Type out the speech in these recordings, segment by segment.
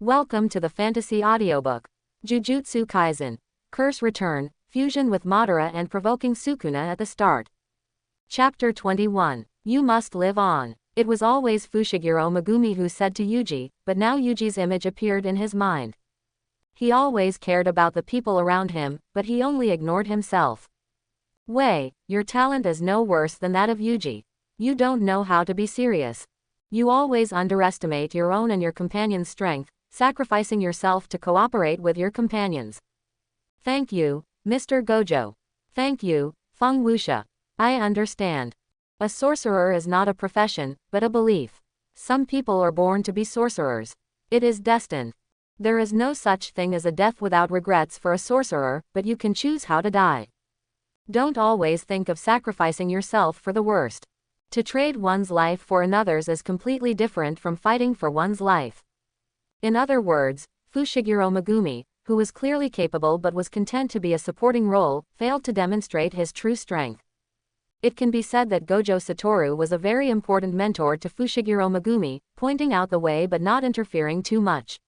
Welcome to the fantasy audiobook. Jujutsu Kaisen. Curse Return, fusion with Madara and provoking Sukuna at the start. Chapter 21. You must live on. It was always Fushiguro Megumi who said to Yuji, but now Yuji's image appeared in his mind. He always cared about the people around him, but he only ignored himself. Wei, your talent is no worse than that of Yuji. You don't know how to be serious. You always underestimate your own and your companion's strength, sacrificing yourself to cooperate with your companions. Thank you, Mr. Gojo. Thank you, Fau Wo. I understand. A sorcerer is not a profession, but a belief. Some people are born to be sorcerers. It is destined. There is no such thing as a death without regrets for a sorcerer, but you can choose how to die. Don't always think of sacrificing yourself for the worst. To trade one's life for another's is completely different from fighting for one's life. In other words, Fushiguro Megumi, who was clearly capable but was content to be a supporting role, failed to demonstrate his true strength. It can be said that Gojo Satoru was a very important mentor to Fushiguro Megumi, pointing out the way but not interfering too much.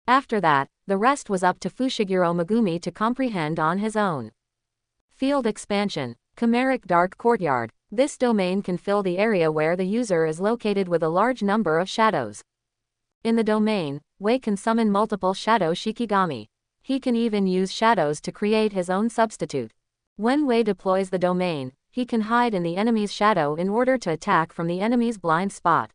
After that, the rest was up to Fushiguro Megumi to comprehend on his own. Field Expansion. Chimeric Dark Courtyard. This domain can fill the area where the user is located with a large number of shadows. In the domain, Wei can summon multiple shadow Shikigami. He can even use shadows to create his own substitute. When Wei deploys the domain, he can hide in the enemy's shadow in order to attack from the enemy's blind spot.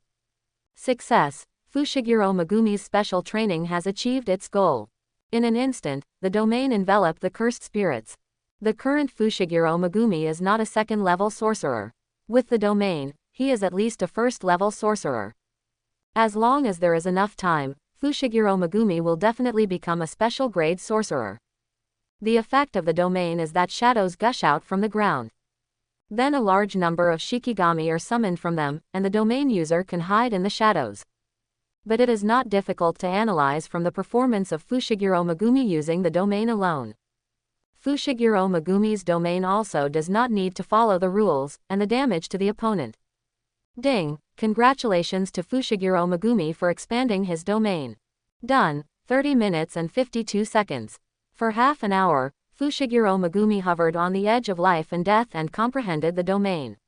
Success. Fushiguro Megumi's special training has achieved its goal. In an instant, the domain enveloped the cursed spirits. The current Fushiguro Megumi is not a second-level sorcerer. With the domain, he is at least a first-level sorcerer. As long as there is enough time, Fushiguro Megumi will definitely become a special-grade sorcerer. The effect of the domain is that shadows gush out from the ground. Then a large number of Shikigami are summoned from them, and the domain user can hide in the shadows. But it is not difficult to analyze from the performance of Fushiguro Megumi using the domain alone. Fushiguro Megumi's domain also does not need to follow the rules, and the damage to the opponent. Ding! Congratulations to Fushiguro Megumi for expanding his domain. Done. 30 minutes and 52 seconds. For half an hour, Fushiguro Megumi hovered on the edge of life and death and comprehended the domain.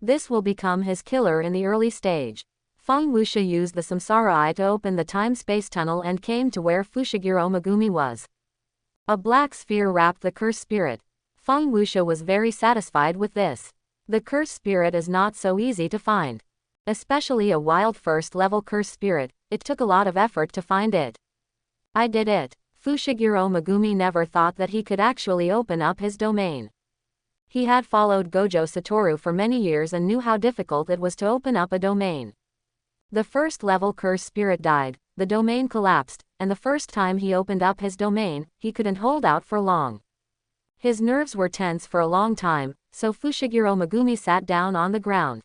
This will become his killer in the early stage. Fau Wo used the Samsara Eye to open the time-space tunnel and came to where Fushiguro Megumi was. A black sphere wrapped the cursed spirit. Fau Wo was very satisfied with this. The cursed spirit is not so easy to find. Especially a wild first-level cursed spirit, it took a lot of effort to find it. I did it. Fushiguro Megumi never thought that he could actually open up his domain. He had followed Gojo Satoru for many years and knew how difficult it was to open up a domain. The first-level cursed spirit died, the domain collapsed, and the first time he opened up his domain, he couldn't hold out for long. His nerves were tense for a long time, so Fushiguro Megumi sat down on the ground.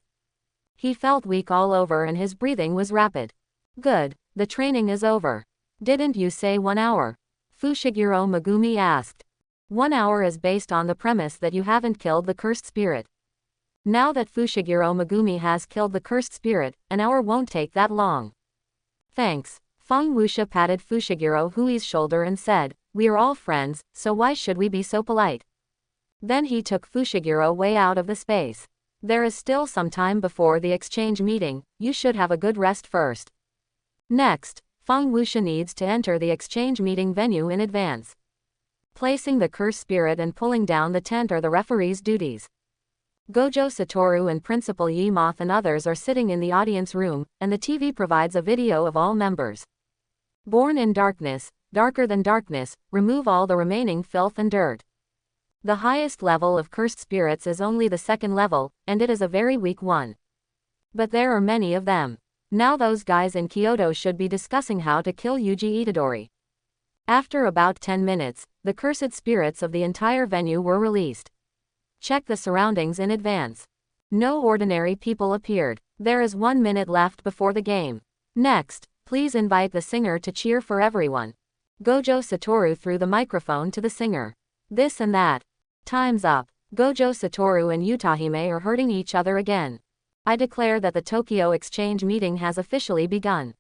He felt weak all over and his breathing was rapid. Good, the training is over. Didn't you say 1 hour? Fushiguro Megumi asked. 1 hour is based on the premise that you haven't killed the cursed spirit. Now that Fushiguro Megumi has killed the cursed spirit, an hour won't take that long. Thanks. Fau Wo patted Fushiguro Hui's shoulder and said, we are all friends, so why should we be so polite? Then he took Fushiguro way out of the space. There is still some time before the exchange meeting, you should have a good rest first. Next, Fau Wo needs to enter the exchange meeting venue in advance. Placing the cursed spirit and pulling down the tent are the referee's duties. Gojo Satoru and Principal Yemoth and others are sitting in the audience room, and the TV provides a video of all members. Born in darkness, darker than darkness, remove all the remaining filth and dirt. The highest level of cursed spirits is only the second level, and it is a very weak one. But there are many of them. Now those guys in Kyoto should be discussing how to kill Yuji Itadori. After about 10 minutes, the cursed spirits of the entire venue were released. Check the surroundings in advance. No ordinary people appeared. There is 1 minute left before the game. Next, please invite the singer to cheer for everyone. Gojo Satoru threw the microphone to the singer. This and that. Time's up. Gojo Satoru and Utahime are hurting each other again. I declare that the Tokyo Exchange meeting has officially begun.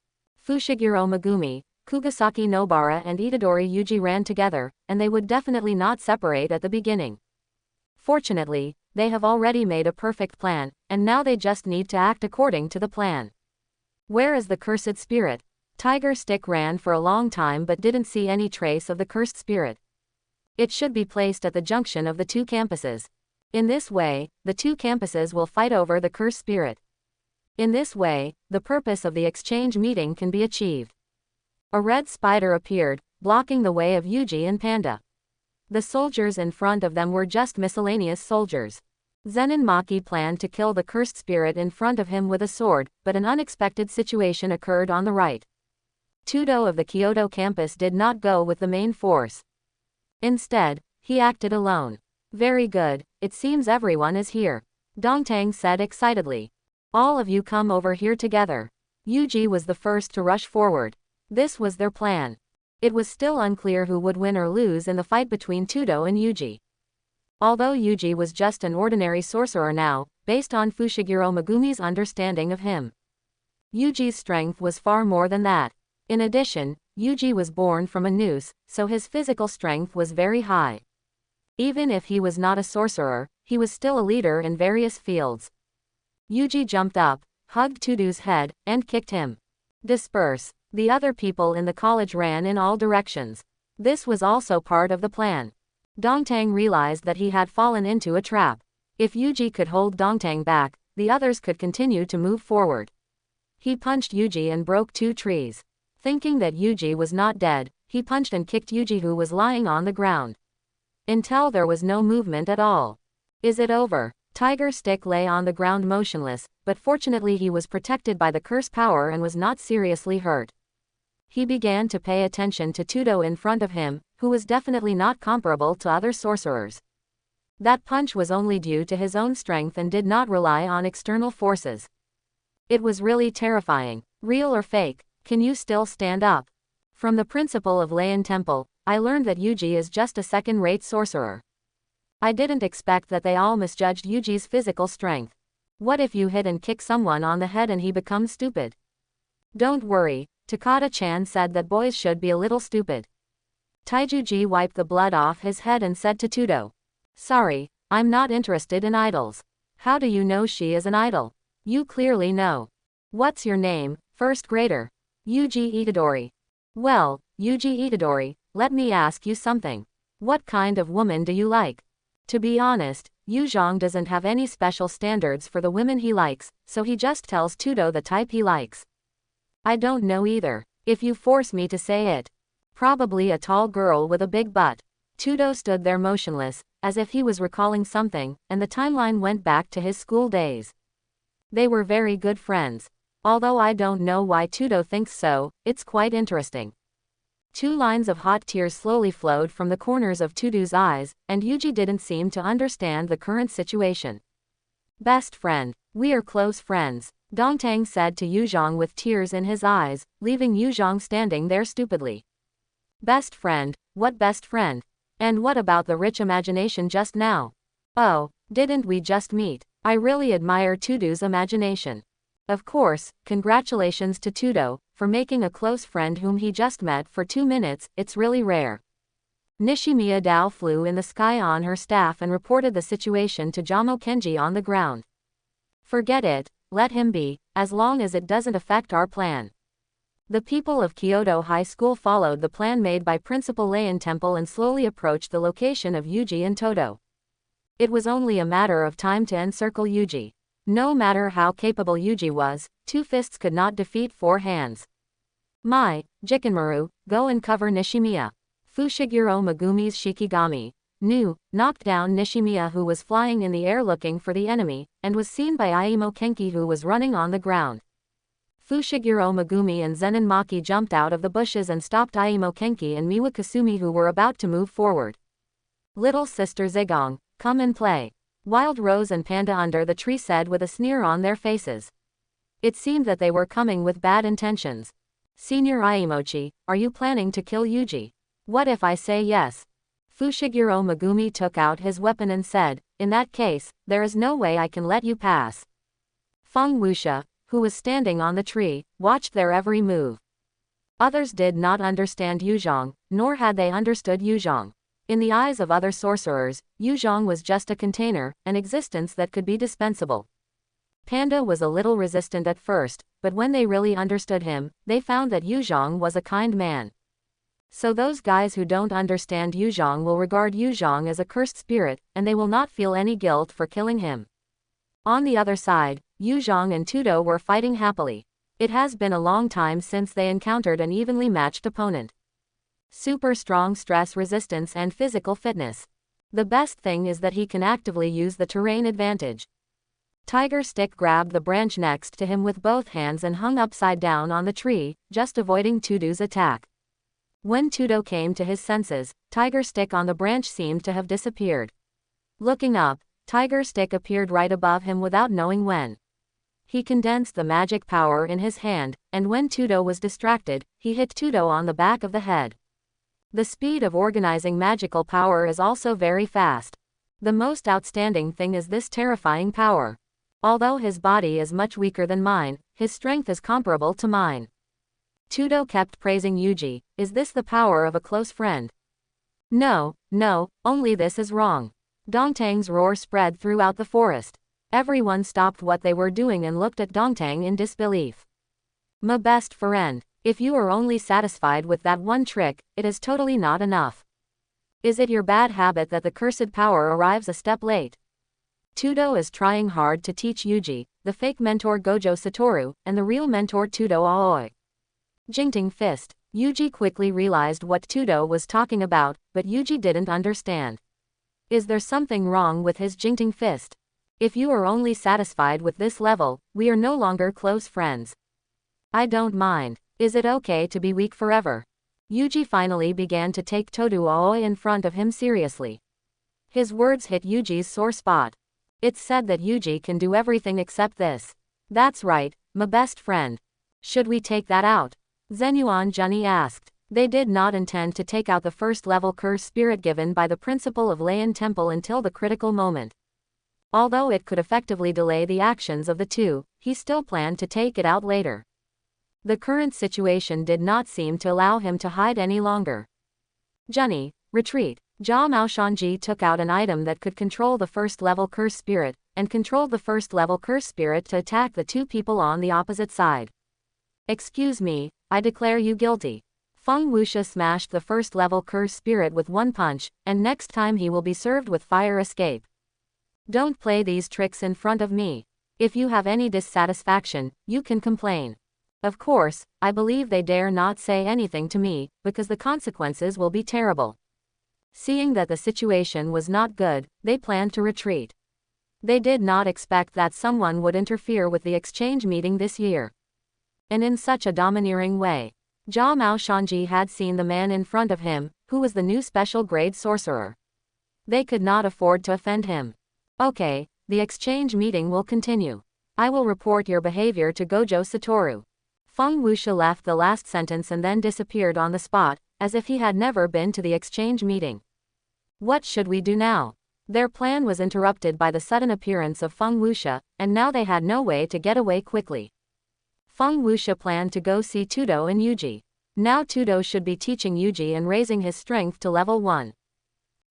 Fushiguro Megumi, Kugasaki Nobara and Itadori Yuji ran together, and they would definitely not separate at the beginning. Fortunately, they have already made a perfect plan, and now they just need to act according to the plan. Where is the cursed spirit? Tiger Stick ran for a long time but didn't see any trace of the cursed spirit. It should be placed at the junction of the two campuses. In this way, the two campuses will fight over the cursed spirit. In this way, the purpose of the exchange meeting can be achieved. A red spider appeared, blocking the way of Yuji and Panda. The soldiers in front of them were just miscellaneous soldiers. Zen and Maki planned to kill the cursed spirit in front of him with a sword, but an unexpected situation occurred on the right. Todo of the Kyoto campus did not go with the main force. Instead, he acted alone. Very good, it seems everyone is here. Dongtang said excitedly. All of you come over here together. Yuji was the first to rush forward. This was their plan. It was still unclear who would win or lose in the fight between Todo and Yuji. Although Yuji was just an ordinary sorcerer now, based on Fushiguro Megumi's understanding of him, Yuji's strength was far more than that. In addition, Yuji was born from a noose, so his physical strength was very high. Even if he was not a sorcerer, he was still a leader in various fields. Yuji jumped up, hugged Todo's head, and kicked him. Disperse. The other people in the college ran in all directions. This was also part of the plan. Dongtang realized that he had fallen into a trap. If Yuji could hold Dongtang back, the others could continue to move forward. He punched Yuji and broke two trees. Thinking that Yuji was not dead, he punched and kicked Yuji who was lying on the ground. Until there was no movement at all. Is it over? Tiger Stick lay on the ground motionless, but fortunately he was protected by the curse power and was not seriously hurt. He began to pay attention to Todo in front of him, who was definitely not comparable to other sorcerers. That punch was only due to his own strength and did not rely on external forces. It was really terrifying. Real or fake? Can you still stand up? From the principal of Lei Temple, I learned that Yuji is just a second-rate sorcerer. I didn't expect that they all misjudged Yuji's physical strength. What if you hit and kick someone on the head and he becomes stupid? Don't worry, Takada-chan said that boys should be a little stupid. Taijuji wiped the blood off his head and said to Todo. Sorry, I'm not interested in idols. How do you know she is an idol? You clearly know. What's your name, first grader? Yuji Itadori. Well, Yuji Itadori, let me ask you something. What kind of woman do you like? To be honest, Yuzhong doesn't have any special standards for the women he likes, so he just tells Todo the type he likes. I don't know either. If you force me to say it. Probably a tall girl with a big butt. Todo stood there motionless, as if he was recalling something, and the timeline went back to his school days. They were very good friends. Although I don't know why Todo thinks so, it's quite interesting. Two lines of hot tears slowly flowed from the corners of Todo's eyes, and Yuji didn't seem to understand the current situation. Best friend. We are close friends, Dongtang said to Yuzhong with tears in his eyes, leaving Yuzhong standing there stupidly. Best friend? What best friend? And what about the rich imagination just now? Oh, didn't we just meet? I really admire Todo's imagination. Of course, congratulations to Todo, for making a close friend whom he just met for 2 minutes, it's really rare. Nishimiya Dao flew in the sky on her staff and reported the situation to Jamo Kenji on the ground. Forget it, let him be, as long as it doesn't affect our plan. The people of Kyoto High School followed the plan made by Principal Lei Temple and slowly approached the location of Yuji and Todo. It was only a matter of time to encircle Yuji. No matter how capable Yuji was, 2 fists could not defeat 4 hands. Jikinmaru, go and cover Nishimiya. Fushiguro Megumi's Shikigami. Knocked down Nishimiya who was flying in the air looking for the enemy, and was seen by Aimo Kenki who was running on the ground. Fushiguro Megumi and Zenin Maki jumped out of the bushes and stopped Aimo Kenki and Miwa Kasumi who were about to move forward. Little sister Zigong, come and play. Wild Rose and Panda under the tree said with a sneer on their faces. It seemed that they were coming with bad intentions. Senior Aimochi, are you planning to kill Yuji? What if I say yes? Fushiguro Megumi took out his weapon and said, in that case, there is no way I can let you pass. Feng Wuxia, who was standing on the tree, watched their every move. Others did not understand Yuzhong, nor had they understood Yuzhong. In the eyes of other sorcerers, Yuzhong was just a container, an existence that could be dispensable. Panda was a little resistant at first, but when they really understood him, they found that Yuzhong was a kind man. So those guys who don't understand Yuzhong will regard Yuzhong as a cursed spirit, and they will not feel any guilt for killing him. On the other side, Yuzhong and Todo were fighting happily. It has been a long time since they encountered an evenly matched opponent. Super strong stress resistance and physical fitness. The best thing is that he can actively use the terrain advantage. Tiger Stick grabbed the branch next to him with both hands and hung upside down on the tree, just avoiding Todo's attack. When Todo came to his senses, Tiger Stick on the branch seemed to have disappeared. Looking up, Tiger Stick appeared right above him without knowing when. He condensed the magic power in his hand, and when Todo was distracted, he hit Todo on the back of the head. The speed of organizing magical power is also very fast. The most outstanding thing is this terrifying power. Although his body is much weaker than mine, his strength is comparable to mine. Todo kept praising Yuji. Is this the power of a close friend? No, only this is wrong. Dongtang's roar spread throughout the forest. Everyone stopped what they were doing and looked at Dongtang in disbelief. My best friend, if you are only satisfied with that one trick, it is totally not enough. Is it your bad habit that the cursed power arrives a step late? Todo is trying hard to teach Yuji, the fake mentor Gojo Satoru, and the real mentor Todo Aoi. Jingting fist. Yuji quickly realized what Todo was talking about, but Yuji didn't understand. Is there something wrong with his jingting fist? If you are only satisfied with this level, we are no longer close friends. I don't mind. Is it okay to be weak forever? Yuji finally began to take Todo Aoi in front of him seriously. His words hit Yuji's sore spot. It's said that Yuji can do everything except this. That's right, my best friend. Should we take that out? Zenuan Junni asked. They did not intend to take out the first level curse spirit given by the principal of Leian Temple until the critical moment. Although it could effectively delay the actions of the two, he still planned to take it out later. The current situation did not seem to allow him to hide any longer. Junni, retreat. Jia Maoshanji took out an item that could control the first level curse spirit, and controlled the first level curse spirit to attack the two people on the opposite side. Excuse me, I declare you guilty. Feng Wuxia smashed the first level curse spirit with one punch, and next time he will be served with fire escape. Don't play these tricks in front of me. If you have any dissatisfaction, you can complain. Of course, I believe they dare not say anything to me, because the consequences will be terrible. Seeing that the situation was not good, they planned to retreat. They did not expect that someone would interfere with the exchange meeting this year. And in such a domineering way. Jia Maoshanji had seen the man in front of him, who was the new special grade sorcerer. They could not afford to offend him. Okay, the exchange meeting will continue. I will report your behavior to Gojo Satoru. Feng Wuxia left the last sentence and then disappeared on the spot, as if he had never been to the exchange meeting. What should we do now? Their plan was interrupted by the sudden appearance of Feng Wuxia, and now they had no way to get away quickly. Feng Wuxia planned to go see Todo and Yuji. Now Todo should be teaching Yuji and raising his strength to level 1.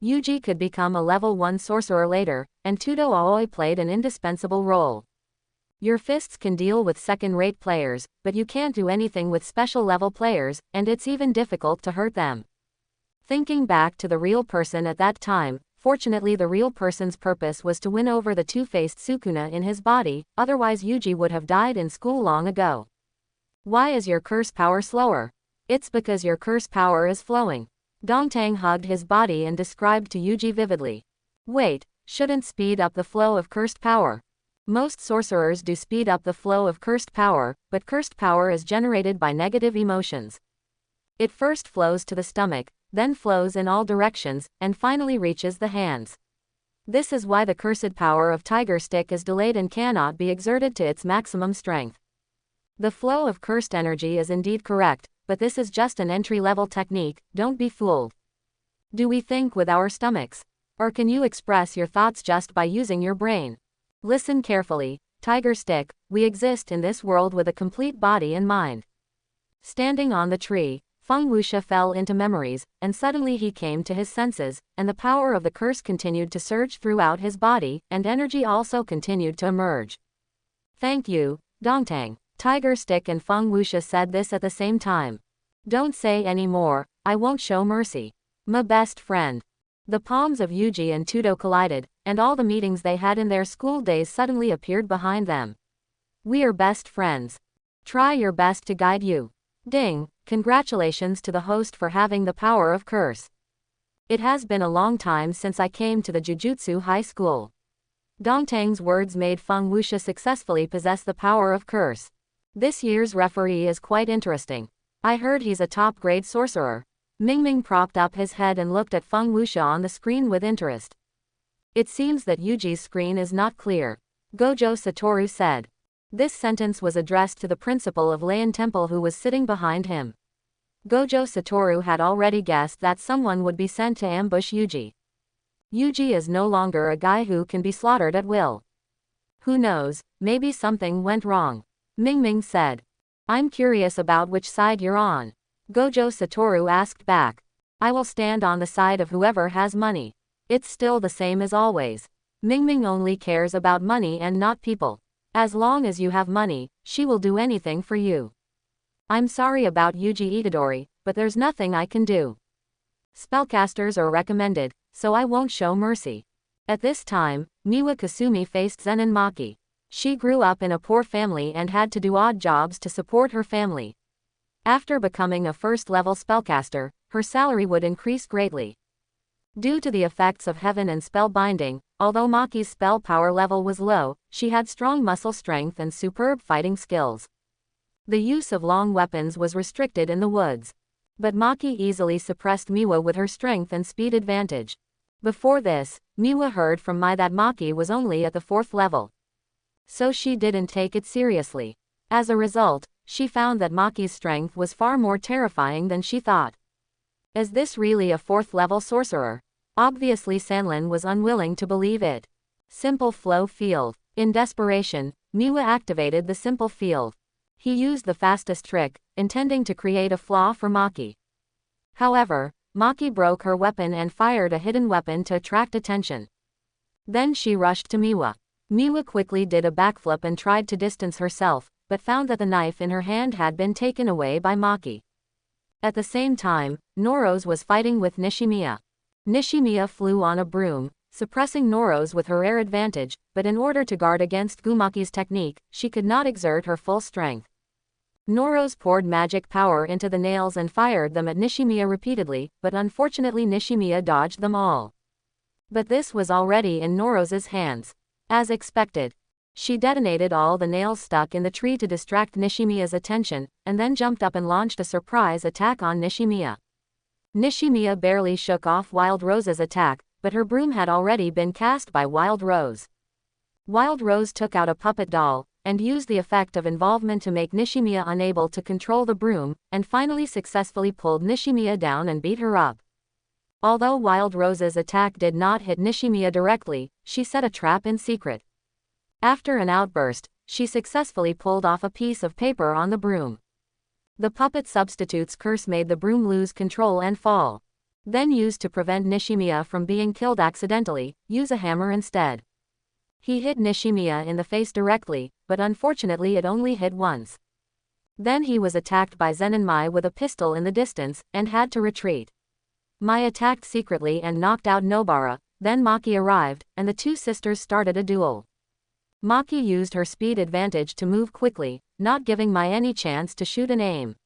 Yuji could become a level 1 sorcerer later, and Todo Aoi played an indispensable role. Your fists can deal with second-rate players, but you can't do anything with special level players, and it's even difficult to hurt them. Thinking back to the real person at that time, fortunately the real person's purpose was to win over the two-faced Sukuna in his body, otherwise Yuji would have died in school long ago. Why is your curse power slower? It's because your curse power is flowing. Dongtang hugged his body and described to Yuji vividly. Wait, shouldn't speed up the flow of cursed power. Most sorcerers do speed up the flow of cursed power, but cursed power is generated by negative emotions. It first flows to the stomach, then flows in all directions, and finally reaches the hands. This is why the cursed power of Tiger Stick is delayed and cannot be exerted to its maximum strength. The flow of cursed energy is indeed correct, but this is just an entry-level technique, don't be fooled. Do we think with our stomachs? Or can you express your thoughts just by using your brain? Listen carefully, Tiger Stick, we exist in this world with a complete body and mind. Standing on the tree, Feng Wuxia fell into memories, and suddenly he came to his senses, and the power of the curse continued to surge throughout his body, and energy also continued to emerge. Thank you, Dongtang. Tiger Stick and Feng Wuxia said this at the same time. Don't say any more, I won't show mercy. My best friend. The palms of Yuji and Todo collided, and all the meetings they had in their school days suddenly appeared behind them. We are best friends. Try your best to guide you. Ding, congratulations to the host for having the power of curse. It has been a long time since I came to the Jujutsu High School. Dongtang's words made Feng Wuxia successfully possess the power of curse. This year's referee is quite interesting. I heard he's a top-grade sorcerer. Ming Ming propped up his head and looked at Feng Wuxia on the screen with interest. It seems that Yuji's screen is not clear. Gojo Satoru said. This sentence was addressed to the principal of Leian Temple who was sitting behind him. Gojo Satoru had already guessed that someone would be sent to ambush Yuji. Yuji is no longer a guy who can be slaughtered at will. Who knows, maybe something went wrong. Ming Ming said. I'm curious about which side you're on. Gojo Satoru asked back. I will stand on the side of whoever has money. It's still the same as always. Ming Ming only cares about money and not people. As long as you have money, she will do anything for you. I'm sorry about Yuji Itadori, but there's nothing I can do. Spellcasters are recommended, so I won't show mercy. At this time, Miwa Kasumi faced Zenin Maki. She grew up in a poor family and had to do odd jobs to support her family. After becoming a first-level spellcaster, her salary would increase greatly. Due to the effects of heaven and spell binding, although Maki's spell power level was low, she had strong muscle strength and superb fighting skills. The use of long weapons was restricted in the woods. But Maki easily suppressed Miwa with her strength and speed advantage. Before this, Miwa heard from Mai that Maki was only at the 4th level. So she didn't take it seriously. As a result, she found that Maki's strength was far more terrifying than she thought. Is this really a 4th-level sorcerer? Obviously Sanlin was unwilling to believe it. Simple Flow Field. In desperation, Miwa activated the Simple Field. He used the fastest trick, intending to create a flaw for Maki. However, Maki broke her weapon and fired a hidden weapon to attract attention. Then she rushed to Miwa. Miwa quickly did a backflip and tried to distance herself, but found that the knife in her hand had been taken away by Maki. At the same time, Noros was fighting with Nishimiya. Nishimiya flew on a broom, suppressing Noros with her air advantage, but in order to guard against Gumaki's technique, she could not exert her full strength. Noros poured magic power into the nails and fired them at Nishimiya repeatedly, but unfortunately Nishimiya dodged them all. But this was already in Noros's hands. As expected, she detonated all the nails stuck in the tree to distract Nishimiya's attention, and then jumped up and launched a surprise attack on Nishimiya. Nishimiya barely shook off Wild Rose's attack, but her broom had already been cast by Wild Rose. Wild Rose took out a puppet doll, and used the effect of involvement to make Nishimiya unable to control the broom, and finally successfully pulled Nishimiya down and beat her up. Although Wild Rose's attack did not hit Nishimiya directly, she set a trap in secret. After an outburst, she successfully pulled off a piece of paper on the broom. The puppet substitute's curse made the broom lose control and fall. Then used to prevent Nishimiya from being killed accidentally, use a hammer instead. He hit Nishimiya in the face directly, but unfortunately it only hit once. Then he was attacked by Zenin Mai with a pistol in the distance, and had to retreat. Mai attacked secretly and knocked out Nobara, then Maki arrived, and the two sisters started a duel. Maki used her speed advantage to move quickly, not giving Mai any chance to shoot and aim.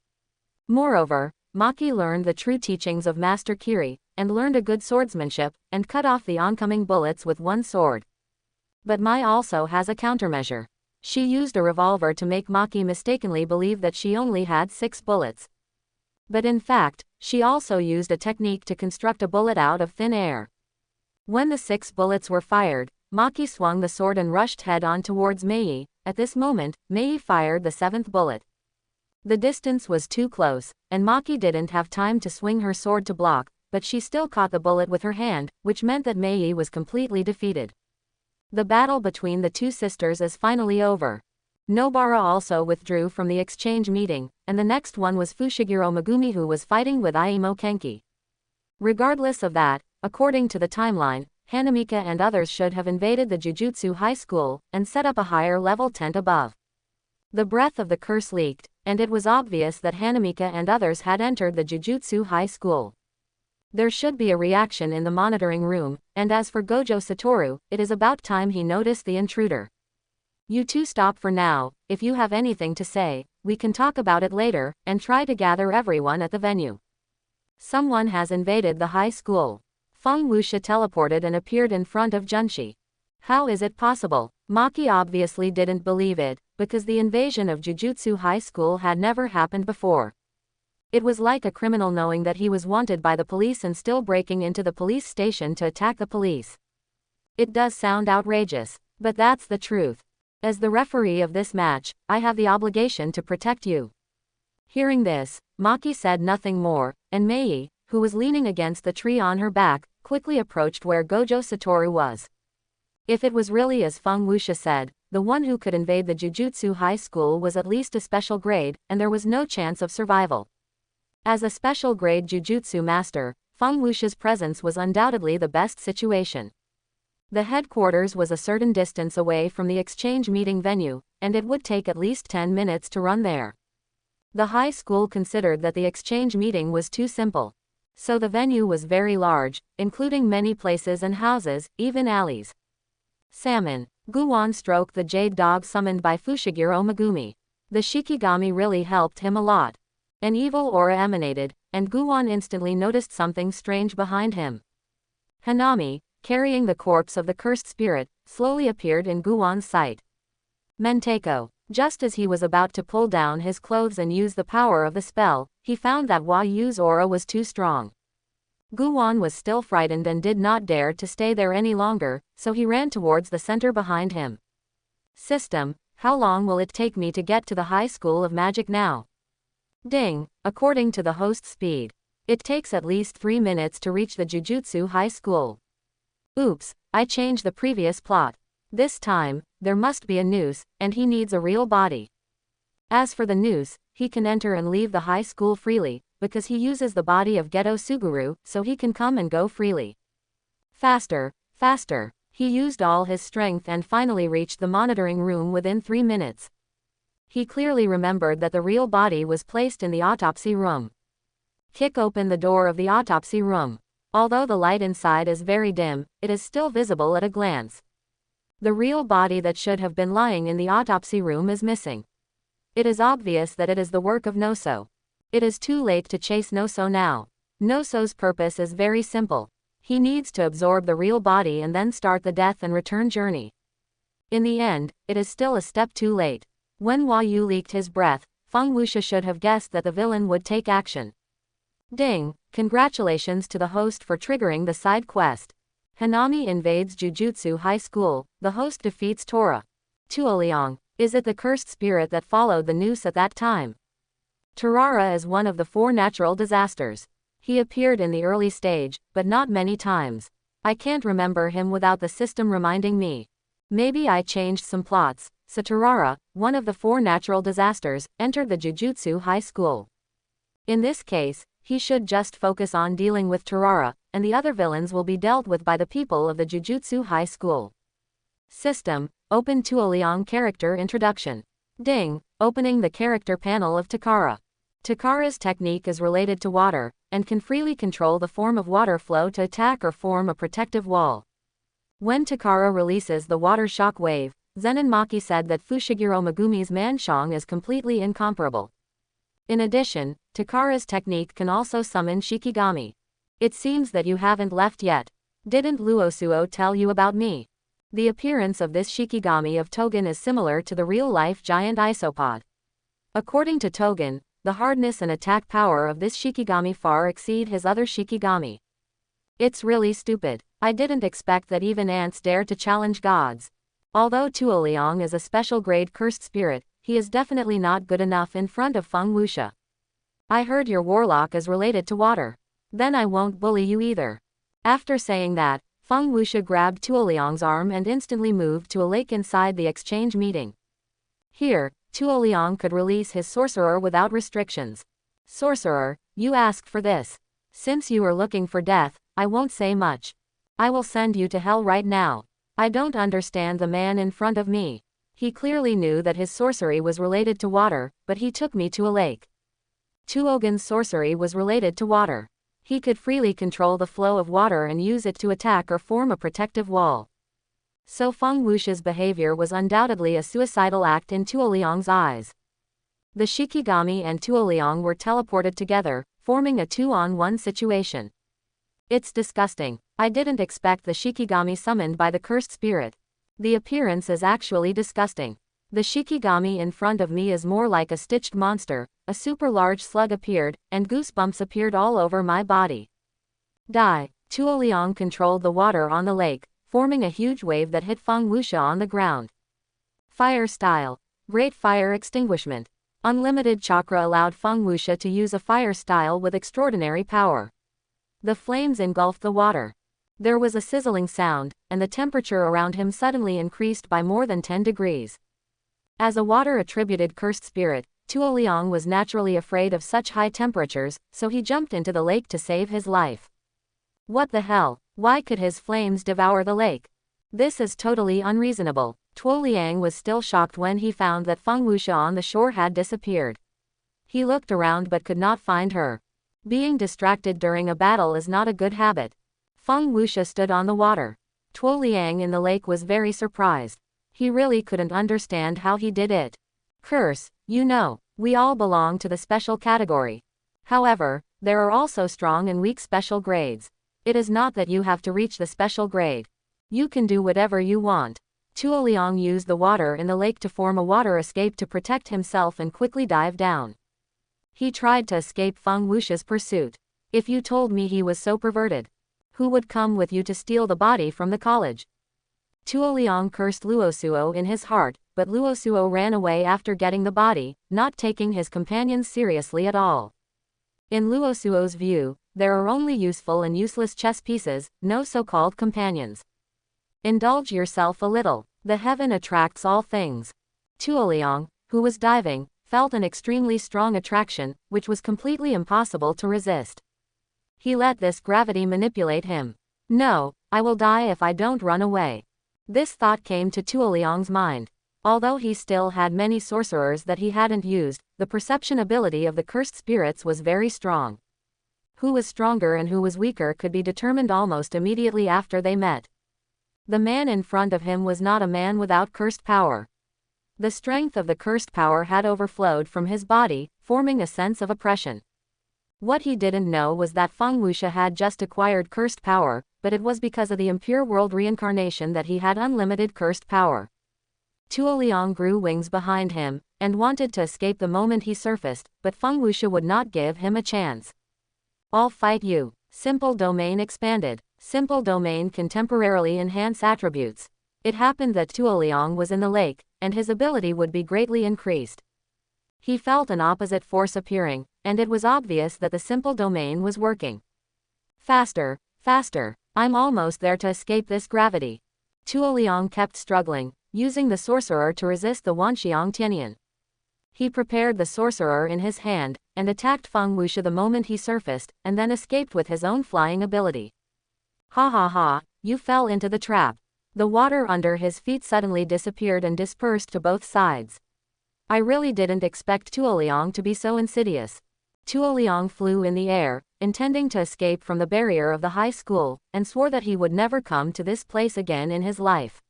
Moreover, Maki learned the true teachings of Master Kiri, and learned a good swordsmanship, and cut off the oncoming bullets with one sword. But Mai also has a countermeasure. She used a revolver to make Maki mistakenly believe that she only had 6 bullets. But in fact, she also used a technique to construct a bullet out of thin air. When the 6 bullets were fired, Maki swung the sword and rushed head-on towards Mei. At this moment, Mei fired the 7th bullet. The distance was too close, and Maki didn't have time to swing her sword to block, but she still caught the bullet with her hand, which meant that Mei was completely defeated. The battle between the two sisters is finally over. Nobara also withdrew from the exchange meeting, and the next one was Fushiguro Megumi, who was fighting with Aimo Kenki. Regardless of that, according to the timeline, Hanami and others should have invaded the Jujutsu High School and set up a higher level tent above. The breath of the curse leaked, and it was obvious that Hanami and others had entered the Jujutsu High School. There should be a reaction in the monitoring room, and as for Gojo Satoru, it is about time he noticed the intruder. You two stop for now. If you have anything to say, we can talk about it later, and try to gather everyone at the venue. Someone has invaded the high school. Fang Wuxia teleported and appeared in front of Junshi. How is it possible? Maki obviously didn't believe it, because the invasion of Jujutsu High School had never happened before. It was like a criminal knowing that he was wanted by the police and still breaking into the police station to attack the police. It does sound outrageous, but that's the truth. As the referee of this match, I have the obligation to protect you. Hearing this, Maki said nothing more, and Mei, who was leaning against the tree on her back, quickly approached where Gojo Satoru was. If it was really as Fang Wuxia said, the one who could invade the Jujutsu High School was at least a special grade, and there was no chance of survival. As a special grade Jujutsu master, Fang Wuxia's presence was undoubtedly the best situation. The headquarters was a certain distance away from the exchange meeting venue, and it would take at least 10 minutes to run there. The high school considered that the exchange meeting was too simple. So the venue was very large, including many places and houses, even alleys. Salmon. Guwon stroked the jade dog summoned by Fushiguro Megumi. The Shikigami really helped him a lot. An evil aura emanated, and Guwon instantly noticed something strange behind him. Hanami, carrying the corpse of the cursed spirit, slowly appeared in Guwon's sight. Menteko. Just as he was about to pull down his clothes and use the power of the spell, he found that Hua Yu's aura was too strong. Guwon was still frightened and did not dare to stay there any longer, so he ran towards the center behind him. System, how long will it take me to get to the High School of Magic now? Ding, according to the host speed. It takes at least 3 minutes to reach the Jujutsu High School. Oops, I changed the previous plot. This time, there must be a noose, and he needs a real body. As for the noose, he can enter and leave the high school freely, because he uses the body of Geto Suguru, so he can come and go freely. Faster, faster. He used all his strength and finally reached the monitoring room within 3 minutes. He clearly remembered that the real body was placed in the autopsy room. Kick open the door of the autopsy room. Although the light inside is very dim, it is still visible at a glance. The real body that should have been lying in the autopsy room is missing. It is obvious that it is the work of Noso. It is too late to chase Noso now. Noso's purpose is very simple. He needs to absorb the real body and then start the death and return journey. In the end, it is still a step too late. When Hua Yu leaked his breath, Fang Wuxia should have guessed that the villain would take action. Ding, congratulations to the host for triggering the side quest. Hanami invades Jujutsu High School, the host defeats Tora. Tuoliang, is it the cursed spirit that followed the noose at that time? Tarara is one of the 4 natural disasters. He appeared in the early stage, but not many times. I can't remember him without the system reminding me. Maybe I changed some plots, so Tarara, one of the 4 natural disasters, entered the Jujutsu High School. In this case, he should just focus on dealing with Tarara, and the other villains will be dealt with by the people of the Jujutsu High School. System, open Tuoliang character introduction. Ding, opening the character panel of Takara. Takara's technique is related to water, and can freely control the form of water flow to attack or form a protective wall. When Takara releases the water shock wave, Zen and Maki said that Fushiguro Megumi's Manshong is completely incomparable. In addition, Takara's technique can also summon Shikigami. It seems that you haven't left yet. Didn't Luosuo tell you about me? The appearance of this Shikigami of Togen is similar to the real-life giant isopod. According to Togen, the hardness and attack power of this Shikigami far exceed his other Shikigami. It's really stupid. I didn't expect that even ants dare to challenge gods. Although Tuoliang is a special grade cursed spirit, he is definitely not good enough in front of Fang Wuxia. I heard your warlock is related to water. Then I won't bully you either. After saying that, Fang Wuxia grabbed Tuoliang's arm and instantly moved to a lake inside the exchange meeting. Here, Tuo Liang could release his sorcerer without restrictions. Sorcerer, you asked for this. Since you are looking for death, I won't say much. I will send you to hell right now. I don't understand the man in front of me. He clearly knew that his sorcery was related to water, but he took me to a lake. Tuogan's sorcery was related to water. He could freely control the flow of water and use it to attack or form a protective wall. So Feng Wuxi's behavior was undoubtedly a suicidal act in Tuo Liang's eyes. The Shikigami and Tuo Liang were teleported together, forming a 2-on-1 situation. It's disgusting. I didn't expect the Shikigami summoned by the cursed spirit. The appearance is actually disgusting. The Shikigami in front of me is more like a stitched monster. A super large slug appeared, and goosebumps appeared all over my body. Die. Tuo Liang controlled the water on the lake, forming a huge wave that hit Feng Wuxi on the ground. Fire style. Great fire extinguishment. Unlimited chakra allowed Feng Wuxi to use a fire style with extraordinary power. The flames engulfed the water. There was a sizzling sound, and the temperature around him suddenly increased by more than 10 degrees. As a water-attributed cursed spirit, Tuo Liang was naturally afraid of such high temperatures, so he jumped into the lake to save his life. What the hell? Why could his flames devour the lake? This is totally unreasonable. Tuo Liang was still shocked when he found that Feng Wuxi on the shore had disappeared. He looked around but could not find her. Being distracted during a battle is not a good habit. Feng Wuxi stood on the water. Tuo Liang in the lake was very surprised. He really couldn't understand how he did it. Curse, you know, we all belong to the special category. However, there are also strong and weak special grades. It is not that you have to reach the special grade. You can do whatever you want. Tuo Liang used the water in the lake to form a water escape to protect himself and quickly dive down. He tried to escape Feng Wuxi's pursuit. If you told me he was so perverted, who would come with you to steal the body from the college? Tuo Liang cursed Luosuo in his heart, but Luosuo ran away after getting the body, not taking his companions seriously at all. In Luosuo's view, there are only useful and useless chess pieces, no so-called companions. Indulge yourself a little. The heaven attracts all things. Tuo Liang, who was diving, felt an extremely strong attraction, which was completely impossible to resist. He let this gravity manipulate him. No, I will die if I don't run away. This thought came to Tuo Liang's mind. Although he still had many sorcerers that he hadn't used, the perception ability of the cursed spirits was very strong. Who was stronger and who was weaker could be determined almost immediately after they met. The man in front of him was not a man without cursed power. The strength of the cursed power had overflowed from his body, forming a sense of oppression. What he didn't know was that Feng Wuxi had just acquired cursed power, but it was because of the impure world reincarnation that he had unlimited cursed power. Tuo Liang grew wings behind him, and wanted to escape the moment he surfaced, but Feng Wuxi would not give him a chance. I'll fight you. Simple domain expanded. Simple domain can temporarily enhance attributes. It happened that Tuo Liang was in the lake, and his ability would be greatly increased. He felt an opposite force appearing, and it was obvious that the simple domain was working. Faster, faster, I'm almost there to escape this gravity. Tuo Liang kept struggling, using the sorcerer to resist the Wanxiang Tianyan. He prepared the sorcerer in his hand, and attacked Feng Wuxi the moment he surfaced, and then escaped with his own flying ability. Ha ha ha, you fell into the trap. The water under his feet suddenly disappeared and dispersed to both sides. I really didn't expect Tuo Liang to be so insidious. Tuo Liang flew in the air, intending to escape from the barrier of the high school, and swore that he would never come to this place again in his life.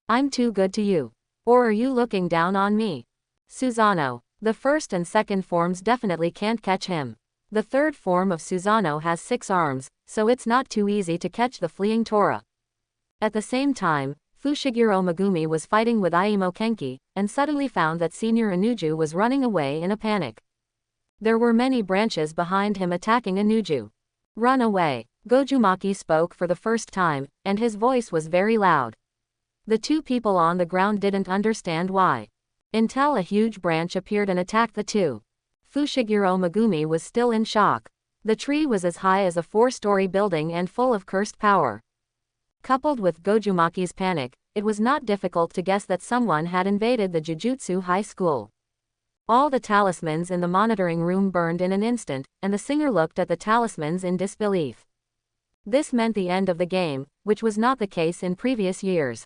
I'm too good to you. Or are you looking down on me? Suzano. The first and second forms definitely can't catch him. The third form of Suzano has 6 arms, so it's not too easy to catch the fleeing Tora. At the same time, Fushiguro Megumi was fighting with Aimo Kenki, and suddenly found that Senior Inuju was running away in a panic. There were many branches behind him attacking Inuju. Run away. Gojumaki spoke for the first time, and his voice was very loud. The two people on the ground didn't understand why. Until a huge branch appeared and attacked the two. Fushiguro Megumi was still in shock. The tree was as high as a 4-story building and full of cursed power. Coupled with Gojumaki's panic, it was not difficult to guess that someone had invaded the Jujutsu high school. All the talismans in the monitoring room burned in an instant, and the singer looked at the talismans in disbelief. This meant the end of the game, which was not the case in previous years.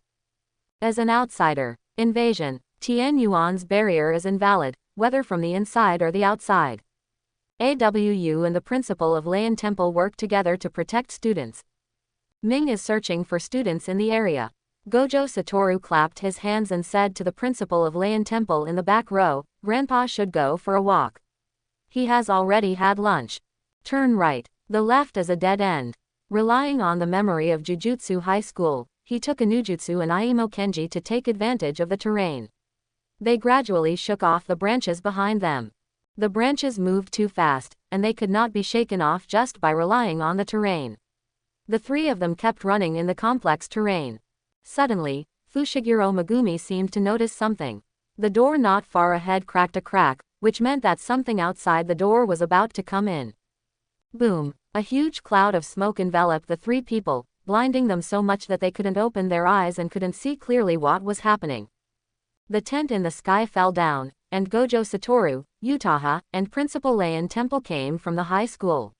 As an outsider, invasion, Tien Yuan's barrier is invalid, whether from the inside or the outside. AWU and the principal of Lane Temple work together to protect students. Ming is searching for students in the area. Gojo Satoru clapped his hands and said to the principal of Lane Temple in the back row, "Grandpa should go for a walk. He has already had lunch. Turn right. The left is a dead end." Relying on the memory of Jujutsu High School, he took a Nujutsu and Aimo Kenji to take advantage of the terrain. They gradually shook off the branches behind them. The branches moved too fast, and they could not be shaken off just by relying on the terrain. The three of them kept running in the complex terrain. Suddenly, Fushiguro Megumi seemed to notice something. The door not far ahead cracked a crack, which meant that something outside the door was about to come in. Boom! A huge cloud of smoke enveloped the three people, blinding them so much that they couldn't open their eyes and couldn't see clearly what was happening. The tent in the sky fell down, and Gojo Satoru, Utaha, and Principal Lane Temple came from the high school.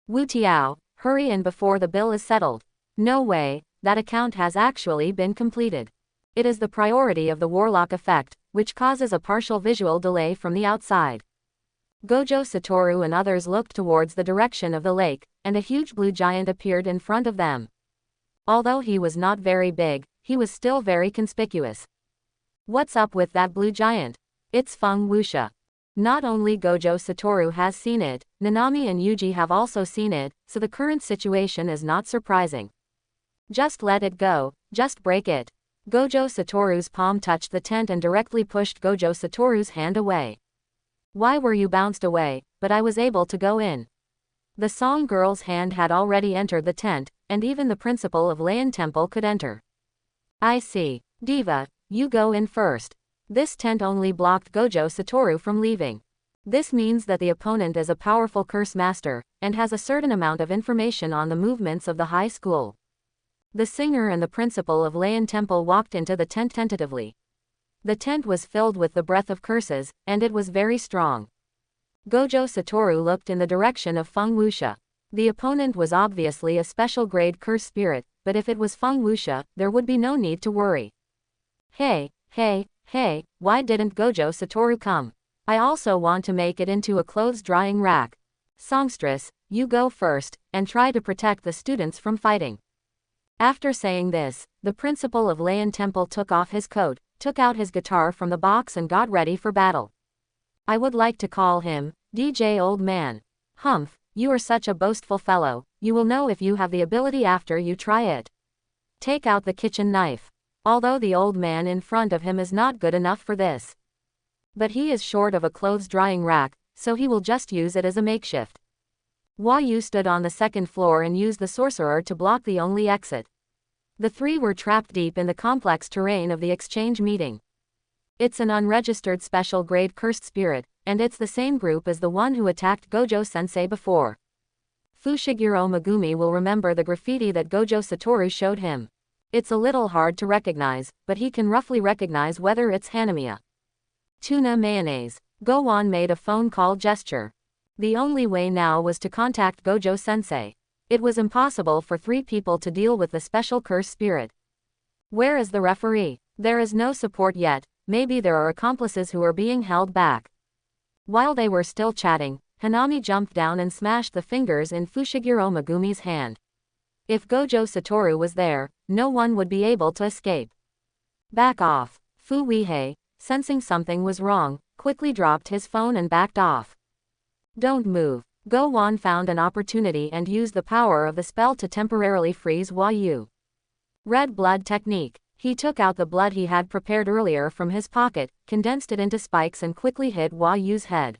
Wu Tiao, hurry in before the bill is settled. No way, that account has actually been completed. It is the priority of the Warlock effect, which causes a partial visual delay from the outside. Gojo Satoru and others looked towards the direction of the lake, and a huge blue giant appeared in front of them. Although he was not very big, he was still very conspicuous. What's up with that blue giant? It's Feng Wuxia. Not only Gojo Satoru has seen it, Hanami and Yuji have also seen it, so the current situation is not surprising. Just let it go, just break it. Gojo Satoru's palm touched the tent and directly pushed Gojo Satoru's hand away. Why were you bounced away, but I was able to go in? The song girl's hand had already entered the tent, and even the principal of Lane Temple could enter. I see. Diva, you go in first. This tent only blocked Gojo Satoru from leaving. This means that the opponent is a powerful curse master, and has a certain amount of information on the movements of the high school. The singer and the principal of Lane Temple walked into the tent tentatively. The tent was filled with the breath of curses, and it was very strong. Gojo Satoru looked in the direction of Feng Wuxia. The opponent was obviously a special grade curse spirit, but if it was Feng Wuxia, there would be no need to worry. Hey, why didn't Gojo Satoru come? I also want to make it into a clothes drying rack. Songstress, you go first, and try to protect the students from fighting. After saying this, the principal of Lane Temple took off his coat, took out his guitar from the box and got ready for battle. I would like to call him, DJ Old Man. Humph, you are such a boastful fellow, you will know if you have the ability after you try it. Take out the kitchen knife. Although the old man in front of him is not good enough for this. But he is short of a clothes drying rack, so he will just use it as a makeshift. Hua Yu stood on the second floor and used the sorcerer to block the only exit. The three were trapped deep in the complex terrain of the exchange meeting. It's an unregistered special grade cursed spirit, and it's the same group as the one who attacked Gojo-sensei before. Fushiguro Megumi will remember the graffiti that Gojo Satoru showed him. It's a little hard to recognize, but he can roughly recognize whether it's Hanami. Tuna mayonnaise. Gowon made a phone call gesture. The only way now was to contact Gojo-sensei. It was impossible for three people to deal with the special curse spirit. Where is the referee? There is no support yet, maybe there are accomplices who are being held back. While they were still chatting, Hanami jumped down and smashed the fingers in Fushiguro Megumi's hand. If Gojo Satoru was there, no one would be able to escape. Back off. Fu Weihei, sensing something was wrong, quickly dropped his phone and backed off. Don't move. Gowon found an opportunity and used the power of the spell to temporarily freeze Hua Yu. Red blood technique. He took out the blood he had prepared earlier from his pocket, condensed it into spikes and quickly hit Hua Yu's head.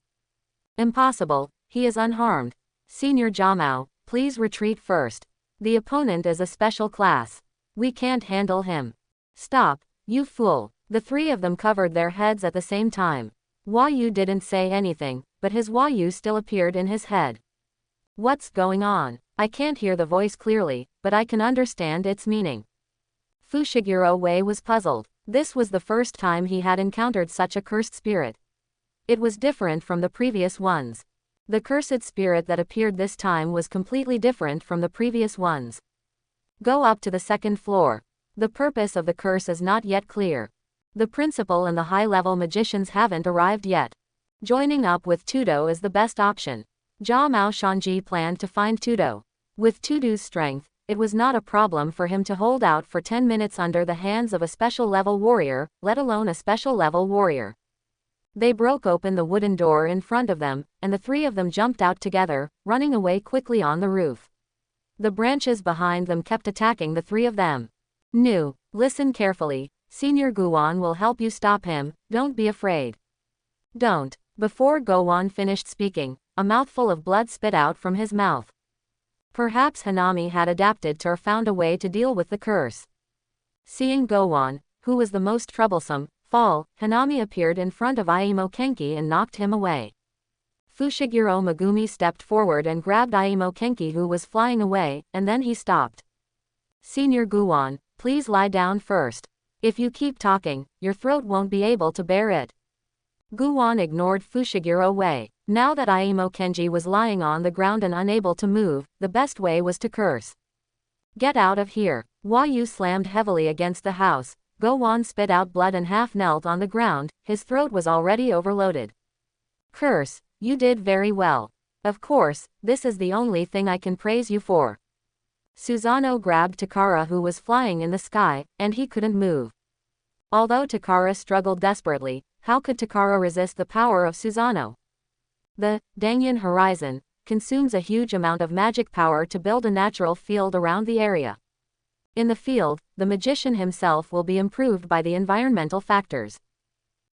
Impossible, he is unharmed. Senior Jamao, please retreat first. The opponent is a special class. We can't handle him. Stop, you fool. The three of them covered their heads at the same time. Hua Yu didn't say anything, but his Hua Yu still appeared in his head. What's going on? I can't hear the voice clearly, but I can understand its meaning. Fushiguro Wei was puzzled. This was the first time he had encountered such a cursed spirit. It was different from the previous ones. The cursed spirit that appeared this time was completely different from the previous ones. Go up to the second floor. The purpose of the curse is not yet clear. The principal and the high-level magicians haven't arrived yet. Joining up with Todo is the best option. Jia Mao Shanji planned to find Todo. With Todo's strength, it was not a problem for him to hold out for 10 minutes under the hands of a special level warrior, let alone a special level warrior. They broke open the wooden door in front of them, and the three of them jumped out together, running away quickly on the roof. The branches behind them kept attacking the three of them. Nu, listen carefully, Senior Guan will help you stop him, don't be afraid. Don't. Before Guan finished speaking, a mouthful of blood spit out from his mouth. Perhaps Hanami had adapted to or found a way to deal with the curse. Seeing Guan, who was the most troublesome, fall, Hanami appeared in front of Aimo Kenki and knocked him away. Fushiguro Megumi stepped forward and grabbed Aimo Kenki, who was flying away, and then he stopped. Senior Guan, please lie down first. If you keep talking, your throat won't be able to bear it. Guan ignored Fushiguro Wei. Now that Aimo Kenji was lying on the ground and unable to move, the best way was to curse. Get out of here. Yu slammed heavily against the house. Guan spit out blood and half knelt on the ground, his throat was already overloaded. Curse, you did very well. Of course, this is the only thing I can praise you for. Suzano grabbed Takara, who was flying in the sky, and he couldn't move. Although Takara struggled desperately, how could Takara resist the power of Suzano? The Dangyan Horizon consumes a huge amount of magic power to build a natural field around the area. In the field, the magician himself will be improved by the environmental factors.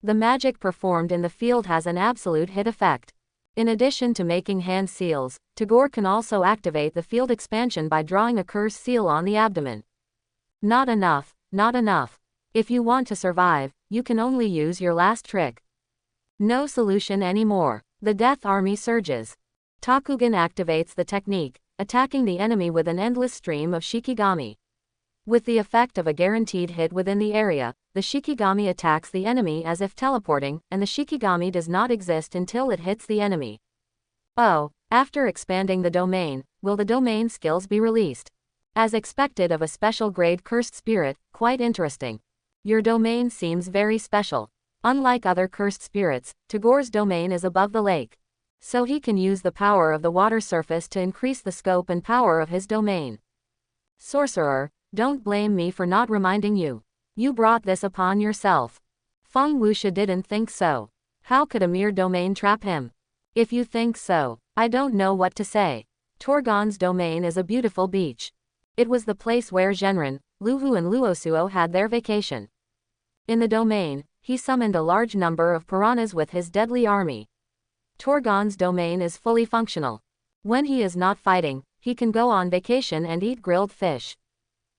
The magic performed in the field has an absolute hit effect. In addition to making hand seals, Tagore can also activate the field expansion by drawing a curse seal on the abdomen. Not enough, not enough. If you want to survive, you can only use your last trick. No solution anymore. The Death Army surges. Takugan activates the technique, attacking the enemy with an endless stream of Shikigami. With the effect of a guaranteed hit within the area, the Shikigami attacks the enemy as if teleporting, and the Shikigami does not exist until it hits the enemy. Oh, after expanding the domain, will the domain skills be released? As expected of a special grade cursed spirit, quite interesting. Your domain seems very special. Unlike other cursed spirits, Tagore's domain is above the lake. So he can use the power of the water surface to increase the scope and power of his domain. Sorcerer, don't blame me for not reminding you. You brought this upon yourself. Feng Wuxia didn't think so. How could a mere domain trap him? If you think so, I don't know what to say. Torgon's domain is a beautiful beach. It was the place where Genren, Luhu and Luosuo had their vacation. In the domain, he summoned a large number of piranhas with his deadly army. Torgon's domain is fully functional. When he is not fighting, he can go on vacation and eat grilled fish.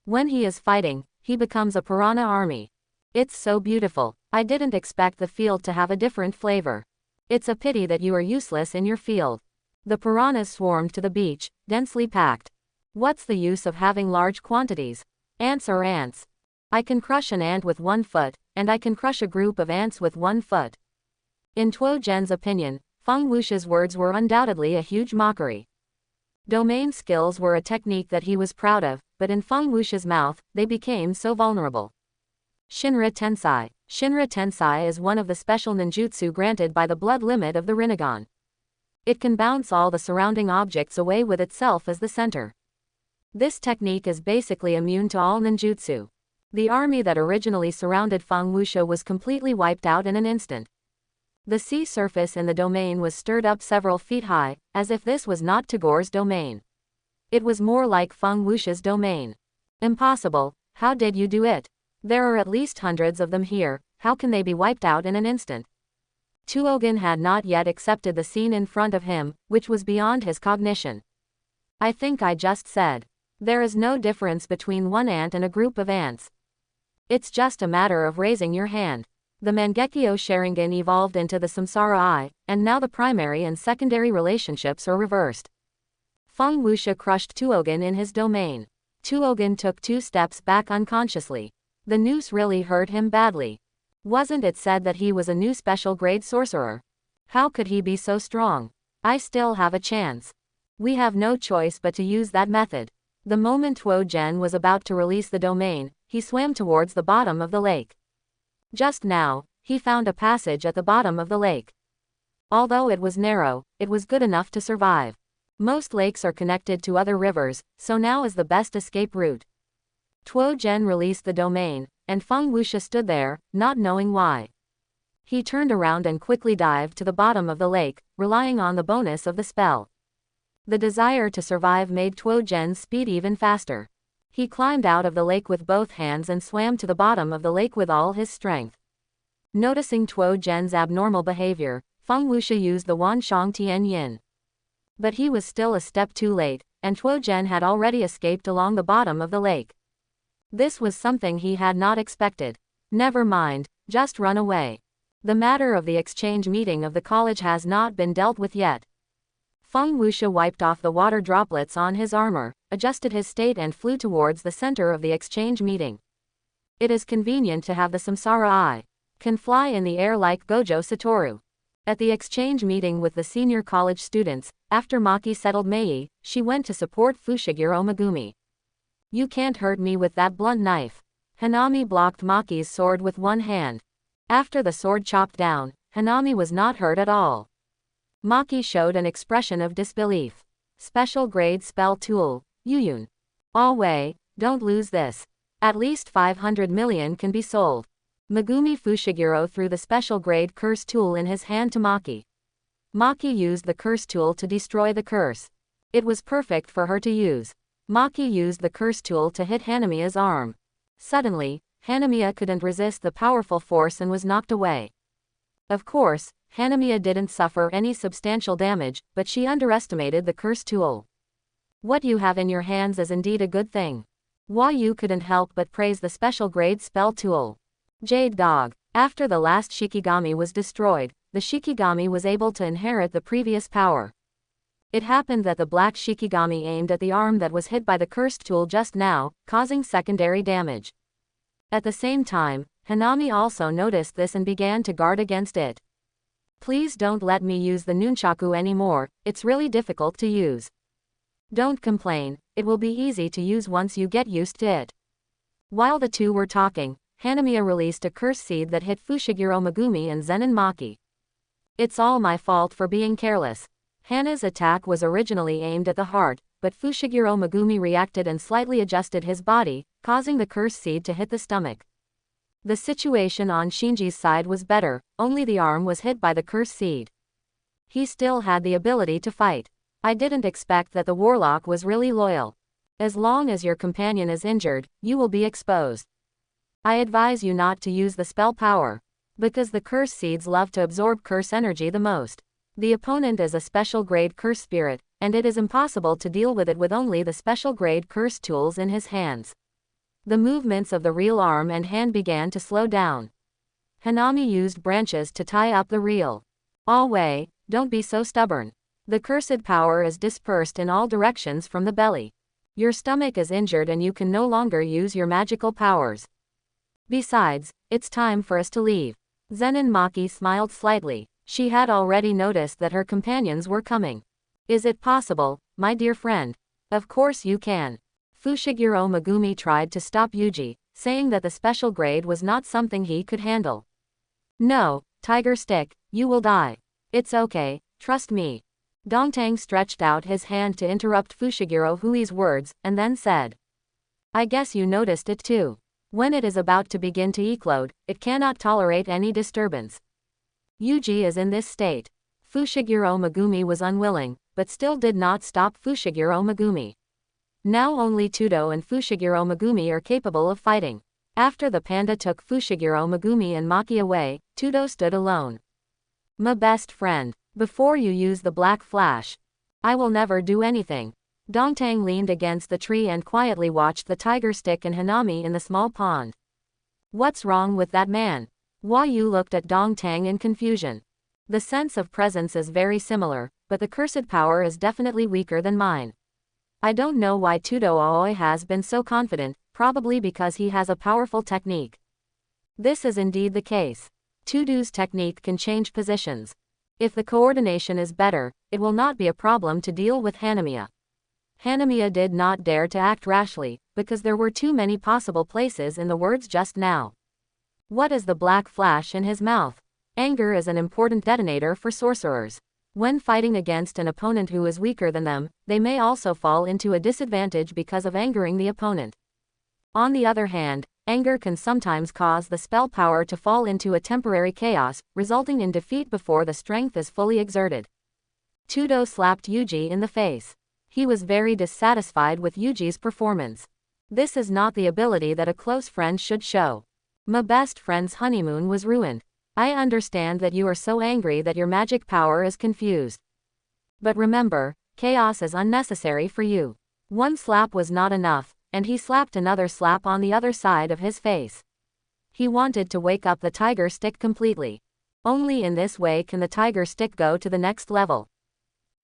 When he is fighting, he becomes a piranha army. It's so beautiful. I didn't expect the field to have a different flavor. It's a pity that you are useless in your field. The piranhas swarmed to the beach, densely packed. What's the use of having large quantities? Ants are ants. I can crush an ant with 1 foot, and I can crush a group of ants with 1 foot. In Tuo Zhen's opinion, Feng Wuxia's words were undoubtedly a huge mockery. Domain skills were a technique that he was proud of, but in Feng Wuxia's mouth, they became so vulnerable. Shinra Tensai. Shinra Tensai is one of the special ninjutsu granted by the blood limit of the Rinnegan. It can bounce all the surrounding objects away with itself as the center. This technique is basically immune to all ninjutsu. The army that originally surrounded Feng Wuxia was completely wiped out in an instant. The sea surface in the domain was stirred up several feet high, as if this was not Tagore's domain. It was more like Feng Wuxia's domain. Impossible, how did you do it? There are at least hundreds of them here, how can they be wiped out in an instant? Tuogen had not yet accepted the scene in front of him, which was beyond his cognition. I think I just said. There is no difference between one ant and a group of ants. It's just a matter of raising your hand. The Mangekyo Sharingan evolved into the Samsara Eye, and now the primary and secondary relationships are reversed. Feng Wuxia crushed Tuogen in his domain. Tuogan took 2 steps back unconsciously. The noose really hurt him badly. Wasn't it said that he was a new special grade sorcerer? How could he be so strong? I still have a chance. We have no choice but to use that method. The moment Tuogen was about to release the domain, he swam towards the bottom of the lake. Just now, he found a passage at the bottom of the lake. Although it was narrow, it was good enough to survive. Most lakes are connected to other rivers, so now is the best escape route. Tuogen released the domain, and Feng Wuxia stood there, not knowing why. He turned around and quickly dived to the bottom of the lake, relying on the bonus of the spell. The desire to survive made Tuogen's speed even faster. He climbed out of the lake with both hands and swam to the bottom of the lake with all his strength. Noticing Tuogen's abnormal behavior, Feng Wuxia used the Wanshang Tian Yin. But he was still a step too late, and Tuogen had already escaped along the bottom of the lake. This was something he had not expected. Never mind, just run away. The matter of the exchange meeting of the college has not been dealt with yet. Feng Wuxia wiped off the water droplets on his armor, adjusted his state and flew towards the center of the exchange meeting. It is convenient to have the Samsara Eye. Can fly in the air like Gojo Satoru. At the exchange meeting with the senior college students, after Maki settled Mei, she went to support Fushiguro Megumi. You can't hurt me with that blunt knife. Hanami blocked Maki's sword with one hand. After the sword chopped down, Hanami was not hurt at all. Maki showed an expression of disbelief. Special grade spell tool, Yuyun. Alway, don't lose this. At least 500 million can be sold. Megumi Fushiguro threw the special grade curse tool in his hand to Maki. Maki used the curse tool to destroy the curse. It was perfect for her to use. Maki used the curse tool to hit Hanamiya's arm. Suddenly, Hanamiya couldn't resist the powerful force and was knocked away. Of course, Hanamiya didn't suffer any substantial damage, but she underestimated the curse tool. What you have in your hands is indeed a good thing. Yu couldn't help but praise the special grade spell tool. Jade Dog. After the last Shikigami was destroyed, the Shikigami was able to inherit the previous power. It happened that the black Shikigami aimed at the arm that was hit by the cursed tool just now, causing secondary damage. At the same time, Hanami also noticed this and began to guard against it. Please don't let me use the nunchaku anymore, it's really difficult to use. Don't complain, it will be easy to use once you get used to it. While the two were talking, Hanamiya released a curse seed that hit Fushiguro Megumi and Zenin Maki. It's all my fault for being careless. Hana's attack was originally aimed at the heart, but Fushiguro Megumi reacted and slightly adjusted his body, causing the curse seed to hit the stomach. The situation on Shinji's side was better, only the arm was hit by the curse seed. He still had the ability to fight. I didn't expect that the warlock was really loyal. As long as your companion is injured, you will be exposed. I advise you not to use the spell power. Because the curse seeds love to absorb curse energy the most. The opponent is a special grade curse spirit, and it is impossible to deal with it with only the special grade curse tools in his hands. The movements of the real arm and hand began to slow down. Hanami used branches to tie up the reel. Alway, don't be so stubborn. The cursed power is dispersed in all directions from the belly. Your stomach is injured and you can no longer use your magical powers. Besides, it's time for us to leave. Zenin Maki smiled slightly. She had already noticed that her companions were coming. Is it possible, my dear friend? Of course you can. Fushiguro Megumi tried to stop Yuji, saying that the special grade was not something he could handle. No, Tiger Stick, you will die. It's okay, trust me. Dongtang stretched out his hand to interrupt Fushiguro Hui's words, and then said. I guess you noticed it too. When it is about to begin to eclode, it cannot tolerate any disturbance. Yuji is in this state. Fushiguro Megumi was unwilling, but still did not stop Fushiguro Megumi. Now only Todo and Fushiguro Megumi are capable of fighting. After the panda took Fushiguro Megumi and Maki away, Todo stood alone. My best friend, before you use the black flash, I will never do anything. Dongtang leaned against the tree and quietly watched the tiger stick and Hanami in the small pond. What's wrong with that man? Yu looked at Dongtang in confusion. The sense of presence is very similar, but the cursed power is definitely weaker than mine. I don't know why Todo Aoi has been so confident, probably because he has a powerful technique. This is indeed the case. Todo's technique can change positions. If the coordination is better, it will not be a problem to deal with Hanami. Hanami did not dare to act rashly, because there were too many possible places in the words just now. What is the black flash in his mouth? Anger is an important detonator for sorcerers. When fighting against an opponent who is weaker than them, they may also fall into a disadvantage because of angering the opponent. On the other hand, anger can sometimes cause the spell power to fall into a temporary chaos, resulting in defeat before the strength is fully exerted. Todo slapped Yuji in the face. He was very dissatisfied with Yuji's performance. This is not the ability that a close friend should show. My best friend's honeymoon was ruined. I understand that you are so angry that your magic power is confused. But remember, chaos is unnecessary for you. One slap was not enough, and he slapped another slap on the other side of his face. He wanted to wake up the tiger stick completely. Only in this way can the tiger stick go to the next level.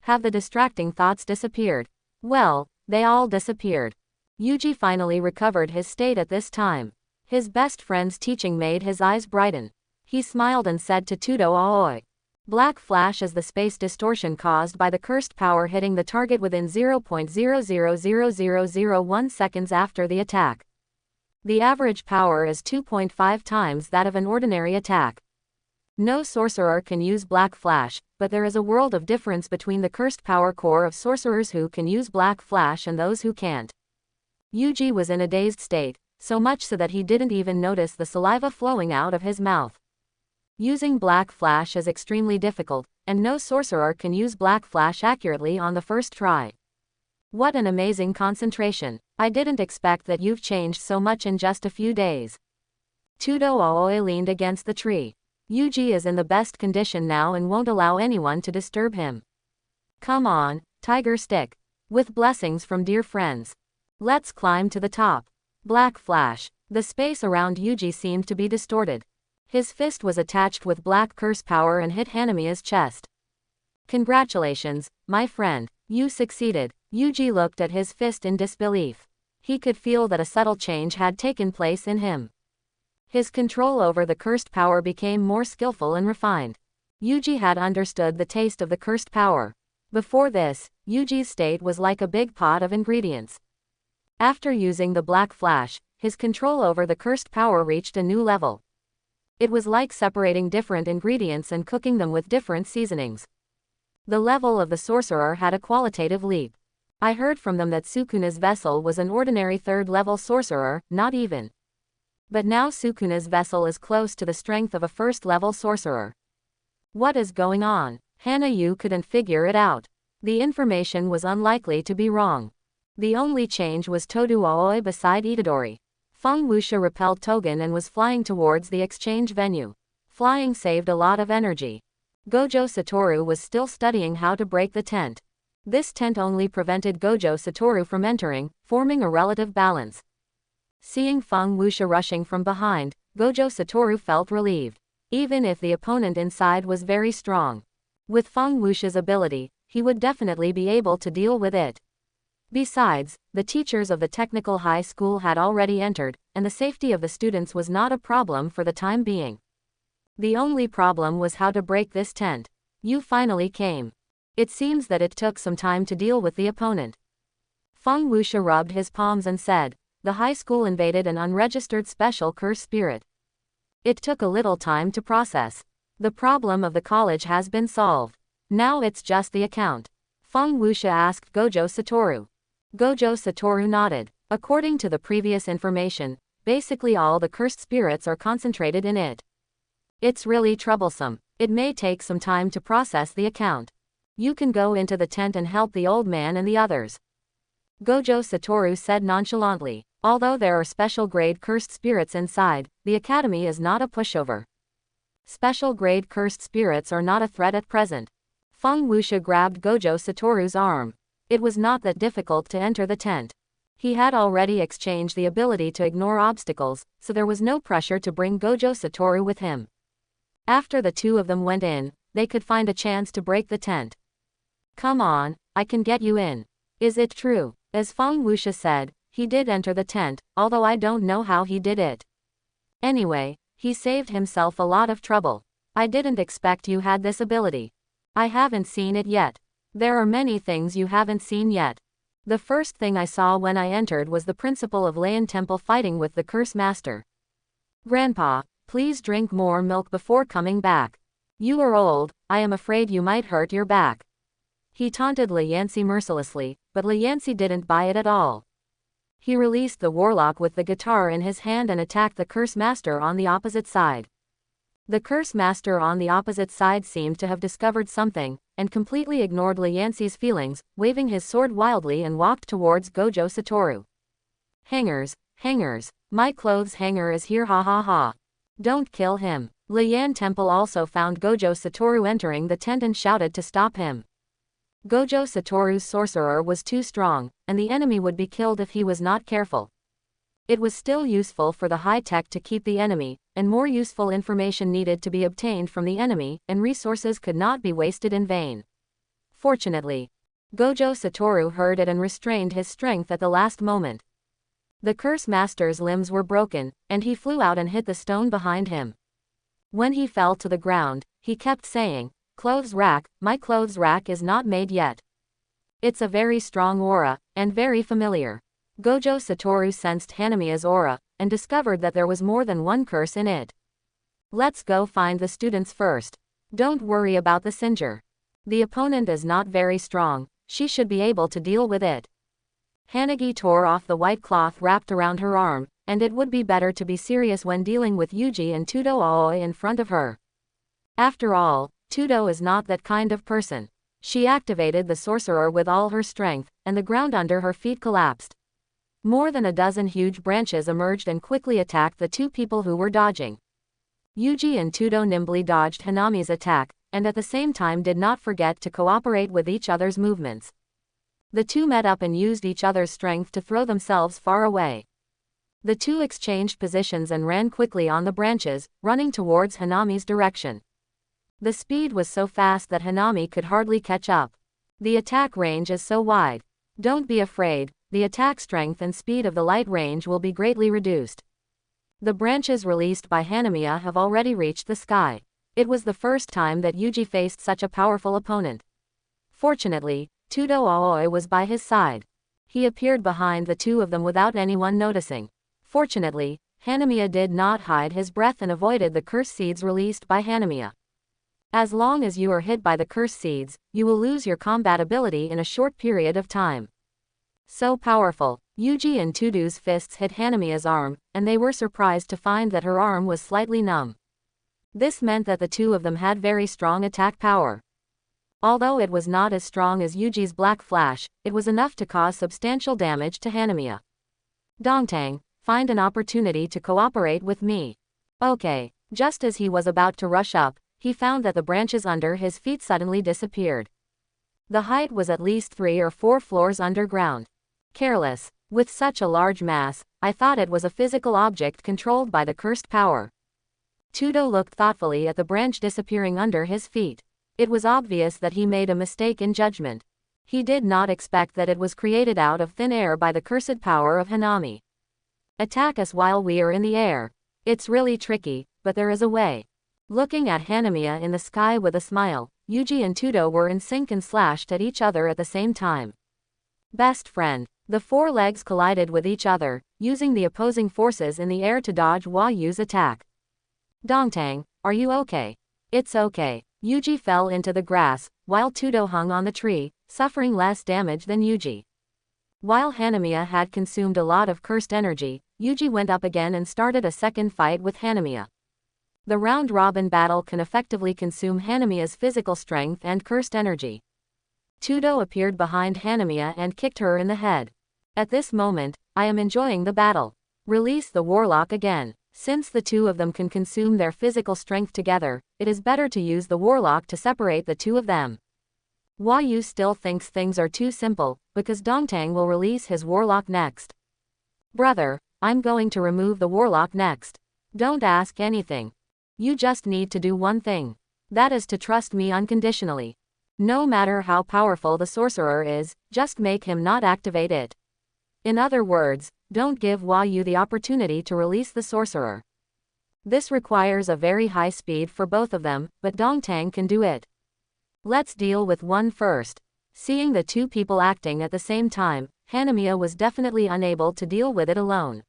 Have the distracting thoughts disappeared? Well, they all disappeared. Yuji finally recovered his state at this time. His best friend's teaching made his eyes brighten. He smiled and said to Todo Aoi. Black flash is the space distortion caused by the cursed power hitting the target within 0.000001 seconds after the attack. The average power is 2.5 times that of an ordinary attack. No sorcerer can use black flash, but there is a world of difference between the cursed power core of sorcerers who can use black flash and those who can't. Yuji was in a dazed state, so much so that he didn't even notice the saliva flowing out of his mouth. Using black flash is extremely difficult, and no sorcerer can use black flash accurately on the first try. What an amazing concentration. I didn't expect that you've changed so much in just a few days. Todo Aoi leaned against the tree. Yuji is in the best condition now and won't allow anyone to disturb him. Come on, tiger stick. With blessings from dear friends. Let's climb to the top. Black flash. The space around Yuji seemed to be distorted. His fist was attached with black curse power and hit Hanami's chest. Congratulations, my friend. You succeeded. Yuji looked at his fist in disbelief. He could feel that a subtle change had taken place in him. His control over the cursed power became more skillful and refined. Yuji had understood the taste of the cursed power. Before this, Yuji's state was like a big pot of ingredients. After using the black flash, his control over the cursed power reached a new level. It was like separating different ingredients and cooking them with different seasonings. The level of the sorcerer had a qualitative leap. I heard from them that Sukuna's vessel was an ordinary third-level sorcerer, not even. But now Sukuna's vessel is close to the strength of a first-level sorcerer. What is going on? Hanayu couldn't figure it out. The information was unlikely to be wrong. The only change was Todo Aoi beside Itadori. Feng Wuxia repelled Togen and was flying towards the exchange venue. Flying saved a lot of energy. Gojo Satoru was still studying how to break the tent. This tent only prevented Gojo Satoru from entering, forming a relative balance. Seeing Feng Wuxia rushing from behind, Gojo Satoru felt relieved. Even if the opponent inside was very strong. With Feng Wuxia's ability, he would definitely be able to deal with it. Besides, the teachers of the technical high school had already entered, and the safety of the students was not a problem for the time being. The only problem was how to break this tent. You finally came. It seems that it took some time to deal with the opponent. Feng Wuxia rubbed his palms and said, the high school invaded an unregistered special curse spirit. It took a little time to process. The problem of the college has been solved. Now it's just the account. Feng Wuxia asked Gojo Satoru. Gojo Satoru nodded. According to the previous information, basically all the cursed spirits are concentrated in it. It's really troublesome. It may take some time to process the account. You can go into the tent and help the old man and the others. Gojo Satoru said nonchalantly. Although there are special grade cursed spirits inside, the academy is not a pushover. Special grade cursed spirits are not a threat at present. Feng Wuxia grabbed Gojo Satoru's arm. It was not that difficult to enter the tent. He had already exchanged the ability to ignore obstacles, so there was no pressure to bring Gojo Satoru with him. After the two of them went in, they could find a chance to break the tent. Come on, I can get you in. Is it true? As Fang Wuxia said, he did enter the tent, although I don't know how he did it. Anyway, he saved himself a lot of trouble. I didn't expect you had this ability. I haven't seen it yet. There are many things you haven't seen yet. The first thing I saw when I entered was the principal of Lian Temple fighting with the Curse Master. Grandpa, please drink more milk before coming back. You are old, I am afraid you might hurt your back. He taunted Lianxi mercilessly, but Lianxi didn't buy it at all. He released the warlock with the guitar in his hand and attacked the Curse Master on the opposite side. The Curse Master on the opposite side seemed to have discovered something, and completely ignored Lianxi's feelings, waving his sword wildly and walked towards Gojo Satoru. Hangers, hangers, my clothes hanger is here, ha ha ha. Don't kill him. Lian Temple also found Gojo Satoru entering the tent and shouted to stop him. Gojo Satoru's sorcerer was too strong, and the enemy would be killed if he was not careful. It was still useful for the high-tech to keep the enemy, and more useful information needed to be obtained from the enemy, and resources could not be wasted in vain. Fortunately, Gojo Satoru heard it and restrained his strength at the last moment. The Curse Master's limbs were broken, and he flew out and hit the stone behind him. When he fell to the ground, he kept saying, "Clothes rack, my clothes rack is not made yet." It's a very strong aura, and very familiar. Gojo Satoru sensed Hanamiya's aura, and discovered that there was more than one curse in it. Let's go find the students first. Don't worry about the Singer. The opponent is not very strong, she should be able to deal with it. Hanagi tore off the white cloth wrapped around her arm, and it would be better to be serious when dealing with Yuji and Todo in front of her. After all, Todo is not that kind of person. She activated the sorcerer with all her strength, and the ground under her feet collapsed. More than a dozen huge branches emerged and quickly attacked the two people who were dodging. Yuji and Todo nimbly dodged Hanami's attack, and at the same time did not forget to cooperate with each other's movements. The two met up and used each other's strength to throw themselves far away. The two exchanged positions and ran quickly on the branches, running towards Hanami's direction. The speed was so fast that Hanami could hardly catch up. The attack range is so wide. Don't be afraid, the attack strength and speed of the light range will be greatly reduced. The branches released by Hanamiya have already reached the sky. It was the first time that Yuji faced such a powerful opponent. Fortunately, Todo was by his side. He appeared behind the two of them without anyone noticing. Fortunately, Hanamiya did not hide his breath and avoided the curse seeds released by Hanamiya. As long as you are hit by the curse seeds, you will lose your combat ability in a short period of time. So powerful, Yuji and Todo's fists hit Hanamiya's arm, and they were surprised to find that her arm was slightly numb. This meant that the two of them had very strong attack power. Although it was not as strong as Yuji's Black Flash, it was enough to cause substantial damage to Hanamiya. Dongtang, find an opportunity to cooperate with me. Okay. Just as he was about to rush up, he found that the branches under his feet suddenly disappeared. The height was at least 3 or 4 floors underground. Careless. With such a large mass, I thought it was a physical object controlled by the cursed power. Todo looked thoughtfully at the branch disappearing under his feet. It was obvious that he made a mistake in judgment. He did not expect that it was created out of thin air by the cursed power of Hanami. Attack us while we are in the air. It's really tricky, but there is a way. Looking at Hanamiya in the sky with a smile, Yuji and Todo were in sync and slashed at each other at the same time. Best friend. The 4 legs collided with each other, using the opposing forces in the air to dodge Hua Yu's attack. Dongtang, are you okay? It's okay. Yuji fell into the grass, while Todo hung on the tree, suffering less damage than Yuji. While Hanamiya had consumed a lot of cursed energy, Yuji went up again and started a second fight with Hanamiya. The round-robin battle can effectively consume Hanamiya's physical strength and cursed energy. Todo appeared behind Hanamiya and kicked her in the head. At this moment, I am enjoying the battle. Release the warlock again. Since the two of them can consume their physical strength together, it is better to use the warlock to separate the two of them. Hua Yu still thinks things are too simple, because Dongtang will release his warlock next. Brother, I'm going to remove the warlock next. Don't ask anything. You just need to do one thing. That is to trust me unconditionally. No matter how powerful the sorcerer is, just make him not activate it. In other words, don't give Hua Yu the opportunity to release the sorcerer. This requires a very high speed for both of them, but Dongtang can do it. Let's deal with one first. Seeing the two people acting at the same time, Hanami was definitely unable to deal with it alone.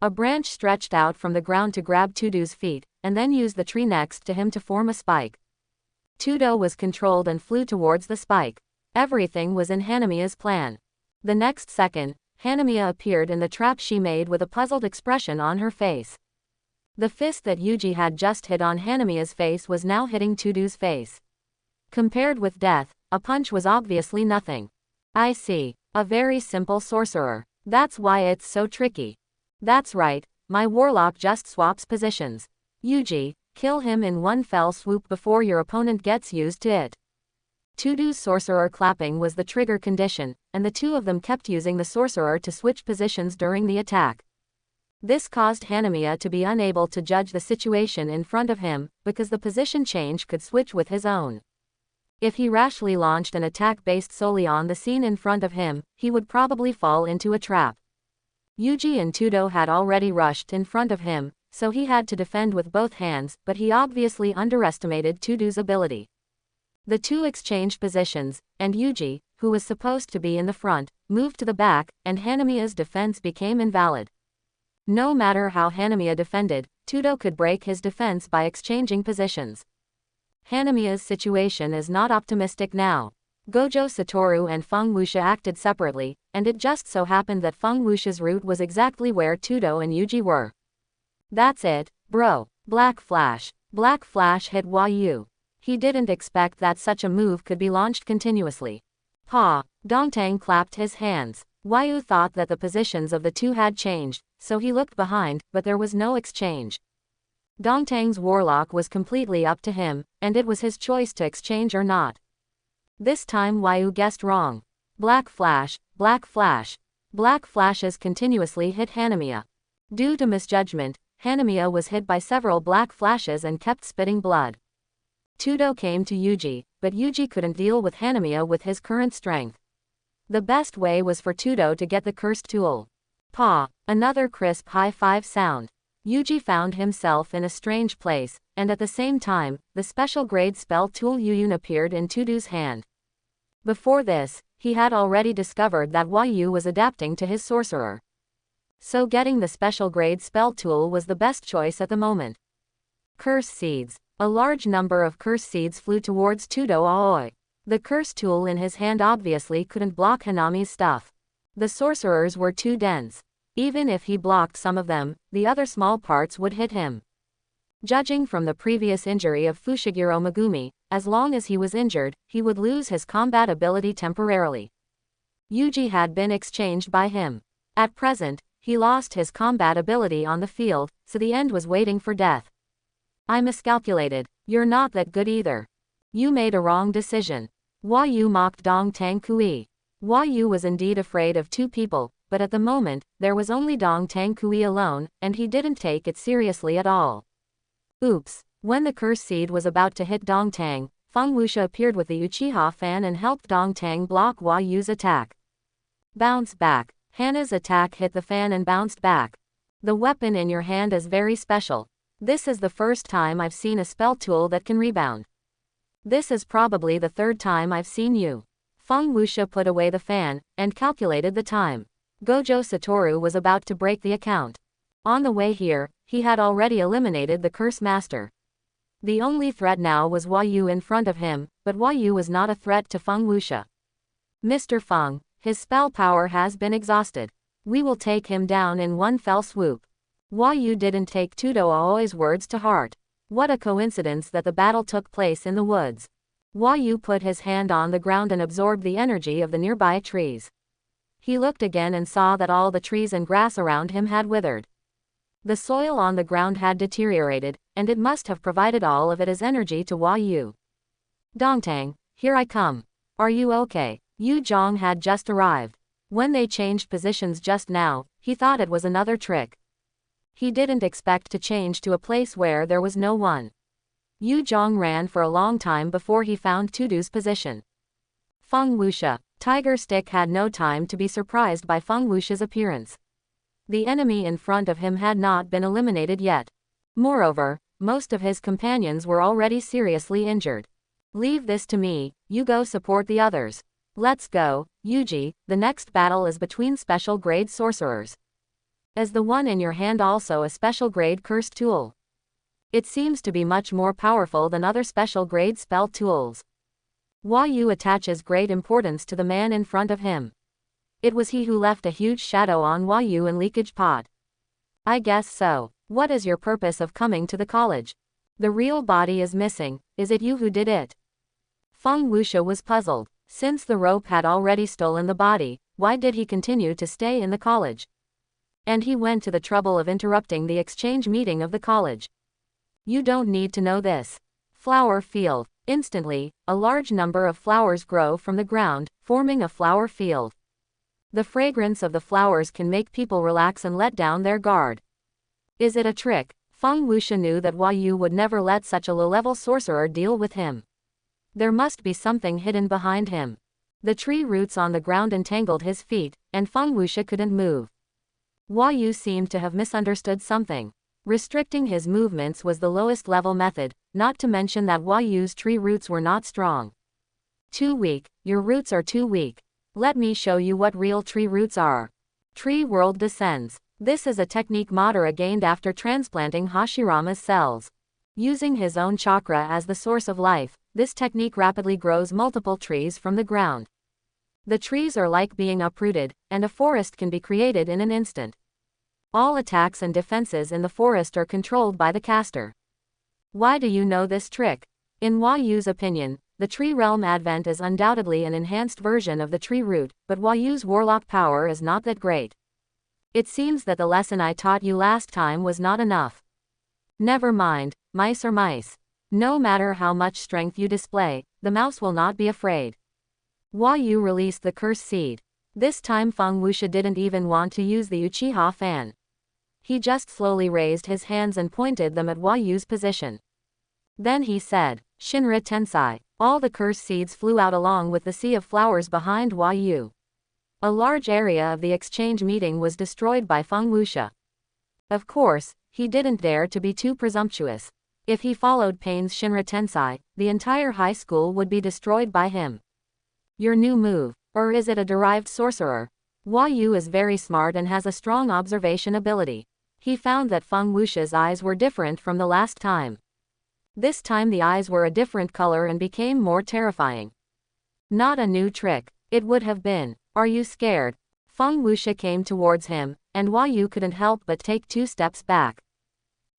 A branch stretched out from the ground to grab Todo's feet, and then used the tree next to him to form a spike. Todo was controlled and flew towards the spike. Everything was in Hanami's plan. The next second, Hanami appeared in the trap she made with a puzzled expression on her face. The fist that Yuji had just hit on Hanami's face was now hitting Todo's face. Compared with death, a punch was obviously nothing. I see. A very simple sorcerer. That's why it's so tricky. That's right, my warlock just swaps positions. Yuji, kill him in one fell swoop before your opponent gets used to it. Todo's sorcerer clapping was the trigger condition, and the two of them kept using the sorcerer to switch positions during the attack. This caused Hanami to be unable to judge the situation in front of him, because the position change could switch with his own. If he rashly launched an attack based solely on the scene in front of him, he would probably fall into a trap. Yuji and Todo had already rushed in front of him, so he had to defend with both hands, but he obviously underestimated Todo's ability. The two exchanged positions, and Yuji, who was supposed to be in the front, moved to the back, and Hanami's defense became invalid. No matter how Hanami defended, Todo could break his defense by exchanging positions. Hanami's situation is not optimistic now. Gojo Satoru and Feng Wuxia acted separately, and it just so happened that Feng Wuxia's route was exactly where Todo and Yuji were. That's it, bro. Black Flash. Black Flash hit Hua Yu. He didn't expect that such a move could be launched continuously. Pa. Dongtang clapped his hands. Hua Yu thought that the positions of the two had changed, so he looked behind, but there was no exchange. Dongtang's warlock was completely up to him, and it was his choice to exchange or not. This time Hua Yu guessed wrong. Black Flash, Black Flash. Black Flashes continuously hit Hanami. Due to misjudgment, Hanami was hit by several black flashes and kept spitting blood. Todo came to Yuji, but Yuji couldn't deal with Hanami with his current strength. The best way was for Todo to get the cursed tool. Pa. Another crisp high five sound. Yuji found himself in a strange place, and at the same time, the special grade spell tool Yuyun appeared in Todo's hand. Before this, he had already discovered that Hua Yu was adapting to his sorcerer. So getting the special grade spell tool was the best choice at the moment. Curse Seeds. A large number of curse seeds flew towards Todo Aoi. The curse tool in his hand obviously couldn't block Hanami's stuff. The sorcerers were too dense. Even if he blocked some of them, the other small parts would hit him. Judging from the previous injury of Fushiguro Megumi, as long as he was injured, he would lose his combat ability temporarily. Yuji had been exchanged by him. At present, he lost his combat ability on the field, so the end was waiting for death. I miscalculated. You're not that good either. You made a wrong decision. Hua Yu mocked Dongtang Kui. Hua Yu was indeed afraid of two people, but at the moment, there was only Dongtang Kui alone, and he didn't take it seriously at all. Oops. When the curse seed was about to hit Dongtang, Feng Wuxia appeared with the Uchiha fan and helped Dongtang block Hua Yu's attack. Bounce back. Hana's attack hit the fan and bounced back. The weapon in your hand is very special. This is the first time I've seen a spell tool that can rebound. This is probably the third time I've seen you. Feng Wuxia put away the fan, and calculated the time. Gojo Satoru was about to break the account. On the way here, he had already eliminated the curse master. The only threat now was Hua Yu in front of him, but Hua Yu was not a threat to Feng Wuxia. Mr. Feng, his spell power has been exhausted. We will take him down in one fell swoop. Hua Yu didn't take Todo Aoi's words to heart. What a coincidence that the battle took place in the woods. Hua Yu put his hand on the ground and absorbed the energy of the nearby trees. He looked again and saw that all the trees and grass around him had withered. The soil on the ground had deteriorated, and it must have provided all of it as energy to Hua Yu. Dongtang, here I come. Are you okay? Yu Zhong had just arrived. When they changed positions just now, he thought it was another trick. He didn't expect to change to a place where there was no one. Yu Zhong ran for a long time before he found Todo's position. Feng Wuxia, Tiger Stick had no time to be surprised by Fang Wuxi's appearance. The enemy in front of him had not been eliminated yet. Moreover, most of his companions were already seriously injured. Leave this to me, you go support the others. Let's go, Yuji, the next battle is between special grade sorcerers. Is the one in your hand also a special grade cursed tool? It seems to be much more powerful than other special grade spell tools. Hua Yu attaches great importance to the man in front of him. It was he who left a huge shadow on Hua Yu and leakage pot. I guess so. What is your purpose of coming to the college? The real body is missing, is it you who did it? Fang Wuxia was puzzled. Since the rope had already stolen the body, why did he continue to stay in the college? And he went to the trouble of interrupting the exchange meeting of the college. You don't need to know this. Flower field. Instantly, a large number of flowers grow from the ground, forming a flower field. The fragrance of the flowers can make people relax and let down their guard. Is it a trick? Fang Wuxia knew that Hua Yu would never let such a low-level sorcerer deal with him. There must be something hidden behind him. The tree roots on the ground entangled his feet, and Fang Wuxia couldn't move. Hua Yu seemed to have misunderstood something. Restricting his movements was the lowest level method, not to mention that Hua Yu's tree roots were not strong. Too weak, your roots are too weak. Let me show you what real tree roots are. Tree World Descends. This is a technique Madara gained after transplanting Hashirama's cells. Using his own chakra as the source of life, this technique rapidly grows multiple trees from the ground. The trees are like being uprooted, and a forest can be created in an instant. All attacks and defenses in the forest are controlled by the caster. Why do you know this trick? In Hua Yu's opinion, the tree realm advent is undoubtedly an enhanced version of the tree root, but Hua Yu's warlock power is not that great. It seems that the lesson I taught you last time was not enough. Never mind, mice are mice. No matter how much strength you display, the mouse will not be afraid. Hua Yu released the curse seed. This time Fang Wuxia didn't even want to use the Uchiha fan. He just slowly raised his hands and pointed them at Hua Yu's position. Then he said, Shinra Tensai. All the curse seeds flew out along with the sea of flowers behind Hua Yu. A large area of the exchange meeting was destroyed by Fang Wuxia. Of course, he didn't dare to be too presumptuous. If he followed Pain's Shinra Tensai, the entire high school would be destroyed by him. Your new move, or is it a derived sorcerer? Hua Yu is very smart and has a strong observation ability. He found that Fang Wuxia's eyes were different from the last time. This time the eyes were a different color and became more terrifying. Not a new trick, it would have been. Are you scared? Fang Wuxia came towards him, and Hua Yu couldn't help but take 2 steps back.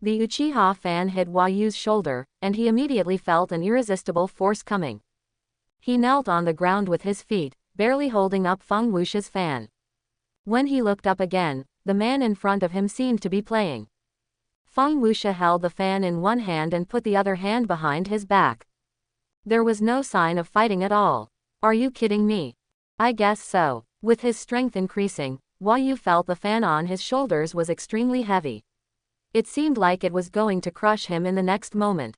The Uchiha fan hit Hua Yu's shoulder, and he immediately felt an irresistible force coming. He knelt on the ground with his feet, barely holding up Fang Wuxia's fan. When he looked up again, the man in front of him seemed to be playing. Fang Wuxia held the fan in one hand and put the other hand behind his back. There was no sign of fighting at all. Are you kidding me? I guess so. With his strength increasing, Hua Yu felt the fan on his shoulders was extremely heavy. It seemed like it was going to crush him in the next moment.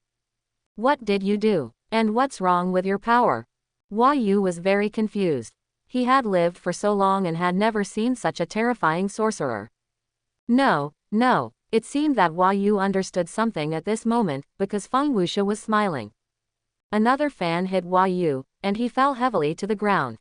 What did you do? And what's wrong with your power? Hua Yu was very confused. He had lived for so long and had never seen such a terrifying sorcerer. No, it seemed that Hua Yu understood something at this moment, because Fang Wuxia was smiling. Another fan hit Hua Yu, and he fell heavily to the ground.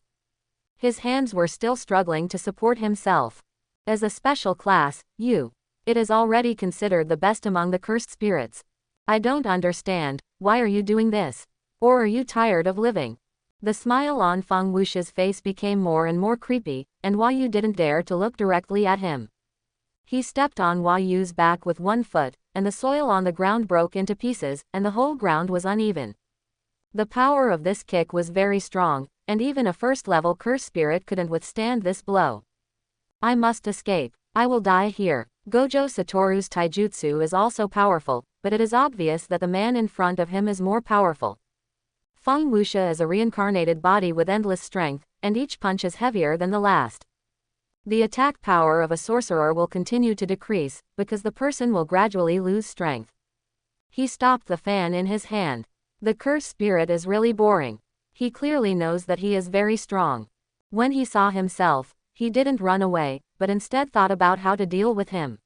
His hands were still struggling to support himself. As a special class, it is already considered the best among the cursed spirits. I don't understand, why are you doing this? Or are you tired of living? The smile on Fang Wuxia's face became more and more creepy, and Hua Yu didn't dare to look directly at him. He stepped on Hua Yu's back with one foot, and the soil on the ground broke into pieces, and the whole ground was uneven. The power of this kick was very strong, and even a first-level curse spirit couldn't withstand this blow. I must escape. I will die here. Gojo Satoru's taijutsu is also powerful, but it is obvious that the man in front of him is more powerful. Fang Wuxia is a reincarnated body with endless strength, and each punch is heavier than the last. The attack power of a sorcerer will continue to decrease, because the person will gradually lose strength. He stopped the fan in his hand. The curse spirit is really boring. He clearly knows that he is very strong. When he saw himself, he didn't run away, but instead thought about how to deal with him.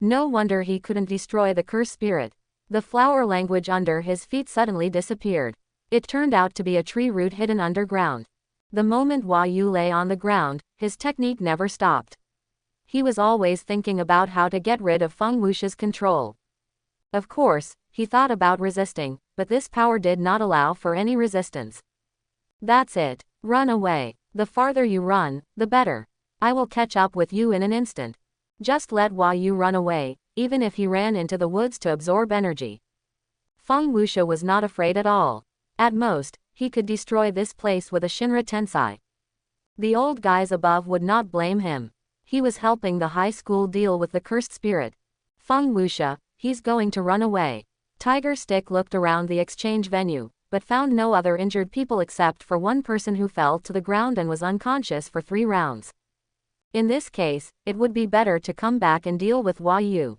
No wonder he couldn't destroy the curse spirit. The flower language under his feet suddenly disappeared. It turned out to be a tree root hidden underground. The moment Hua Yu lay on the ground, his technique never stopped. He was always thinking about how to get rid of Feng Wuxia's control. Of course, he thought about resisting, but this power did not allow for any resistance. That's it. Run away. The farther you run, the better. I will catch up with you in an instant. Just let Hua Yu run away, even if he ran into the woods to absorb energy. Feng Wuxia was not afraid at all. At most, he could destroy this place with a Shinra Tensai. The old guys above would not blame him. He was helping the high school deal with the cursed spirit. Feng Wuxia, he's going to run away. Tiger Stick looked around the exchange venue, but found no other injured people except for one person who fell to the ground and was unconscious for 3 rounds. In this case, it would be better to come back and deal with Hua Yu.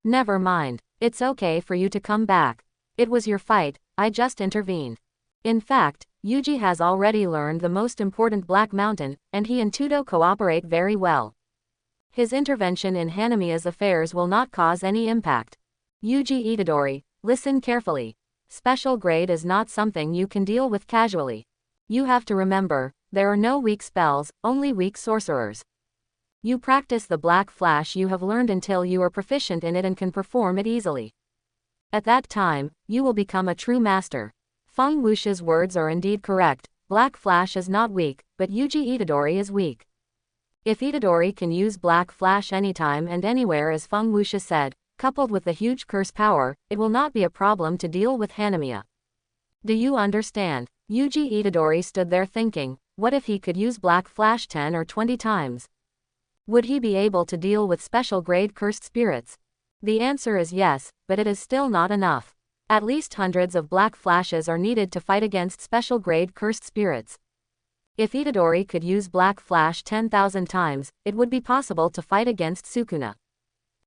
Never mind. It's okay for you to come back. It was your fight, I just intervened. In fact, Yuji has already learned the most important Black Mountain, and he and Todo cooperate very well. His intervention in Hanamiya's affairs will not cause any impact. Yuji Itadori, listen carefully. Special grade is not something you can deal with casually. You have to remember, there are no weak spells, only weak sorcerers. You practice the Black Flash you have learned until you are proficient in it and can perform it easily. At that time, you will become a true master. Feng Wuxia's words are indeed correct. Black Flash is not weak, but Yuji Itadori is weak. If Itadori can use Black Flash anytime and anywhere as Feng Wuxia said, coupled with the huge curse power, it will not be a problem to deal with Hanamiya. Do you understand? Yuji Itadori stood there thinking, what if he could use Black Flash 10 or 20 times? Would he be able to deal with special grade cursed spirits? The answer is yes, but it is still not enough. At least hundreds of Black Flashes are needed to fight against special grade cursed spirits. If Itadori could use Black Flash 10,000 times, it would be possible to fight against Sukuna.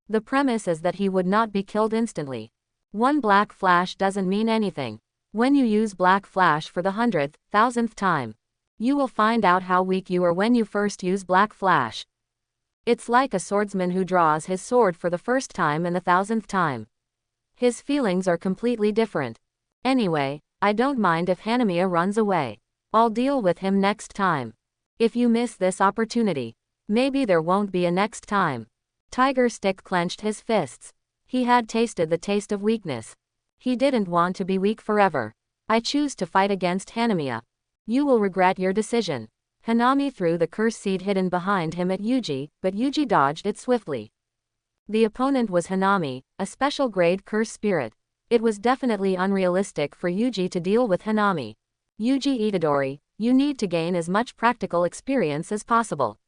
The premise is that he would not be killed instantly. One Black Flash doesn't mean anything. When you use Black Flash for the 100th, 1000th time, you will find out how weak you are when you first use Black Flash. It's like a swordsman who draws his sword for the first time and the 1000th time. His feelings are completely different. Anyway, I don't mind if Hanamiya runs away. I'll deal with him next time. If you miss this opportunity, maybe there won't be a next time. Tiger Stick clenched his fists. He had tasted the taste of weakness. He didn't want to be weak forever. I choose to fight against Hanamiya. You will regret your decision. Hanami threw the curse seed hidden behind him at Yuji, but Yuji dodged it swiftly. The opponent was Hanami, a special grade curse spirit. It was definitely unrealistic for Yuji to deal with Hanami. Yuji Itadori, you need to gain as much practical experience as possible.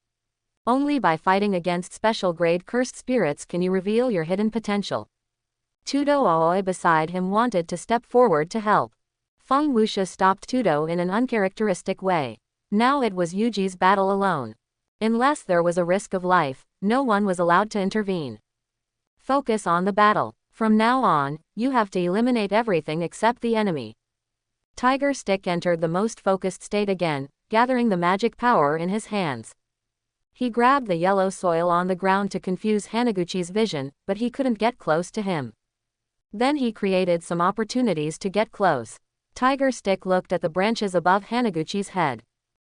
Only by fighting against special grade cursed spirits can you reveal your hidden potential. Todo Aoi beside him wanted to step forward to help. Feng Wuxia stopped Todo in an uncharacteristic way. Now it was Yuji's battle alone. Unless there was a risk of life, no one was allowed to intervene. Focus on the battle. From now on, you have to eliminate everything except the enemy. Tiger Stick entered the most focused state again, gathering the magic power in his hands. He grabbed the yellow soil on the ground to confuse Hanaguchi's vision, but he couldn't get close to him. Then he created some opportunities to get close. Tiger Stick looked at the branches above Hanaguchi's head.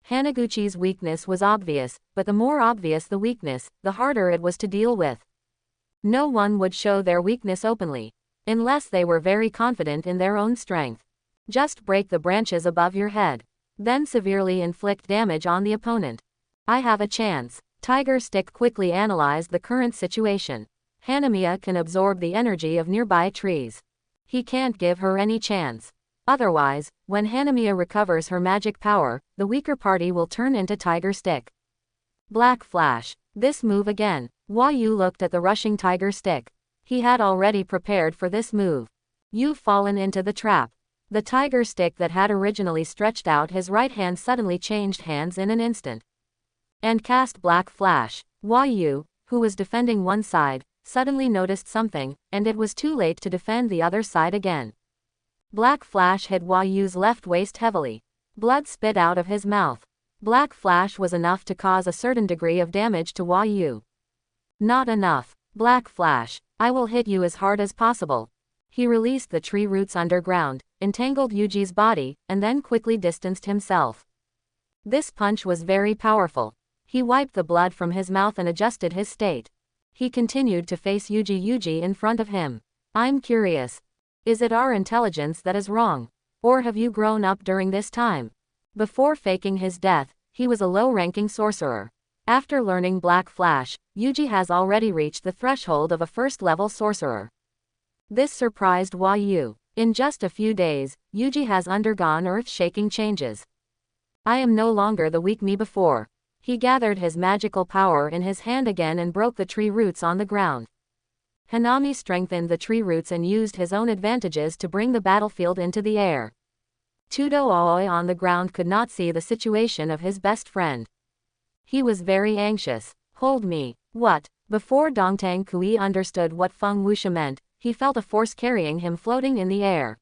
Hanaguchi's weakness was obvious, but the more obvious the weakness, the harder it was to deal with. No one would show their weakness openly, unless they were very confident in their own strength. Just break the branches above your head. Then severely inflict damage on the opponent. I have a chance. Tiger Stick quickly analyzed the current situation. Hanamiya can absorb the energy of nearby trees. He can't give her any chance. Otherwise, when Hanamiya recovers her magic power, the weaker party will turn into Tiger Stick. Black Flash. This move again. Hua Yu looked at the rushing Tiger Stick. He had already prepared for this move. You've fallen into the trap. The Tiger Stick that had originally stretched out his right hand suddenly changed hands in an instant. And cast Black Flash. Hua Yu, who was defending one side, suddenly noticed something, and it was too late to defend the other side again. Black Flash hit Hua Yu's left waist heavily. Blood spit out of his mouth. Black Flash was enough to cause a certain degree of damage to Hua Yu. Not enough. Black Flash, I will hit you as hard as possible. He released the tree roots underground, entangled Yuji's body, and then quickly distanced himself. This punch was very powerful. He wiped the blood from his mouth and adjusted his state. He continued to face Yuji in front of him. I'm curious. Is it our intelligence that is wrong? Or have you grown up during this time? Before faking his death, he was a low-ranking sorcerer. After learning Black Flash, Yuji has already reached the threshold of a first-level sorcerer. This surprised Hua Yu. In just a few days, Yuji has undergone earth-shaking changes. I am no longer the weak me before. He gathered his magical power in his hand again and broke the tree roots on the ground. Hanami strengthened the tree roots and used his own advantages to bring the battlefield into the air. Todo on the ground could not see the situation of his best friend. He was very anxious. Hold me. What? Before Dongtang Kui understood what Feng Wuxia meant, he felt a force carrying him floating in the air.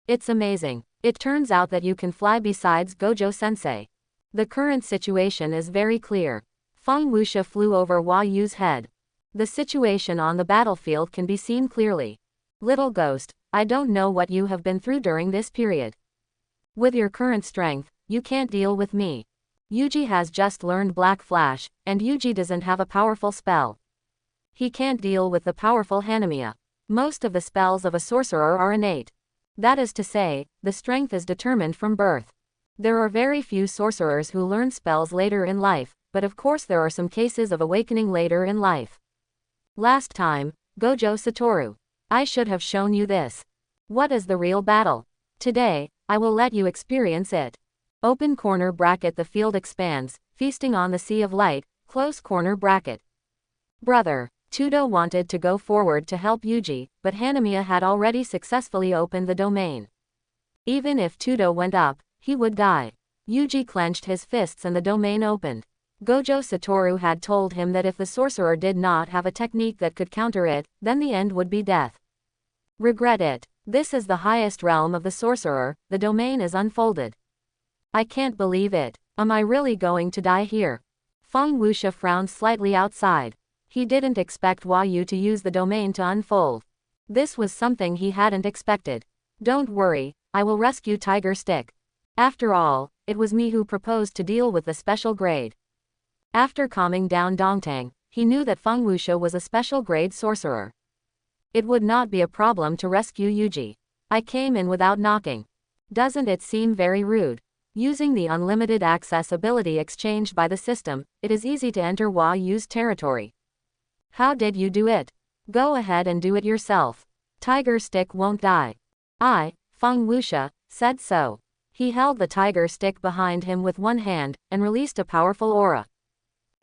It's amazing. It turns out that you can fly besides Gojo-sensei. The current situation is very clear. Feng Wuxia flew over Hua Yu's head. The situation on the battlefield can be seen clearly. Little ghost, I don't know what you have been through during this period. With your current strength, you can't deal with me. Yuji has just learned Black Flash, and Yuji doesn't have a powerful spell. He can't deal with the powerful Hanami. Most of the spells of a sorcerer are innate. That is to say, the strength is determined from birth. There are very few sorcerers who learn spells later in life, but of course there are some cases of awakening later in life. Last time, Gojo Satoru. I should have shown you this. What is the real battle? Today, I will let you experience it. Open corner bracket. The field expands, feasting on the sea of light, close corner bracket. Brother, Todo wanted to go forward to help Yuji, but Hanami had already successfully opened the domain. Even if Todo went up, he would die. Yuji clenched his fists and the domain opened. Gojo Satoru had told him that if the sorcerer did not have a technique that could counter it, then the end would be death. Regret it. This is the highest realm of the sorcerer, the domain is unfolded. I can't believe it. Am I really going to die here? Feng Wuxia frowned slightly outside. He didn't expect Hua Yu to use the domain to unfold. This was something he hadn't expected. Don't worry, I will rescue Tiger Stick. After all, it was me who proposed to deal with the special grade. After calming down Dongtang, he knew that Feng Wuxia was a special grade sorcerer. It would not be a problem to rescue Yuji. I came in without knocking. Doesn't it seem very rude? Using the unlimited access ability exchanged by the system, it is easy to enter Hua Yu's territory. How did you do it? Go ahead and do it yourself. Tiger Stick won't die. I, Feng Wuxia, said so. He held the tiger stick behind him with one hand, and released a powerful aura.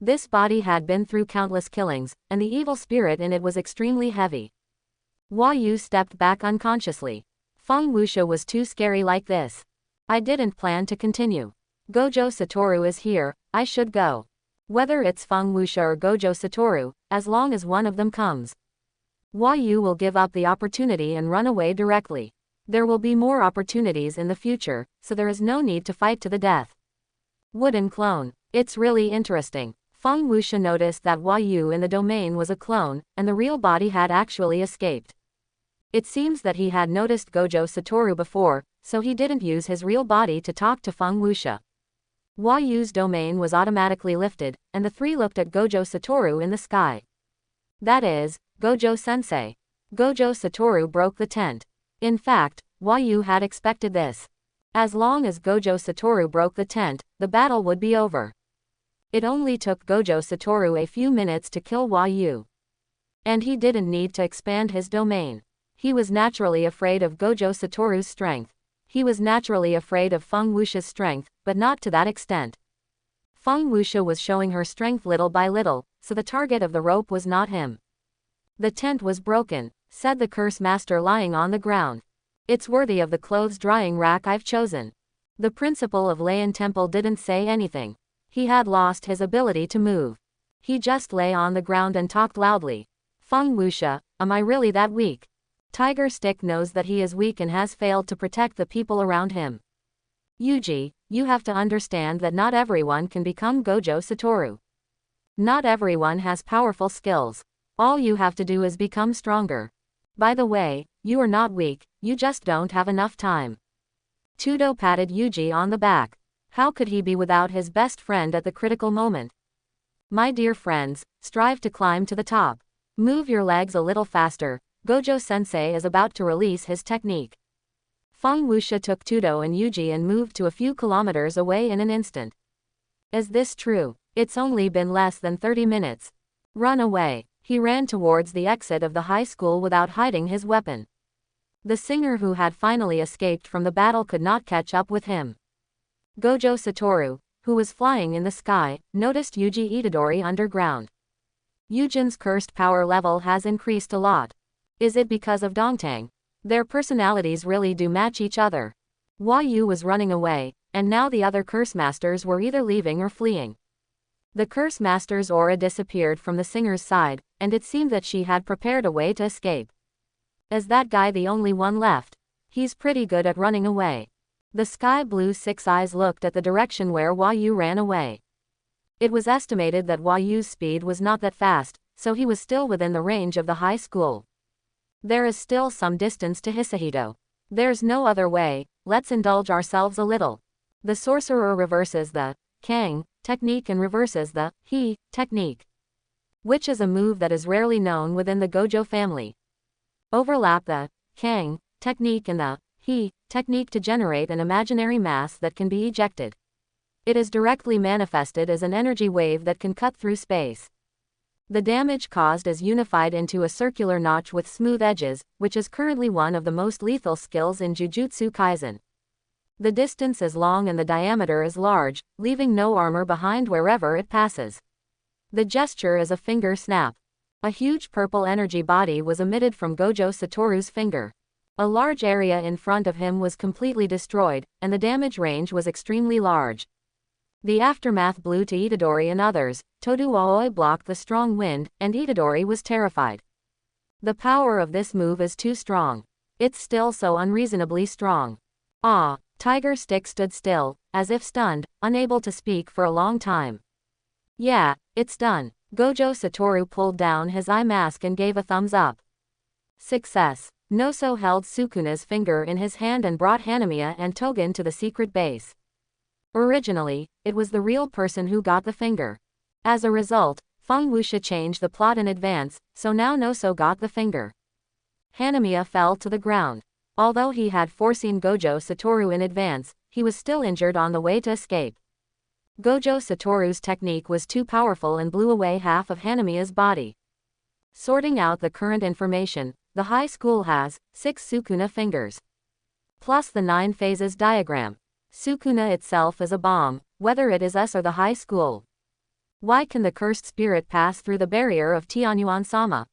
This body had been through countless killings, and the evil spirit in it was extremely heavy. Hua Yu stepped back unconsciously. Feng Wuxia was too scary like this. I didn't plan to continue. Gojo Satoru is here, I should go. Whether it's Feng Wuxia or Gojo Satoru, as long as one of them comes. Hua Yu will give up the opportunity and run away directly. There will be more opportunities in the future, so there is no need to fight to the death. Wooden clone. It's really interesting. Feng Wuxia noticed that Hua Yu in the domain was a clone, and the real body had actually escaped. It seems that he had noticed Gojo Satoru before, so he didn't use his real body to talk to Feng Wuxia. Hua Yu's domain was automatically lifted, and the three looked at Gojo Satoru in the sky. That is, Gojo-sensei. Gojo Satoru broke the tent. In fact, Hua Yu had expected this. As long as Gojo Satoru broke the tent, the battle would be over. It only took Gojo Satoru a few minutes to kill Hua Yu. And he didn't need to expand his domain. He was naturally afraid of Gojo Satoru's strength. He was naturally afraid of Feng Wuxia's strength, but not to that extent. Feng Wuxia was showing her strength little by little, so the target of the rope was not him. The tent was broken, said the curse master lying on the ground. It's worthy of the clothes drying rack I've chosen. The principal of Layan Temple didn't say anything. He had lost his ability to move. He just lay on the ground and talked loudly. Feng Wuxia, am I really that weak? Tiger Stick knows that he is weak and has failed to protect the people around him. Yuji, you have to understand that not everyone can become Gojo Satoru. Not everyone has powerful skills. All you have to do is become stronger. By the way, you are not weak, you just don't have enough time. Todo patted Yuji on the back. How could he be without his best friend at the critical moment? My dear friends, strive to climb to the top. Move your legs a little faster, Gojo-sensei is about to release his technique. Fau Wo took Todo and Yuji and moved to a few kilometers away in an instant. Is this true? It's only been less than 30 minutes. Run away. He ran towards the exit of the high school without hiding his weapon. The singer who had finally escaped from the battle could not catch up with him. Gojo Satoru, who was flying in the sky, noticed Yuji Itadori underground. Yujin's cursed power level has increased a lot. Is it because of Dongtang? Their personalities really do match each other. Hua Yu was running away, and now the other curse masters were either leaving or fleeing. The curse master's aura disappeared from the singer's side, and it seemed that she had prepared a way to escape. Is that guy the only one left? He's pretty good at running away. The sky blue six eyes looked at the direction where Hua Yu ran away. It was estimated that Hua Yu's speed was not that fast, so he was still within the range of the high school. There is still some distance to Hisahito. There's no other way, let's indulge ourselves a little. The sorcerer reverses the Kang technique and reverses the He technique, which is a move that is rarely known within the Gojo family. Overlap the Kang technique and the He technique to generate an imaginary mass that can be ejected. It is directly manifested as an energy wave that can cut through space. The damage caused is unified into a circular notch with smooth edges, which is currently one of the most lethal skills in Jujutsu Kaisen. The distance is long and the diameter is large, leaving no armor behind wherever it passes. The gesture is a finger snap. A huge purple energy body was emitted from Gojo Satoru's finger. A large area in front of him was completely destroyed, and the damage range was extremely large. The aftermath blew to Itadori and others. Todo Aoi blocked the strong wind, and Itadori was terrified. The power of this move is too strong. It's still so unreasonably strong. Ah! Tiger Stick stood still, as if stunned, unable to speak for a long time. Yeah, it's done. Gojo Satoru pulled down his eye mask and gave a thumbs up. Success. Noso held Sukuna's finger in his hand and brought Hanami and Togen to the secret base. Originally, it was the real person who got the finger. As a result, Fau Wo changed the plot in advance, so now Noso got the finger. Hanami fell to the ground. Although he had foreseen Gojo Satoru in advance, he was still injured on the way to escape. Gojo Satoru's technique was too powerful and blew away half of Hanami's body. Sorting out the current information, the high school has 6 Sukuna fingers. Plus the 9 phases diagram. Sukuna itself is a bomb, whether it is us or the high school. Why can the cursed spirit pass through the barrier of Tianyuan-sama?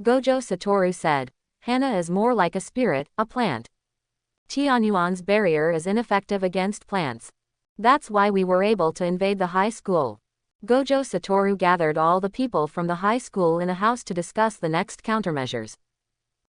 Gojo Satoru said. Hana is more like a spirit, a plant. Tianyuan's barrier is ineffective against plants. That's why we were able to invade the high school. Gojo Satoru gathered all the people from the high school in a house to discuss the next countermeasures.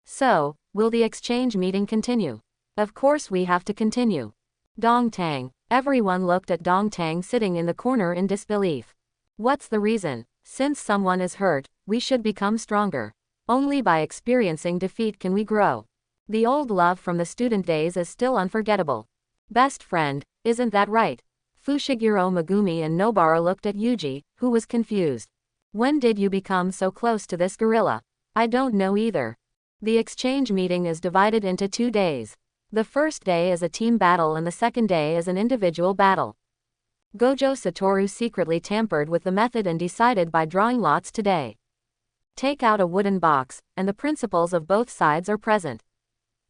So, will the exchange meeting continue? Of course we have to continue. Dongtang. Everyone looked at Dongtang sitting in the corner in disbelief. What's the reason? Since someone is hurt, we should become stronger. Only by experiencing defeat can we grow. The old love from the student days is still unforgettable. Best friend, isn't that right? Fushiguro, Megumi and Nobara looked at Yuji, who was confused. When did you become so close to this gorilla? I don't know either. The exchange meeting is divided into 2 days. The first day is a team battle and the second day is an individual battle. Gojo Satoru secretly tampered with the method and decided by drawing lots today. Take out a wooden box, and the principals of both sides are present.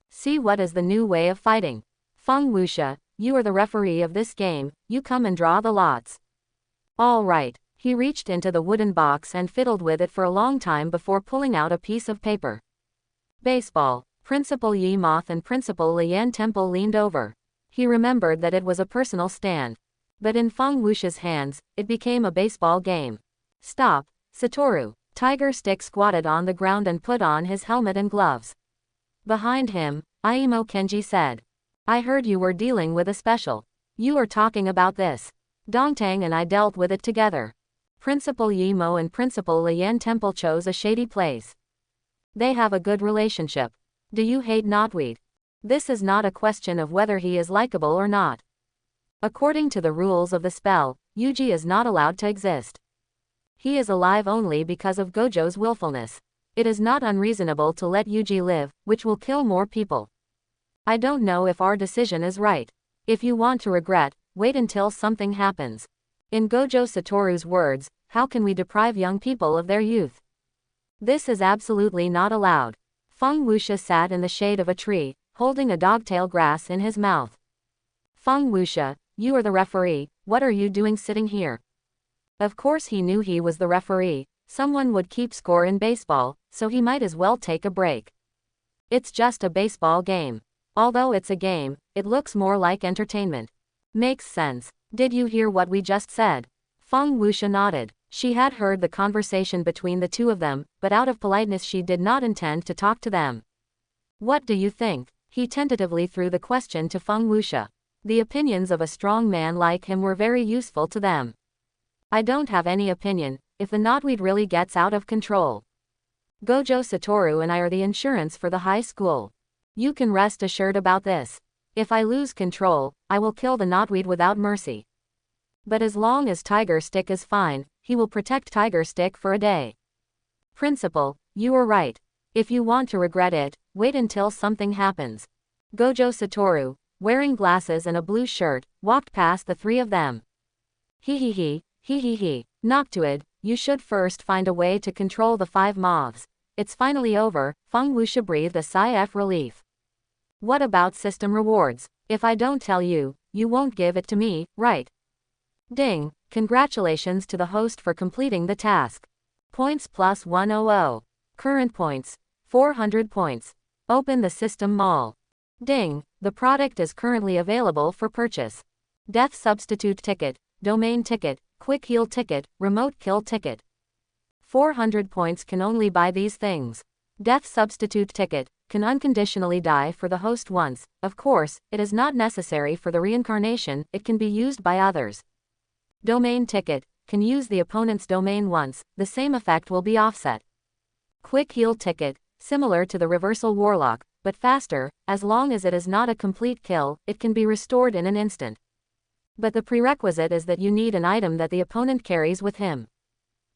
See what is the new way of fighting. Fau Wo, you are the referee of this game, you come and draw the lots. All right. He reached into the wooden box and fiddled with it for a long time before pulling out a piece of paper. Baseball. Principal Yi Moth and Principal Lian Temple leaned over. He remembered that it was a personal stand. But in Fau Wo's hands, it became a baseball game. Stop, Satoru. Tiger Stick squatted on the ground and put on his helmet and gloves. Behind him, Aimo Kenji said. I heard you were dealing with a special. You are talking about this. Dongtang and I dealt with it together. Principal Yi Mo and Principal Lian Temple chose a shady place. They have a good relationship. Do you hate Knotweed? This is not a question of whether he is likable or not. According to the rules of the spell, Yuji is not allowed to exist. He is alive only because of Gojo's willfulness. It is not unreasonable to let Yuji live, which will kill more people. I don't know if our decision is right. If you want to regret, wait until something happens. In Gojo Satoru's words, how can we deprive young people of their youth? This is absolutely not allowed. Feng Wuxia sat in the shade of a tree, holding a dogtail grass in his mouth. Feng Wuxia, you are the referee, what are you doing sitting here? Of course he knew he was the referee, someone would keep score in baseball, so he might as well take a break. It's just a baseball game. Although it's a game, it looks more like entertainment. Makes sense. Did you hear what we just said? Feng Wuxia nodded. She had heard the conversation between the two of them, but out of politeness she did not intend to talk to them. What do you think? He tentatively threw the question to Feng Wuxia. The opinions of a strong man like him were very useful to them. I don't have any opinion, if the knotweed really gets out of control. Gojo Satoru and I are the insurance for the high school. You can rest assured about this. If I lose control, I will kill the knotweed without mercy. But as long as Tiger Stick is fine, he will protect Tiger Stick for a day. Principal, you are right. If you want to regret it, wait until something happens. Gojo Satoru, wearing glasses and a blue shirt, walked past the three of them. Hee. Noctuid, you should first find a way to control the 5 moths. It's finally over, Feng Wuxia breathed a sigh of relief. What about system rewards? If I don't tell you, you won't give it to me, right? Ding, congratulations to the host for completing the task. Points plus 100. Current points, 400 points. Open the system mall. Ding, the product is currently available for purchase. Death substitute ticket, domain ticket, quick heal ticket, remote kill ticket. 400 points can only buy these things. Death substitute ticket, can unconditionally die for the host once, of course, it is not necessary for the reincarnation, it can be used by others. Domain ticket, can use the opponent's domain once, the same effect will be offset. Quick heal ticket, similar to the reversal warlock, but faster, as long as it is not a complete kill, it can be restored in an instant. But the prerequisite is that you need an item that the opponent carries with him.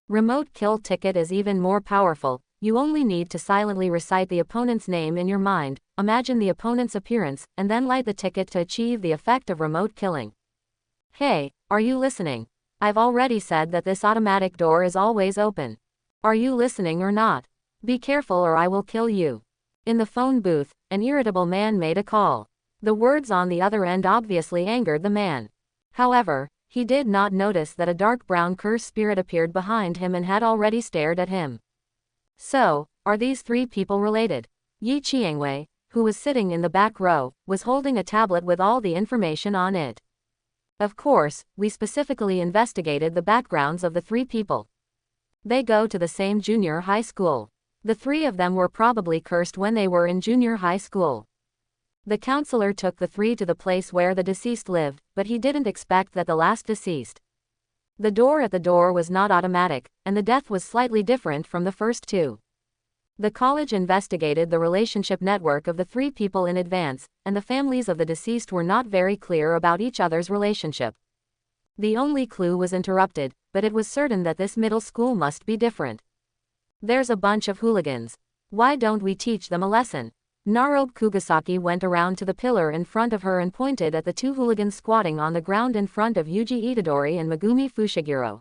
Remote kill ticket is even more powerful, you only need to silently recite the opponent's name in your mind, imagine the opponent's appearance, and then light the ticket to achieve the effect of remote killing. Hey, are you listening? I've already said that this automatic door is always open. Are you listening or not? Be careful or I will kill you. In the phone booth, an irritable man made a call. The words on the other end obviously angered the man. However, he did not notice that a dark brown curse spirit appeared behind him and had already stared at him. So, are these 3 people related? Yi Qiangwei, who was sitting in the back row, was holding a tablet with all the information on it. Of course, we specifically investigated the backgrounds of the 3 people. They go to the same junior high school. The 3 of them were probably cursed when they were in junior high school. The counselor took the 3 to the place where the deceased lived, but he didn't expect that the last deceased. The door at the door was not automatic, and the death was slightly different from the first 2. The college investigated the relationship network of the 3 people in advance, and the families of the deceased were not very clear about each other's relationship. The only clue was interrupted, but it was certain that this middle school must be different. There's a bunch of hooligans. Why don't we teach them a lesson? Narobe Kugasaki went around to the pillar in front of her and pointed at the 2 hooligans squatting on the ground in front of Yuji Itadori and Megumi Fushiguro.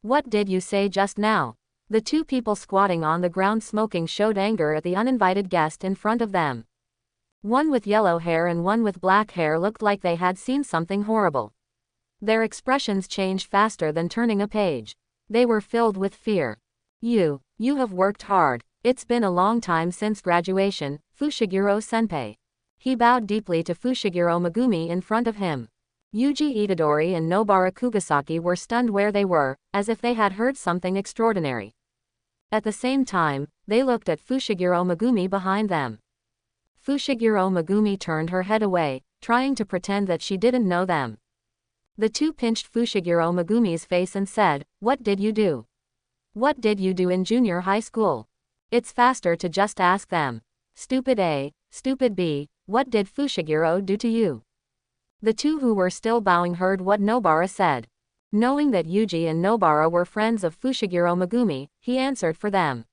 What did you say just now? The 2 people squatting on the ground smoking showed anger at the uninvited guest in front of them. One with yellow hair and one with black hair looked like they had seen something horrible. Their expressions changed faster than turning a page. They were filled with fear. You have worked hard. It's been a long time since graduation, Fushiguro senpai. He bowed deeply to Fushiguro Megumi in front of him. Yuji Itadori and Nobara Kugasaki were stunned where they were, as if they had heard something extraordinary. At the same time, they looked at Fushiguro Megumi behind them. Fushiguro Megumi turned her head away, trying to pretend that she didn't know them. The two pinched Fushiguro Megumi's face and said, "What did you do? What did you do in junior high school? It's faster to just ask them. Stupid A, stupid B, what did Fushiguro do to you?" The two who were still bowing heard what Nobara said. Knowing that Yuji and Nobara were friends of Fushiguro Megumi, he answered for them.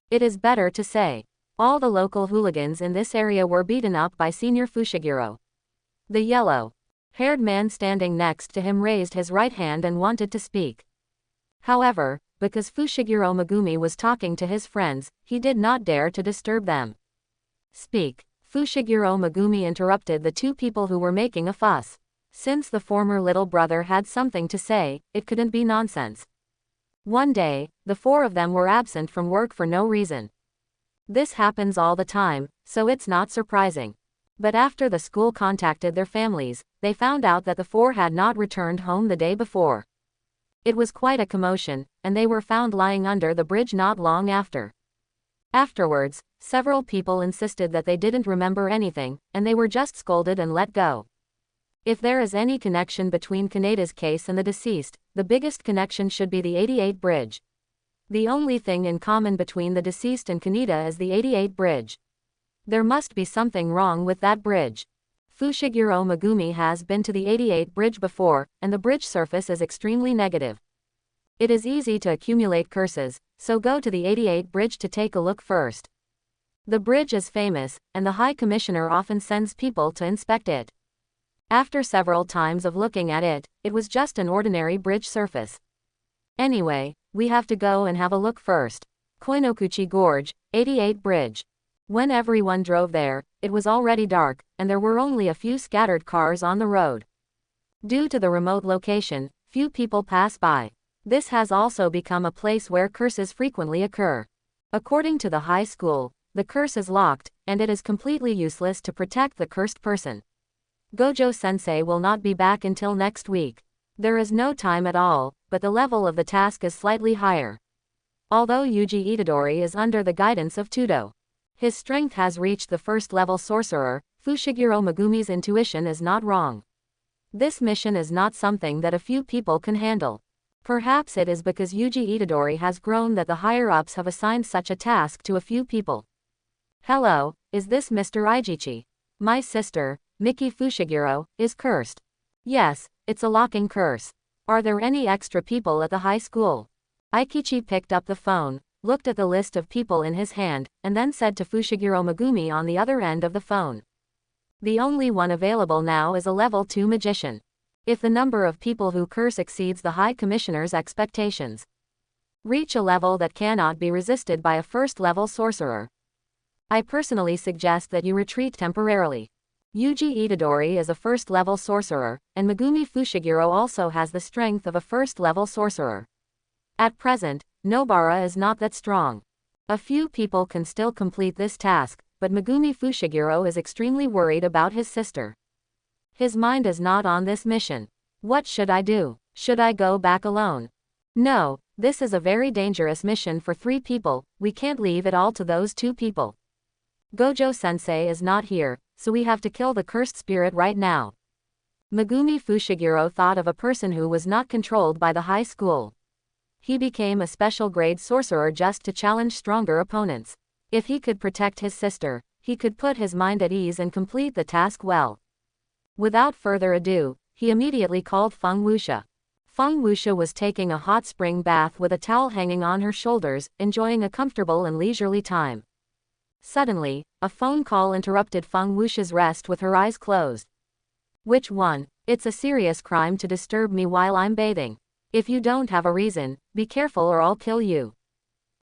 It is better to say. All the local hooligans in this area were beaten up by Senior Fushiguro. The yellow-haired man standing next to him raised his right hand and wanted to speak. However, because Fushiguro Megumi was talking to his friends, he did not dare to disturb them. "Speak." Fushiguro Megumi interrupted the two people who were making a fuss. Since the former little brother had something to say, it couldn't be nonsense. One day, the four of them were absent from work for no reason. This happens all the time, so it's not surprising. But after the school contacted their families, they found out that the four had not returned home the day before. It was quite a commotion, and they were found lying under the bridge not long after. Afterwards, several people insisted that they didn't remember anything, and they were just scolded and let go. If there is any connection between Kaneda's case and the deceased, the biggest connection should be the 88 bridge. The only thing in common between the deceased and Kaneda is the 88 bridge. There must be something wrong with that bridge. Fushiguro Megumi has been to the 88 bridge before, and the bridge surface is extremely negative. It is easy to accumulate curses, so go to the 88 bridge to take a look first. The bridge is famous, and the High Commissioner often sends people to inspect it. After several times of looking at it, it was just an ordinary bridge surface. Anyway, we have to go and have a look first. Koinokuchi Gorge, 88 bridge. When everyone drove there, it was already dark, and there were only a few scattered cars on the road. Due to the remote location, few people pass by. This has also become a place where curses frequently occur. According to the high school, the curse is locked, and it is completely useless to protect the cursed person. Gojo-sensei will not be back until next week. There is no time at all, but the level of the task is slightly higher. Although Yuji Itadori is under the guidance of Todo, his strength has reached the first-level sorcerer, Fushiguro Megumi's intuition is not wrong. This mission is not something that a few people can handle. Perhaps it is because Yuji Itadori has grown that the higher-ups have assigned such a task to a few people. "Hello, is this Mr. Ijichi? My sister, Miki Fushiguro, is cursed." "Yes, it's a locking curse. Are there any extra people at the high school?" Aikichi picked up the phone, looked at the list of people in his hand, and then said to Fushiguro Megumi on the other end of the phone. "The only one available now is a level 2 magician. If the number of people who curse exceeds the High Commissioner's expectations, reach a level that cannot be resisted by a first-level sorcerer, I personally suggest that you retreat temporarily. Yuji Itadori is a first-level sorcerer, and Megumi Fushiguro also has the strength of a first-level sorcerer. At present, Nobara is not that strong. A few people can still complete this task, but Megumi Fushiguro is extremely worried about his sister. His mind is not on this mission. What should I do? Should I go back alone? No, this is a very dangerous mission for 3 people, we can't leave it all to those 2 people. Gojo-sensei is not here, so we have to kill the cursed spirit right now. Megumi Fushiguro thought of a person who was not controlled by the high school. He became a special grade sorcerer just to challenge stronger opponents. If he could protect his sister, he could put his mind at ease and complete the task well. Without further ado, he immediately called Feng Wuxia. Feng Wuxia was taking a hot spring bath with a towel hanging on her shoulders, enjoying a comfortable and leisurely time. Suddenly, a phone call interrupted Feng Wuxia's rest with her eyes closed. "Which one? It's a serious crime to disturb me while I'm bathing. If you don't have a reason, be careful or I'll kill you."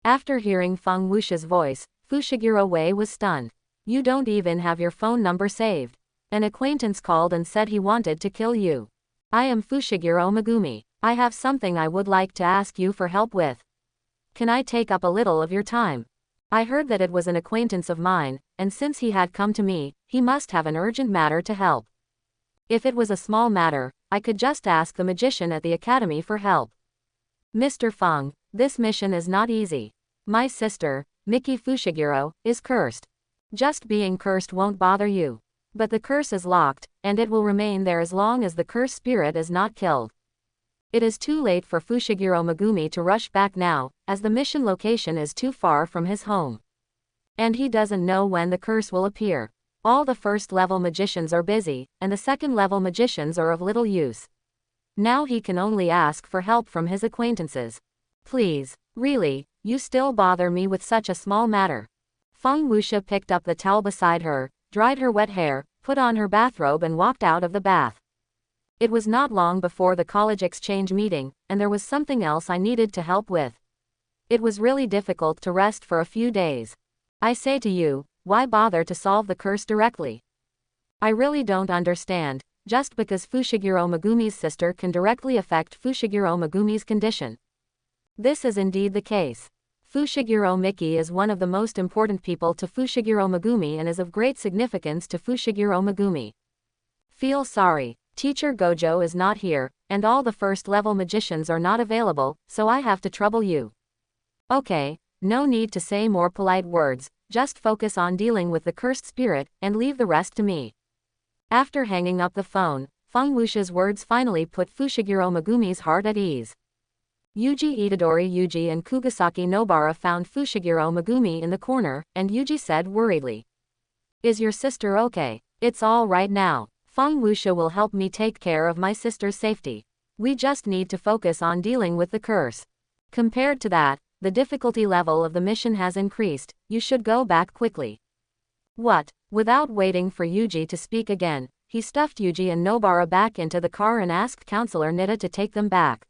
After hearing Feng Wuxia's voice, Fushiguro Wei was stunned. "You don't even have your phone number saved. An acquaintance called and said he wanted to kill you. I am Fushiguro Megumi. I have something I would like to ask you for help with. Can I take up a little of your time? I heard that it was an acquaintance of mine, and since he had come to me, he must have an urgent matter to help. If it was a small matter, I could just ask the magician at the academy for help." "Mr. Feng, this mission is not easy. My sister, Miki Fushiguro, is cursed. Just being cursed won't bother you. But the curse is locked, and it will remain there as long as the cursed spirit is not killed. It is too late for Fushiguro Megumi to rush back now, as the mission location is too far from his home. And he doesn't know when the curse will appear. All the first-level magicians are busy, and the second-level magicians are of little use. Now he can only ask for help from his acquaintances. Please, really, you still bother me with such a small matter. Feng Wuxia picked up the towel beside her, dried her wet hair, put on her bathrobe and walked out of the bath. It was not long before the college exchange meeting, and there was something else I needed to help with. It was really difficult to rest for a few days. I say to you, why bother to solve the curse directly? I really don't understand, just because Fushiguro Megumi's sister can directly affect Fushiguro Megumi's condition. This is indeed the case. Fushiguro Miki is one of the most important people to Fushiguro Megumi and is of great significance to Fushiguro Megumi. Feel sorry, Teacher Gojo is not here, and all the first-level magicians are not available, so I have to trouble you. Okay, no need to say more polite words, just focus on dealing with the cursed spirit, and leave the rest to me. After hanging up the phone, Feng Wuxia's words finally put Fushiguro Megumi's heart at ease. Yuji Itadori Yuji and Kugasaki Nobara found Fushiguro Megumi in the corner, and Yuji said worriedly. Is your sister okay? It's all right now. Feng Wuxia will help me take care of my sister's safety. We just need to focus on dealing with the curse. Compared to that, the difficulty level of the mission has increased, you should go back quickly. What? Without waiting for Yuji to speak again, he stuffed Yuji and Nobara back into the car and asked Counselor Nita to take them back.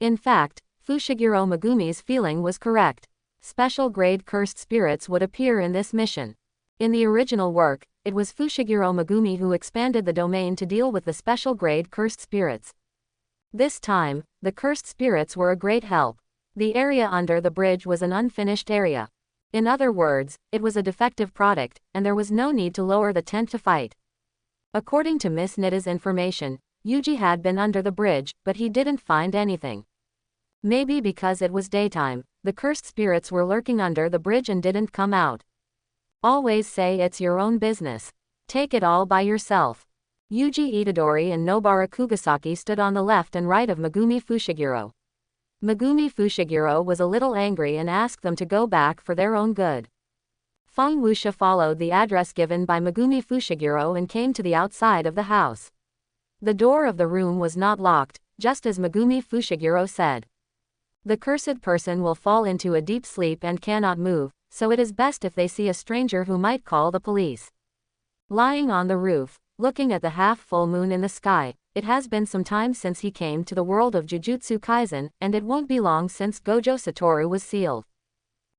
In fact, Fushiguro Megumi's feeling was correct. Special grade cursed spirits would appear in this mission. In the original work, it was Fushiguro Megumi who expanded the domain to deal with the special grade cursed spirits. This time, the cursed spirits were a great help. The area under the bridge was an unfinished area. In other words, it was a defective product, and there was no need to lower the tent to fight. According to Miss Nita's information, Yuji had been under the bridge, but he didn't find anything. Maybe because it was daytime, the cursed spirits were lurking under the bridge and didn't come out. Always say it's your own business. Take it all by yourself. Yuji Itadori and Nobara Kugasaki stood on the left and right of Megumi Fushiguro. Megumi Fushiguro was a little angry and asked them to go back for their own good. Feng Wuxia followed the address given by Megumi Fushiguro and came to the outside of the house. The door of the room was not locked, just as Megumi Fushiguro said. The cursed person will fall into a deep sleep and cannot move, so it is best if they see a stranger who might call the police. Lying on the roof, looking at the half-full moon in the sky, it has been some time since he came to the world of Jujutsu Kaisen, and it won't be long since Gojo Satoru was sealed.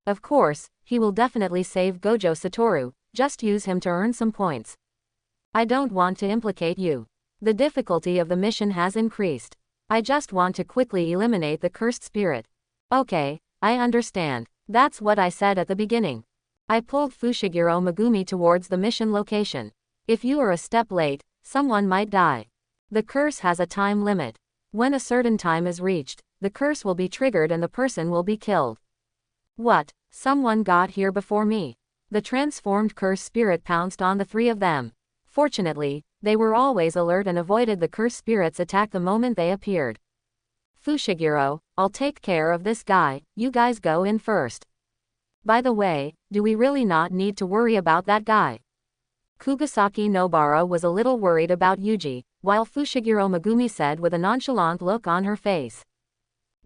Of course, he will definitely save Gojo Satoru, just use him to earn some points. I don't want to implicate you. The difficulty of the mission has increased. I just want to quickly eliminate the cursed spirit. Okay, I understand. That's what I said at the beginning. I pulled Fushiguro Megumi towards the mission location. If you are a step late, someone might die. The curse has a time limit. When a certain time is reached, the curse will be triggered and the person will be killed. What? Someone got here before me. The transformed cursed spirit pounced on the three of them. Fortunately, they were always alert and avoided the cursed spirit's attack the moment they appeared. Fushiguro, I'll take care of this guy, you guys go in first. By the way, do we really not need to worry about that guy? Kugasaki Nobara was a little worried about Yuji, while Fushiguro Megumi said with a nonchalant look on her face.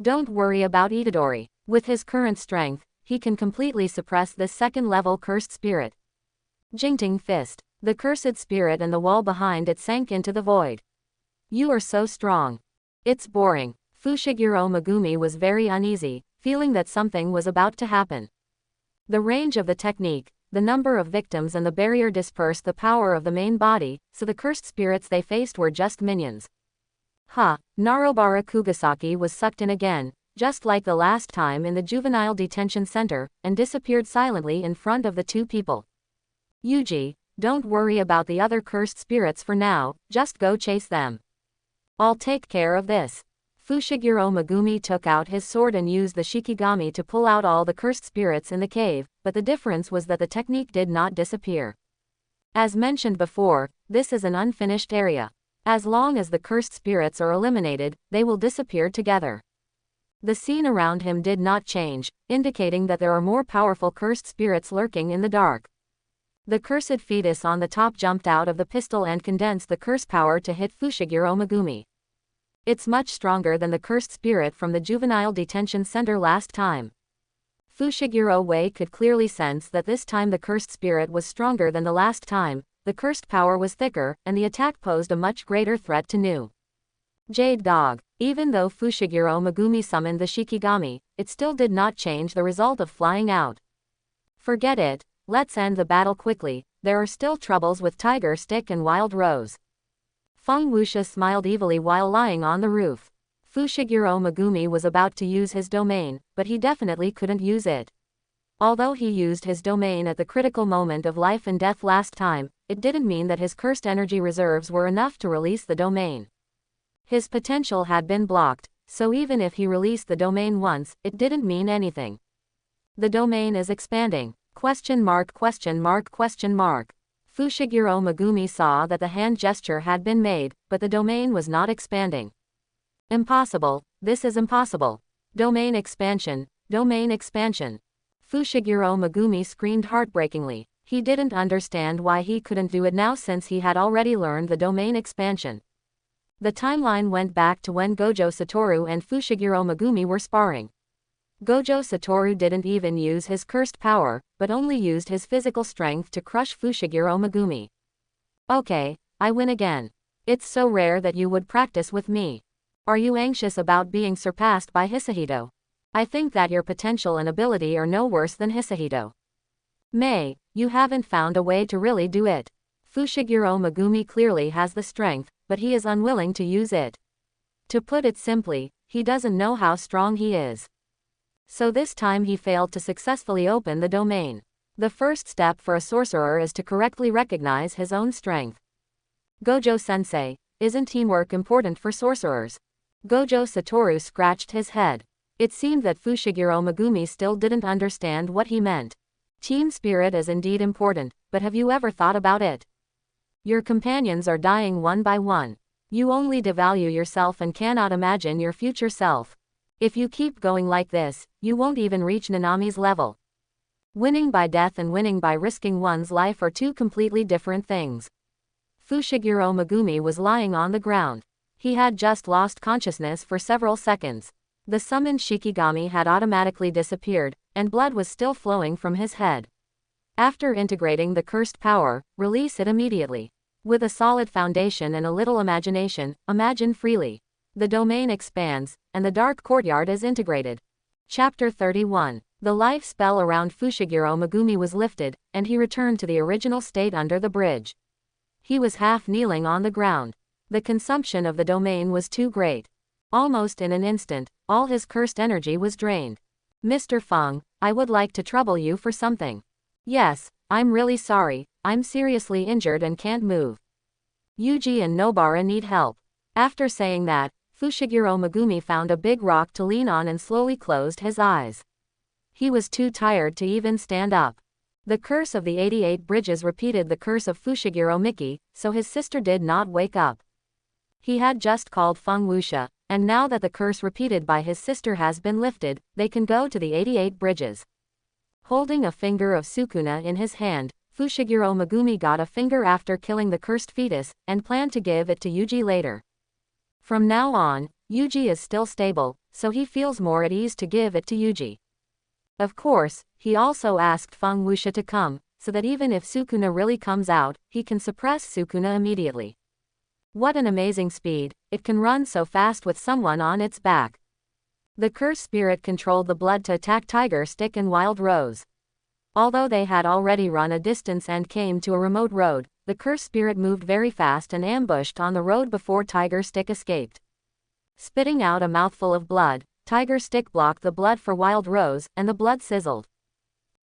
Don't worry about Itadori. With his current strength, he can completely suppress this second-level cursed spirit. Jingting fist. The cursed spirit and the wall behind it sank into the void. You are so strong. It's boring. Fushiguro Megumi was very uneasy, feeling that something was about to happen. The range of the technique, the number of victims and the barrier dispersed the power of the main body, so the cursed spirits they faced were just minions. Narobara Kugasaki was sucked in again, just like the last time in the juvenile detention center, and disappeared silently in front of the two people. Yuji, don't worry about the other cursed spirits for now, just go chase them. I'll take care of this. Fushiguro Megumi took out his sword and used the Shikigami to pull out all the cursed spirits in the cave, but the difference was that the technique did not disappear. As mentioned before, this is an unfinished area. As long as the cursed spirits are eliminated, they will disappear together. The scene around him did not change, indicating that there are more powerful cursed spirits lurking in the dark. The cursed fetus on the top jumped out of the pistol and condensed the curse power to hit Fushiguro Megumi. It's much stronger than the cursed spirit from the juvenile detention center last time. Fushiguro Wei could clearly sense that this time the cursed spirit was stronger than the last time, the cursed power was thicker, and the attack posed a much greater threat to New Jade Dog. Even though Fushiguro Megumi summoned the Shikigami, it still did not change the result of flying out. Forget it, let's end the battle quickly, there are still troubles with Tiger Stick and Wild Rose. Feng Wuxia smiled evilly while lying on the roof. Fushiguro Megumi was about to use his domain, but he definitely couldn't use it. Although he used his domain at the critical moment of life and death last time, it didn't mean that his cursed energy reserves were enough to release the domain. His potential had been blocked, so even if he released the domain once, it didn't mean anything. The domain is expanding. ? Fushiguro Megumi saw that the hand gesture had been made, but the domain was not expanding. Impossible, this is impossible. Domain expansion, domain expansion. Fushiguro Megumi screamed heartbreakingly. He didn't understand why he couldn't do it now since he had already learned the domain expansion. The timeline went back to when Gojo Satoru and Fushiguro Megumi were sparring. Gojo Satoru didn't even use his cursed power, but only used his physical strength to crush Fushiguro Megumi. Okay, I win again. It's so rare that you would practice with me. Are you anxious about being surpassed by Hisahito? I think that your potential and ability are no worse than Hisahito. You haven't found a way to really do it. Fushiguro Megumi clearly has the strength, but he is unwilling to use it. To put it simply, he doesn't know how strong he is. So this time he failed to successfully open the domain. The first step for a sorcerer is to correctly recognize his own strength. Gojo-sensei, isn't teamwork important for sorcerers? Gojo Satoru scratched his head. It seemed that Fushiguro Megumi still didn't understand what he meant. Team spirit is indeed important, but have you ever thought about it? Your companions are dying one by one. You only devalue yourself and cannot imagine your future self. If you keep going like this, you won't even reach Nanami's level. Winning by death and winning by risking one's life are two completely different things. Fushiguro Megumi was lying on the ground. He had just lost consciousness for several seconds. The summoned Shikigami had automatically disappeared, and blood was still flowing from his head. After integrating the cursed power, release it immediately. With a solid foundation and a little imagination, imagine freely. The domain expands, and the dark courtyard is integrated. Chapter 31. The life spell around Fushiguro Megumi was lifted, and he returned to the original state under the bridge. He was half kneeling on the ground. The consumption of the domain was too great. Almost in an instant, all his cursed energy was drained. Mr. Feng, I would like to trouble you for something. Yes, I'm really sorry, I'm seriously injured and can't move. Yuji and Nobara need help. After saying that, Fushiguro Megumi found a big rock to lean on and slowly closed his eyes. He was too tired to even stand up. The curse of the 88 bridges repeated the curse of Fushiguro Miki, so his sister did not wake up. He had just called Feng Wuxia, and now that the curse repeated by his sister has been lifted, they can go to the 88 bridges. Holding a finger of Sukuna in his hand, Fushiguro Megumi got a finger after killing the cursed fetus, and planned to give it to Yuji later. From now on, Yuji is still stable, so he feels more at ease to give it to Yuji. Of course, he also asked Feng Wuxia to come, so that even if Sukuna really comes out, he can suppress Sukuna immediately. What an amazing speed, it can run so fast with someone on its back. The cursed spirit controlled the blood to attack Tiger Stick and Wild Rose. Although they had already run a distance and came to a remote road, the cursed spirit moved very fast and ambushed on the road before Tiger Stick escaped. Spitting out a mouthful of blood, Tiger Stick blocked the blood for Wild Rose, and the blood sizzled.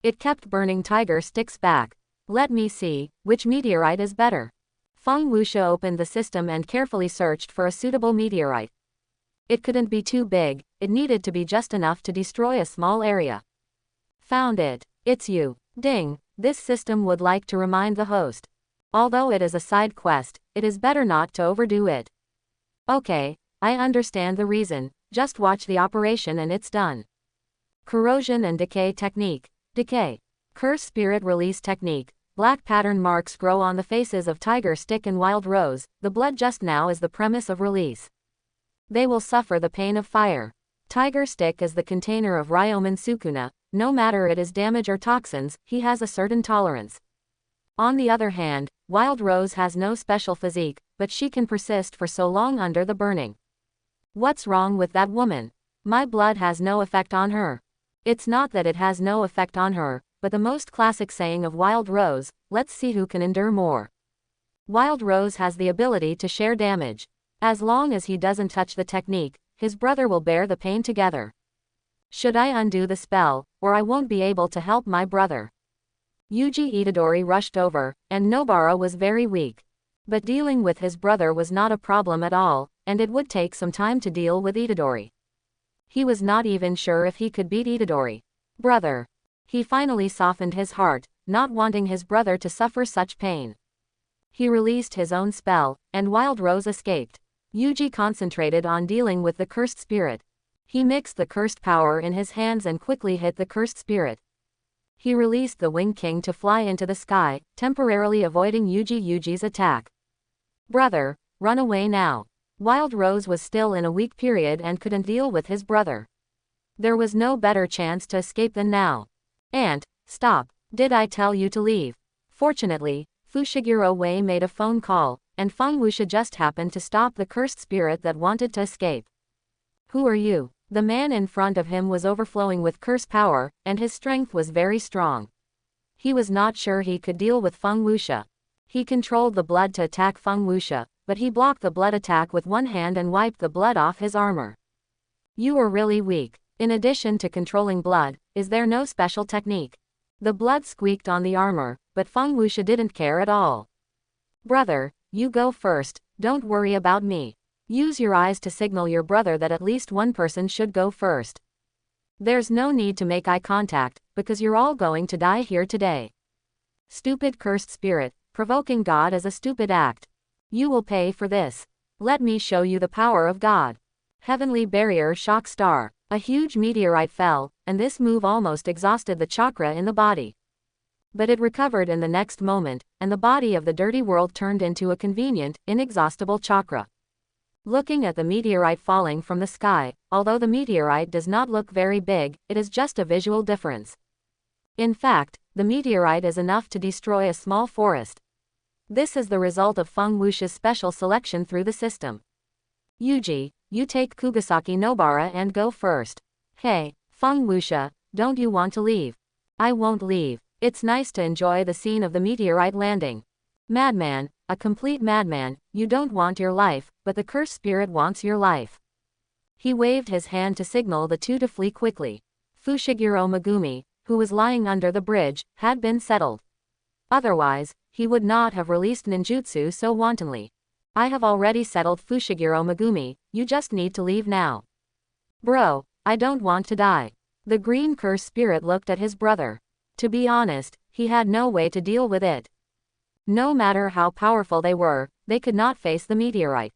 It kept burning Tiger Stick's back. Let me see, which meteorite is better? Feng Wuxia opened the system and carefully searched for a suitable meteorite. It couldn't be too big, it needed to be just enough to destroy a small area. Found it. It's you. Ding, this system would like to remind the host. Although it is a side quest, it is better not to overdo it. Okay, I understand the reason, just watch the operation and it's done. Corrosion and Decay Technique. Decay. Curse Spirit Release Technique. Black pattern marks grow on the faces of Tiger Stick and Wild Rose, the blood just now is the premise of release. They will suffer the pain of fire. Tiger Stick is the container of Ryomen Sukuna, no matter it is damage or toxins, he has a certain tolerance. On the other hand, Wild Rose has no special physique, but she can persist for so long under the burning. What's wrong with that woman? My blood has no effect on her. It's not that it has no effect on her, but the most classic saying of Wild Rose, let's see who can endure more. Wild Rose has the ability to share damage. As long as he doesn't touch the technique, his brother will bear the pain together. Should I undo the spell, or I won't be able to help my brother? Yuji Itadori rushed over, and Nobara was very weak. But dealing with his brother was not a problem at all, and it would take some time to deal with Itadori. He was not even sure if he could beat Itadori. Brother. He finally softened his heart, not wanting his brother to suffer such pain. He released his own spell, and Wild Rose escaped. Yuji concentrated on dealing with the cursed spirit. He mixed the cursed power in his hands and quickly hit the cursed spirit. He released the Wing King to fly into the sky, temporarily avoiding Yuji's attack. Brother, run away now. Wild Rose was still in a weak period and couldn't deal with his brother. There was no better chance to escape than now. Aunt, stop, did I tell you to leave? Fortunately, Fushiguro Wei made a phone call, and Fang Wuxia just happened to stop the cursed spirit that wanted to escape. Who are you? The man in front of him was overflowing with curse power, and his strength was very strong. He was not sure he could deal with Fang Wuxia. He controlled the blood to attack Fang Wuxia, but he blocked the blood attack with one hand and wiped the blood off his armor. You are really weak. In addition to controlling blood, is there no special technique? The blood squeaked on the armor, but Fang Wuxia didn't care at all. Brother, you go first, don't worry about me. Use your eyes to signal your brother that at least one person should go first. There's no need to make eye contact, because you're all going to die here today. Stupid cursed spirit, provoking God is a stupid act. You will pay for this. Let me show you the power of God. Heavenly Barrier Shock Star. A huge meteorite fell, and this move almost exhausted the chakra in the body. But it recovered in the next moment, and the body of the dirty world turned into a convenient, inexhaustible chakra. Looking at the meteorite falling from the sky, although the meteorite does not look very big, it is just a visual difference. In fact, the meteorite is enough to destroy a small forest. This is the result of Fang Wuxia's special selection through the system. Yuji, you take Kugasaki Nobara and go first. Hey, Fang Wuxia, don't you want to leave? I won't leave. It's nice to enjoy the scene of the meteorite landing. Madman, a complete madman, you don't want your life, but the cursed spirit wants your life. He waved his hand to signal the two to flee quickly. Fushiguro Megumi, who was lying under the bridge, had been settled. Otherwise, he would not have released ninjutsu so wantonly. I have already settled Fushiguro Megumi, you just need to leave now. Bro, I don't want to die. The green curse spirit looked at his brother. To be honest, he had no way to deal with it. No matter how powerful they could not face the meteorite.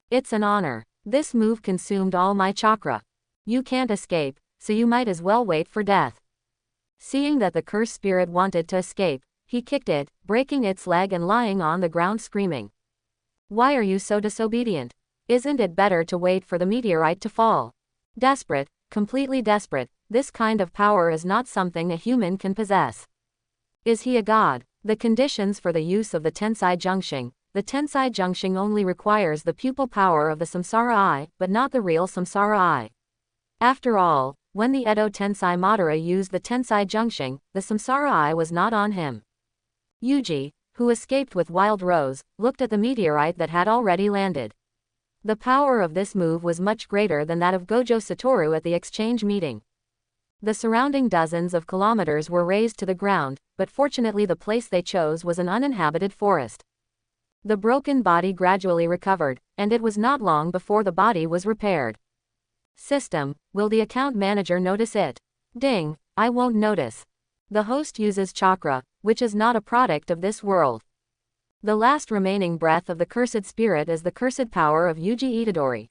It's an honor. This move consumed all my chakra. You can't escape, so you might as well wait for death. Seeing that the cursed spirit wanted to escape, he kicked it, breaking its leg and lying on the ground screaming. Why are you so disobedient? Isn't it better to wait for the meteorite to fall? Desperate, completely desperate, this kind of power is not something a human can possess. Is he a god? The conditions for the use of the Tensai Junction. The Tensai Junction only requires the pupil power of the Samsara Eye, but not the real Samsara Eye. After all, when the Edo Tensai Madara used the Tensai Junction, the Samsara Eye was not on him. Yuji, who escaped with Wild Rose, looked at the meteorite that had already landed. The power of this move was much greater than that of Gojo Satoru at the exchange meeting. The surrounding dozens of kilometers were razed to the ground, but fortunately the place they chose was an uninhabited forest. The broken body gradually recovered, and it was not long before the body was repaired. System, will the account manager notice it? Ding, I won't notice. The host uses chakra, which is not a product of this world. The last remaining breath of the cursed spirit is the cursed power of Yuji Itadori.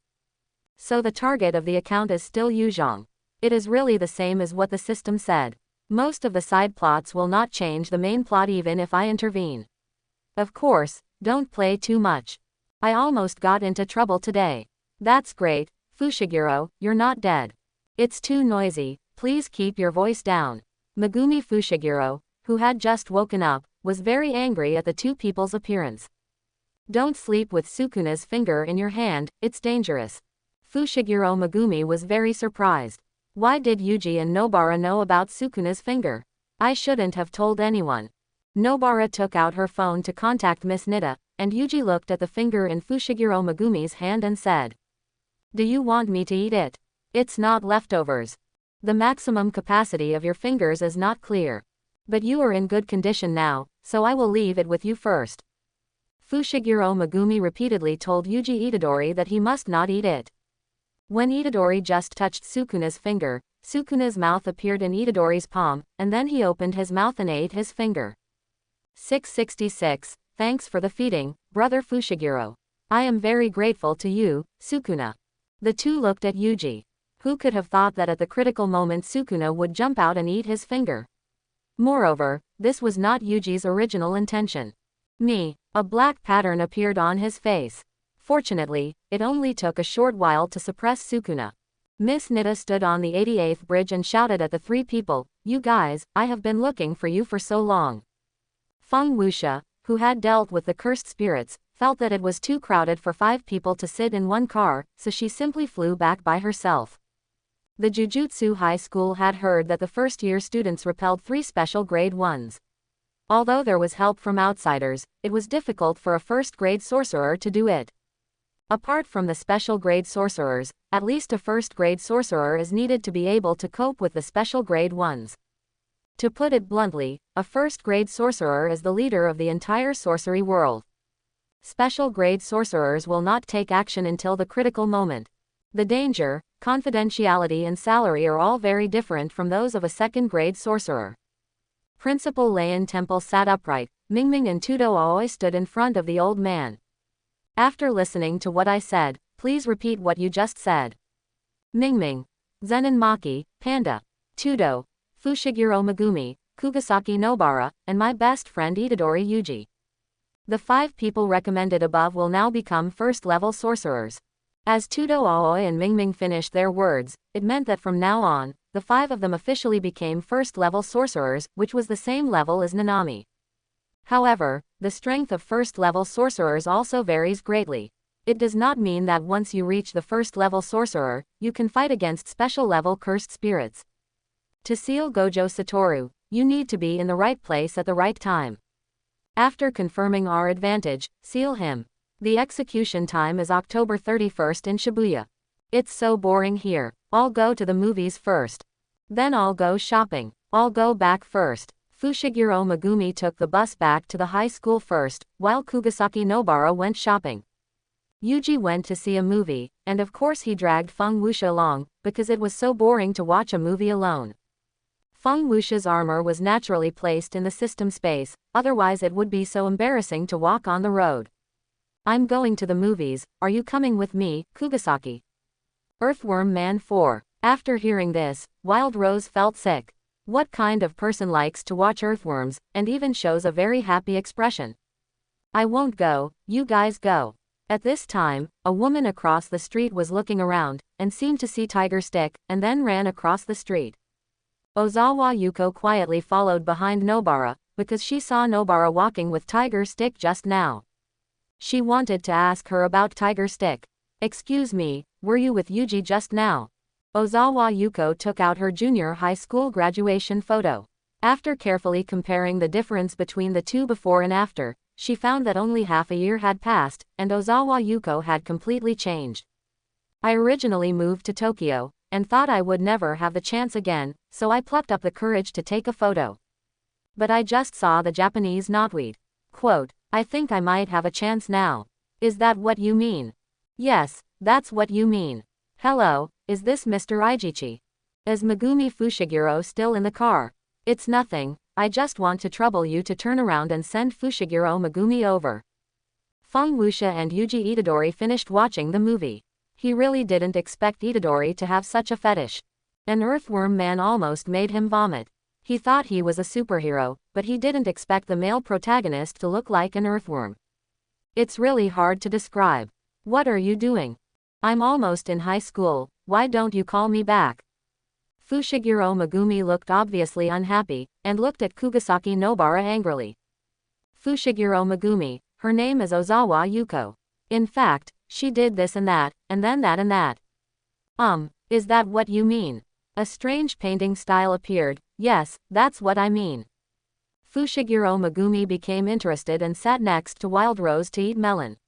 So the target of the account is still Yuzhong. It is really the same as what the system said. Most of the side plots will not change the main plot even if I intervene. Of course, don't play too much. I almost got into trouble today. That's great, Fushiguro, you're not dead. It's too noisy, please keep your voice down. Megumi Fushiguro, who had just woken up, was very angry at the two people's appearance. Don't sleep with Sukuna's finger in your hand, it's dangerous. Fushiguro Megumi was very surprised. Why did Yuji and Nobara know about Sukuna's finger? I shouldn't have told anyone. Nobara took out her phone to contact Miss Nita, and Yuji looked at the finger in Fushiguro Megumi's hand and said, "Do you want me to eat it? It's not leftovers. The maximum capacity of your fingers is not clear. But you are in good condition now, so I will leave it with you first." Fushiguro Megumi repeatedly told Yuji Itadori that he must not eat it. When Itadori just touched Sukuna's finger, Sukuna's mouth appeared in Itadori's palm, and then he opened his mouth and ate his finger. 666, thanks for the feeding, brother Fushiguro. I am very grateful to you, Sukuna. The two looked at Yuji. Who could have thought that at the critical moment Sukuna would jump out and eat his finger? Moreover, this was not Yuji's original intention. A black pattern appeared on his face. Fortunately, it only took a short while to suppress Sukuna. Miss Nita stood on the 88th bridge and shouted at the three people, "You guys, I have been looking for you for so long." Feng Wuxia, who had dealt with the cursed spirits, felt that it was too crowded for 5 people to sit in one car, so she simply flew back by herself. The Jujutsu High School had heard that the first-year students repelled 3 special grade 1s. Although there was help from outsiders, it was difficult for a first-grade sorcerer to do it. Apart from the special grade sorcerers, at least a first-grade sorcerer is needed to be able to cope with the special grade 1s. To put it bluntly, a first-grade sorcerer is the leader of the entire sorcery world. Special grade sorcerers will not take action until the critical moment. The danger, confidentiality and salary are all very different from those of a second-grade sorcerer. Principal Leian Temple sat upright. Ming Ming and Todo stood in front of the old man. After listening to what I said, please repeat what you just said. Ming Ming, Zenin Maki, Panda, Todo, Fushiguro Megumi, Kugasaki Nobara, and my best friend Itadori Yuji. The 5 people recommended above will now become first-level sorcerers. As Todo and Ming Ming finished their words, it meant that from now on, the 5 of them officially became first-level sorcerers, which was the same level as Nanami. However, the strength of first-level sorcerers also varies greatly. It does not mean that once you reach the first-level sorcerer, you can fight against special-level cursed spirits. To seal Gojo Satoru, you need to be in the right place at the right time. After confirming our advantage, seal him. The execution time is October 31st in Shabuya. It's so boring here. I'll go to the movies first. Then I'll go shopping. I'll go back first. Fushiguro Megumi took the bus back to the high school first, while Kugasaki Nobara went shopping. Yuji went to see a movie, and of course he dragged Feng Wuxia along, because it was so boring to watch a movie alone. Feng Wuxia's armor was naturally placed in the system space, otherwise it would be so embarrassing to walk on the road. I'm going to the movies, are you coming with me, Kugasaki? Earthworm Man 4. After hearing this, Wild Rose felt sick. What kind of person likes to watch earthworms, and even shows a very happy expression? I won't go, you guys go. At this time, a woman across the street was looking around, and seemed to see Tiger Stick, and then ran across the street. Ozawa Yuko quietly followed behind Nobara, because she saw Nobara walking with Tiger Stick just now. She wanted to ask her about Tiger Stick. Excuse me, were you with Yuji just now? Ozawa Yuko took out her junior high school graduation photo. After carefully comparing the difference between the two before and after, she found that only half a year had passed, and Ozawa Yuko had completely changed. I originally moved to Tokyo, and thought I would never have the chance again, so I plucked up the courage to take a photo. But I just saw the Japanese knotweed. Quote, I think I might have a chance now. Is that what you mean? Yes, that's what you mean. Hello, is this Mr. Ijichi? Is Megumi Fushiguro still in the car? It's nothing, I just want to trouble you to turn around and send Fushiguro Megumi over. Fang Wuxia and Yuji Itadori finished watching the movie. He really didn't expect Itadori to have such a fetish. An earthworm man almost made him vomit. He thought he was a superhero, but he didn't expect the male protagonist to look like an earthworm. It's really hard to describe. What are you doing? I'm almost in high school, why don't you call me back? Fushiguro Megumi looked obviously unhappy, and looked at Kugasaki Nobara angrily. Fushiguro Megumi, her name is Ozawa Yuko. In fact, she did this and that, and then that and that. Is that what you mean? A strange painting style appeared. Yes, that's what I mean. Fushiguro Megumi became interested and sat next to Wild Rose to eat melon.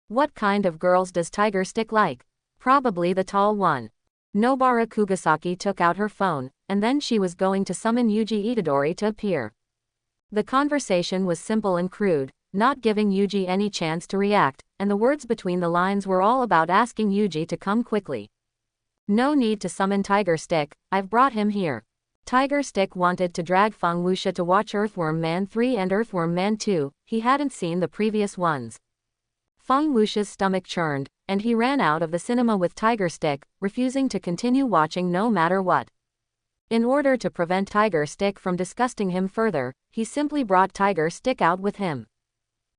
What kind of girls does Tiger Stick like? Probably the tall one. Nobara Kugasaki took out her phone, and then she was going to summon Yuji Itadori to appear. The conversation was simple and crude, not giving Yuji any chance to react, and the words between the lines were all about asking Yuji to come quickly. No need to summon Tiger Stick, I've brought him here. Tiger Stick wanted to drag Fang Wuxia to watch Earthworm Man 3 and Earthworm Man 2, he hadn't seen the previous ones. Fang Wuxia's stomach churned, and he ran out of the cinema with Tiger Stick, refusing to continue watching no matter what. In order to prevent Tiger Stick from disgusting him further, he simply brought Tiger Stick out with him.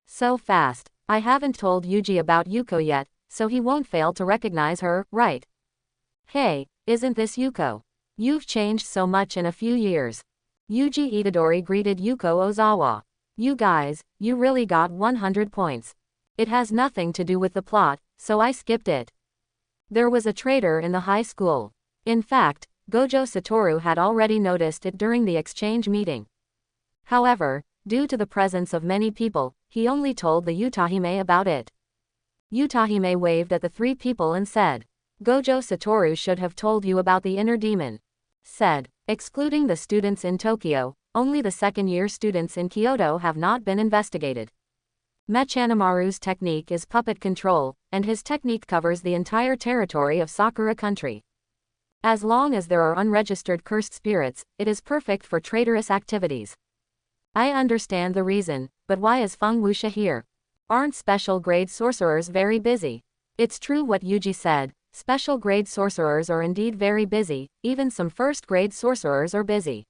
So fast. I haven't told Yuji about Yuko yet, so he won't fail to recognize her, right? Hey, isn't this Yuko? You've changed so much in a few years. Yuji Itadori greeted Yuko Ozawa. You guys, you really got 100 points. It has nothing to do with the plot, so I skipped it. There was a traitor in the high school. In fact, Gojo Satoru had already noticed it during the exchange meeting. However, due to the presence of many people, he only told the Utahime about it. Utahime waved at the three people and said, Gojo Satoru should have told you about the inner demon. Said, excluding the students in Tokyo, only the second-year students in Kyoto have not been investigated. Mechamaru's technique is puppet control, and his technique covers the entire territory of Sakura country. As long as there are unregistered cursed spirits, it is perfect for traitorous activities. I understand the reason, but why is Fang Wuxia here? Aren't special grade sorcerers very busy? It's true what Yuji said, special grade sorcerers are indeed very busy, even some first grade sorcerers are busy.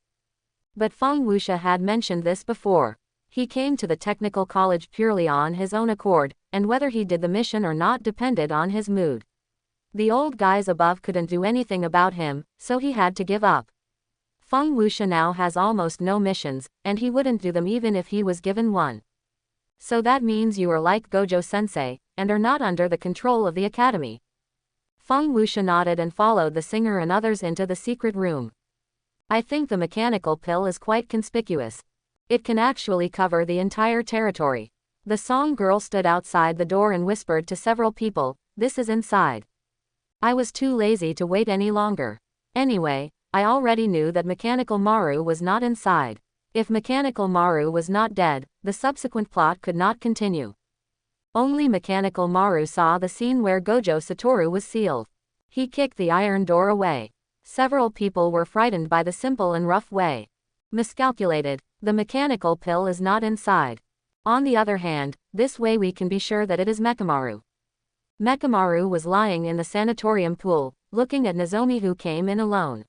But Fang Wuxia had mentioned this before. He came to the technical college purely on his own accord, and whether he did the mission or not depended on his mood. The old guys above couldn't do anything about him, so he had to give up. Fang Wuxia now has almost no missions, and he wouldn't do them even if he was given one. So that means you are like Gojo-sensei, and are not under the control of the academy. Fang Wuxia nodded and followed the singer and others into the secret room. I think the mechanical pill is quite conspicuous. It can actually cover the entire territory. The song girl stood outside the door and whispered to several people, this is inside. I was too lazy to wait any longer. Anyway, I already knew that Mechanical Maru was not inside. If Mechanical Maru was not dead, the subsequent plot could not continue. Only Mechanical Maru saw the scene where Gojo Satoru was sealed. He kicked the iron door away. Several people were frightened by the simple and rough way. Miscalculated, the mechanical pill is not inside. On the other hand, this way we can be sure that it is Mechamaru. Mechamaru was lying in the sanatorium pool, looking at Nozomi who came in alone.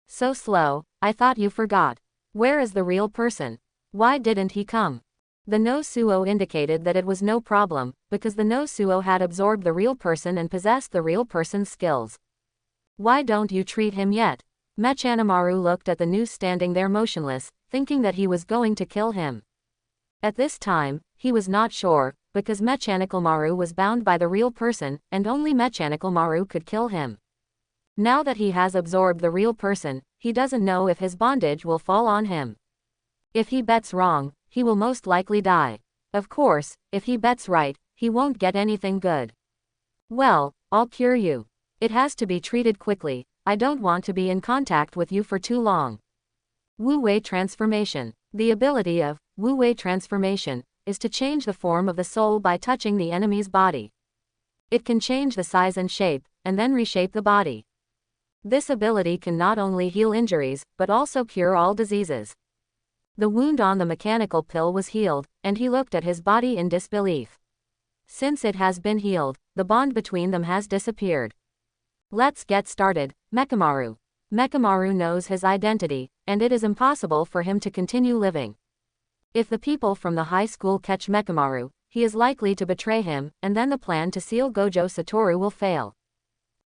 So slow, I thought you forgot. Where is the real person? Why didn't he come? The no suo indicated that it was no problem, because the no suo had absorbed the real person and possessed the real person's skills. Why don't you treat him yet? Mechamaru looked at the noose standing there motionless, thinking that he was going to kill him. At this time, he was not sure, because Mechanical Maru was bound by the real person, and only Mechanical Maru could kill him. Now that he has absorbed the real person, he doesn't know if his bondage will fall on him. If he bets wrong, he will most likely die. Of course, if he bets right, he won't get anything good. Well, I'll cure you. It has to be treated quickly, I don't want to be in contact with you for too long. Wu Wei transformation. The ability of Wu Wei transformation is to change the form of the soul by touching the enemy's body. It can change the size and shape, and then reshape the body. This ability can not only heal injuries, but also cure all diseases. The wound on the mechanical pill was healed, and he looked at his body in disbelief. Since it has been healed, the bond between them has disappeared. Let's get started, Mechamaru. Mechamaru knows his identity, and it is impossible for him to continue living. If the people from the high school catch Mechamaru, he is likely to betray him, and then the plan to seal Gojo Satoru will fail.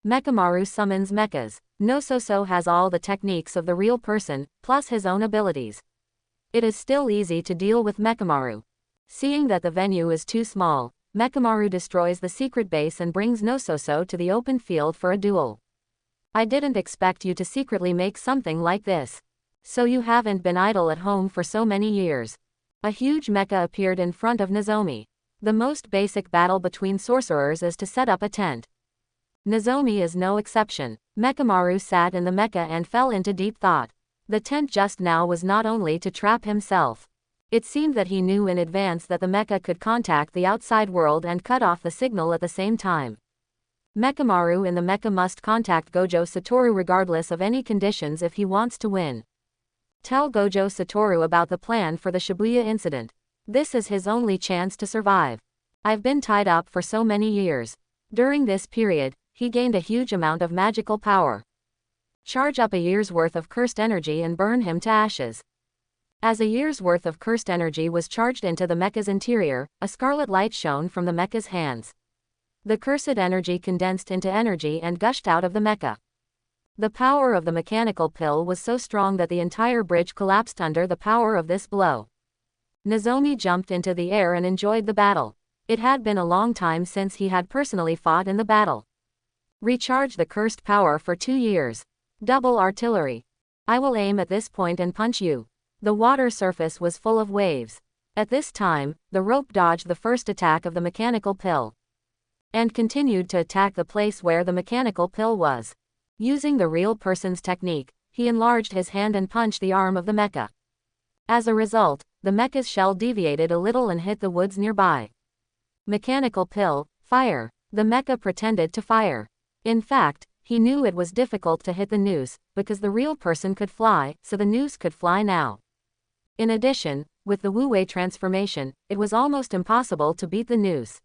Mechamaru summons mechas. Shoso has all the techniques of the real person, plus his own abilities. It is still easy to deal with Mechamaru. Seeing that the venue is too small, Mechamaru destroys the secret base and brings Shoso to the open field for a duel. I didn't expect you to secretly make something like this. So you haven't been idle at home for so many years. A huge mecha appeared in front of Nozomi. The most basic battle between sorcerers is to set up a tent. Nozomi is no exception. Mechamaru sat in the mecha and fell into deep thought. The tent just now was not only to trap himself. It seemed that he knew in advance that the mecha could contact the outside world and cut off the signal at the same time. Mechamaru in the mecha must contact Gojo Satoru regardless of any conditions if he wants to win. Tell Gojo Satoru about the plan for the Shabuya incident. This is his only chance to survive. I've been tied up for so many years. During this period, he gained a huge amount of magical power. Charge up a year's worth of cursed energy and burn him to ashes. As a year's worth of cursed energy was charged into the mecha's interior, a scarlet light shone from the mecha's hands. The cursed energy condensed into energy and gushed out of the mecha. The power of the mechanical pill was so strong that the entire bridge collapsed under the power of this blow. Nozomi jumped into the air and enjoyed the battle. It had been a long time since he had personally fought in the battle. Recharge the cursed power for 2 years. Double artillery. I will aim at this point and punch you. The water surface was full of waves. At this time, the rope dodged the first attack of the mechanical pill and continued to attack the place where the mechanical pill was. Using the real person's technique, he enlarged his hand and punched the arm of the mecha. As a result, the mecha's shell deviated a little and hit the woods nearby. Mechanical pill, fire. The mecha pretended to fire. In fact, he knew it was difficult to hit the noose, because the real person could fly, so the noose could fly now. In addition, with the Wu-Wei transformation, it was almost impossible to beat the noose.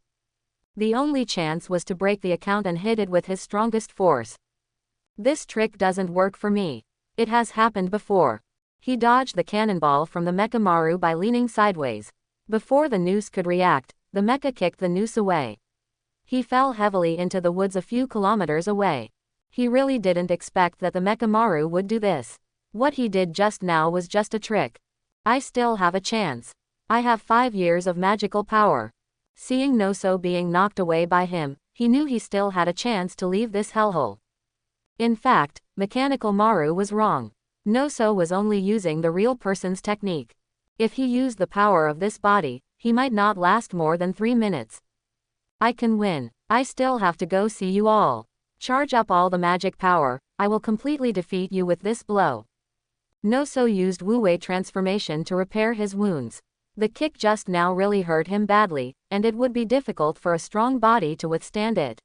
The only chance was to break the account and hit it with his strongest force. This trick doesn't work for me. It has happened before. He dodged the cannonball from the Mechamaru by leaning sideways. Before the noose could react, the mecha kicked the noose away. He fell heavily into the woods a few kilometers away. He really didn't expect that the Mechamaru would do this. What he did just now was just a trick. I still have a chance. I have 5 years of magical power. Seeing Noso being knocked away by him, he knew he still had a chance to leave this hellhole. In fact, Mechanical Maru was wrong. Noso was only using the real person's technique. If he used the power of this body, he might not last more than 3 minutes. I can win. I still have to go see you all. Charge up all the magic power. I will completely defeat you with this blow. Noso used Wu-Wei transformation to repair his wounds. The kick just now really hurt him badly, and it would be difficult for a strong body to withstand it.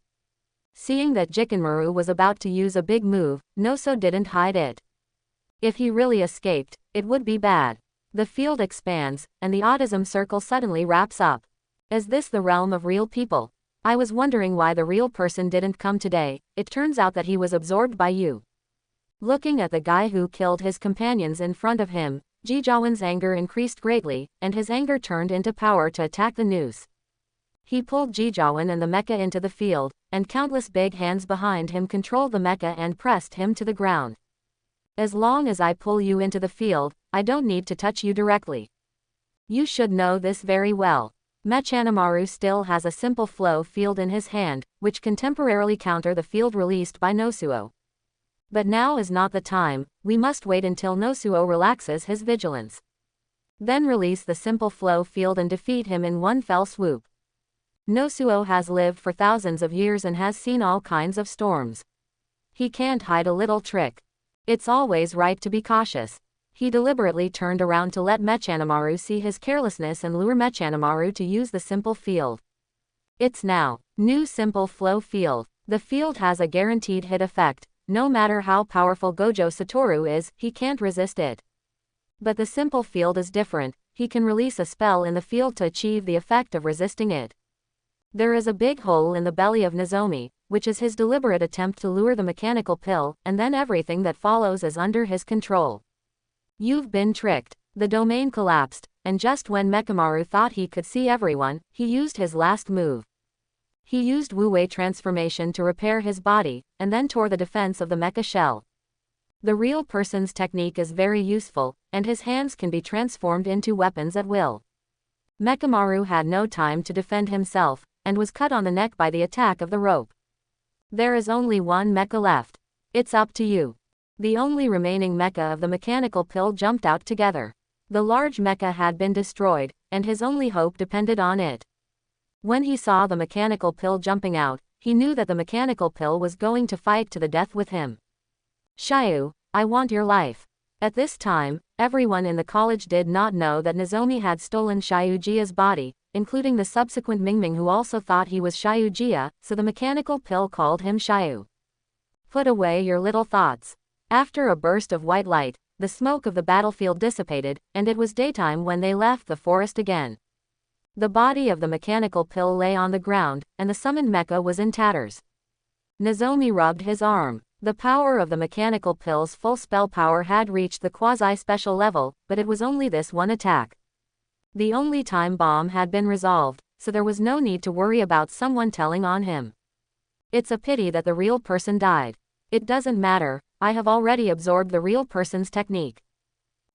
Seeing that Jikenmaru was about to use a big move, Noso didn't hide it. If he really escaped, it would be bad. The field expands, and the autism circle suddenly wraps up. Is this the realm of real people? I was wondering why the real person didn't come today. It turns out that he was absorbed by you. Looking at the guy who killed his companions in front of him, Jijawan's anger increased greatly, and his anger turned into power to attack the noose. He pulled Jijawan and the mecha into the field, and countless big hands behind him controlled the mecha and pressed him to the ground. As long as I pull you into the field, I don't need to touch you directly. You should know this very well. Mechamaru still has a simple flow field in his hand, which can temporarily counter the field released by Nosuo. But now is not the time. We must wait until Nosuo relaxes his vigilance. Then release the simple flow field and defeat him in one fell swoop. Nosuo has lived for thousands of years and has seen all kinds of storms. He can't hide a little trick. It's always right to be cautious. He deliberately turned around to let Mechamaru see his carelessness and lure Mechamaru to use the simple field. It's now. New simple flow field. The field has a guaranteed hit effect. No matter how powerful Gojo Satoru is, he can't resist it. But the simple field is different, he can release a spell in the field to achieve the effect of resisting it. There is a big hole in the belly of Nozomi, which is his deliberate attempt to lure the mechanical pill, and then everything that follows is under his control. You've been tricked. The domain collapsed, and just when Mechamaru thought he could see everyone, he used his last move. He used Wu-Wei transformation to repair his body, and then tore the defense of the mecha shell. The real person's technique is very useful, and his hands can be transformed into weapons at will. Mechamaru had no time to defend himself, and was cut on the neck by the attack of the rope. There is only one mecha left. It's up to you. The only remaining mecha of the mechanical pill jumped out together. The large mecha had been destroyed, and his only hope depended on it. When he saw the mechanical pill jumping out, he knew that the mechanical pill was going to fight to the death with him. Shyu, I want your life. At this time, everyone in the college did not know that Nozomi had stolen Shyujia's body, including the subsequent Ming Ming, who also thought he was Shyujiya, so the mechanical pill called him Shyu. Put away your little thoughts. After a burst of white light, the smoke of the battlefield dissipated, and it was daytime when they left the forest again. The body of the mechanical pill lay on the ground, and the summoned mecha was in tatters. Nozomi rubbed his arm. The power of the mechanical pill's full spell power had reached the quasi-special level, but it was only this one attack. The only time bomb had been resolved, so there was no need to worry about someone telling on him. It's a pity that the real person died. It doesn't matter, I have already absorbed the real person's technique.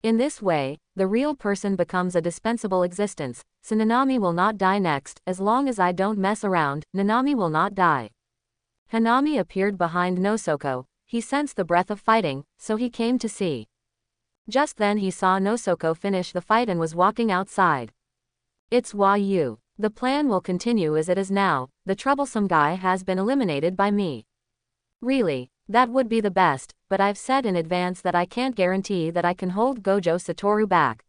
In this way, the real person becomes a dispensable existence, so Nanami will not die next. As long as I don't mess around, Nanami will not die. Hanami appeared behind Nosoko. He sensed the breath of fighting, so he came to see. Just then he saw Nosoko finish the fight and was walking outside. It's Yu. The plan will continue as it is now. The troublesome guy has been eliminated by me. Really, that would be the best, but I've said in advance that I can't guarantee that I can hold Gojo Satoru back.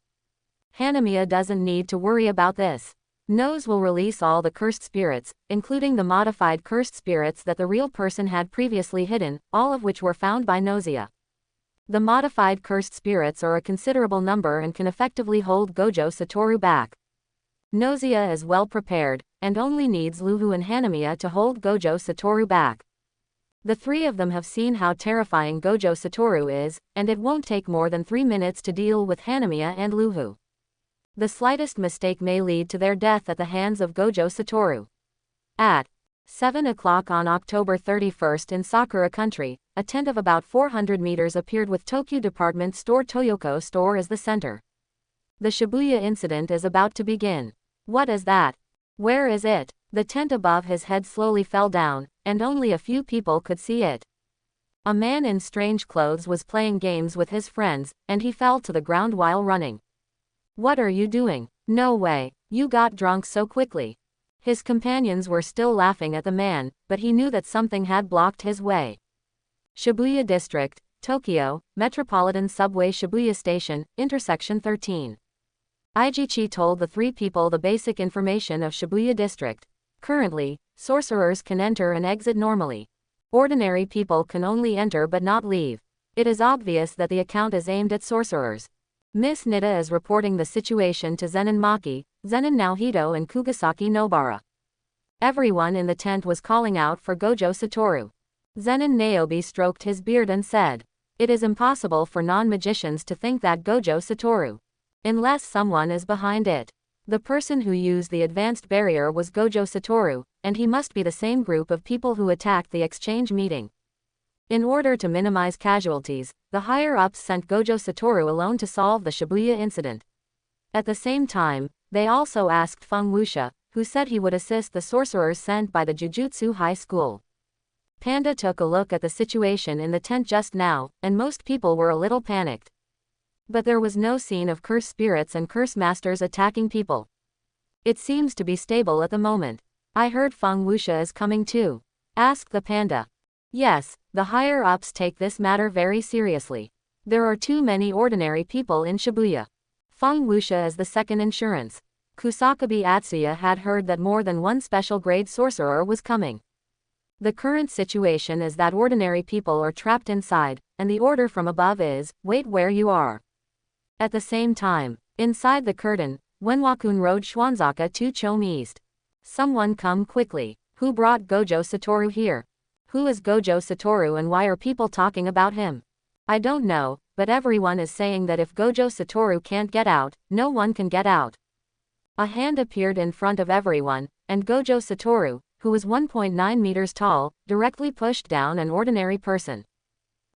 Hanami doesn't need to worry about this. Nose will release all the cursed spirits, including the modified cursed spirits that the real person had previously hidden, all of which were found by Nausea. The modified cursed spirits are a considerable number and can effectively hold Gojo Satoru back. Nausea is well prepared, and only needs Luhu and Hanami to hold Gojo Satoru back. The three of them have seen how terrifying Gojo Satoru is, and it won't take more than 3 minutes to deal with Hanami and Luhu. The slightest mistake may lead to their death at the hands of Gojo Satoru. At 7 o'clock on October 31st in Sakura Country, a tent of about 400 meters appeared with Tokyo Department Store Toyoko Store as the center. The Shabuya incident is about to begin. What is that? Where is it? The tent above his head slowly fell down, and only a few people could see it. A man in strange clothes was playing games with his friends, and he fell to the ground while running. What are you doing? No way, you got drunk so quickly. His companions were still laughing at the man, but he knew that something had blocked his way. Shibuya District, Tokyo, Metropolitan Subway Shibuya Station, intersection 13. Ijichi told the three people the basic information of Shibuya District. Currently, sorcerers can enter and exit normally. Ordinary people can only enter but not leave. It is obvious that the account is aimed at sorcerers. Miss Nida is reporting the situation to Zenin Maki, Zenin Naohito and Kugasaki Nobara. Everyone in the tent was calling out for Gojo Satoru. Zenin Naobi stroked his beard and said, "It is impossible for non-magicians to think that Gojo Satoru. Unless someone is behind it. The person who used the advanced barrier was Gojo Satoru, and he must be the same group of people who attacked the exchange meeting." In order to minimize casualties, the higher-ups sent Gojo Satoru alone to solve the Shabuya incident. At the same time, they also asked Feng Wuxia, who said he would assist the sorcerers sent by the Jujutsu High School. Panda took a look at the situation in the tent just now, and most people were a little panicked. But there was no scene of curse spirits and curse masters attacking people. It seems to be stable at the moment. I heard Feng Wuxia is coming too. Asked the panda. Yes, the higher-ups take this matter very seriously. There are too many ordinary people in Shibuya. Feng Wuxia is the second insurance. Kusakabe Atsuya had heard that more than one special-grade sorcerer was coming. The current situation is that ordinary people are trapped inside, and the order from above is, wait where you are. At the same time, inside the curtain, Wenwakun Road Schwanzaka 2 Chom East. Someone come quickly. Who brought Gojo Satoru here? Who is Gojo Satoru and why are people talking about him? I don't know, but everyone is saying that if Gojo Satoru can't get out, no one can get out. A hand appeared in front of everyone, and Gojo Satoru, who was 1.9 meters tall, directly pushed down an ordinary person.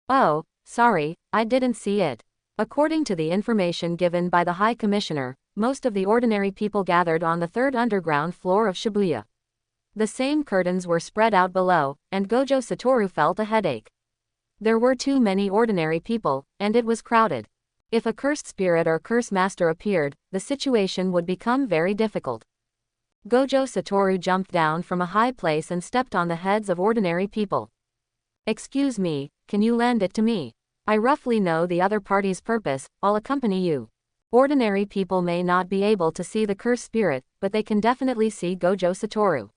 Oh, sorry, I didn't see it. According to the information given by the High Commissioner, most of the ordinary people gathered on the third underground floor of Shabuya. The same curtains were spread out below, and Gojo Satoru felt a headache. There were too many ordinary people, and it was crowded. If a cursed spirit or curse master appeared, the situation would become very difficult. Gojo Satoru jumped down from a high place and stepped on the heads of ordinary people. Excuse me, can you lend it to me? I roughly know the other party's purpose, I'll accompany you. Ordinary people may not be able to see the cursed spirit, but they can definitely see Gojo Satoru.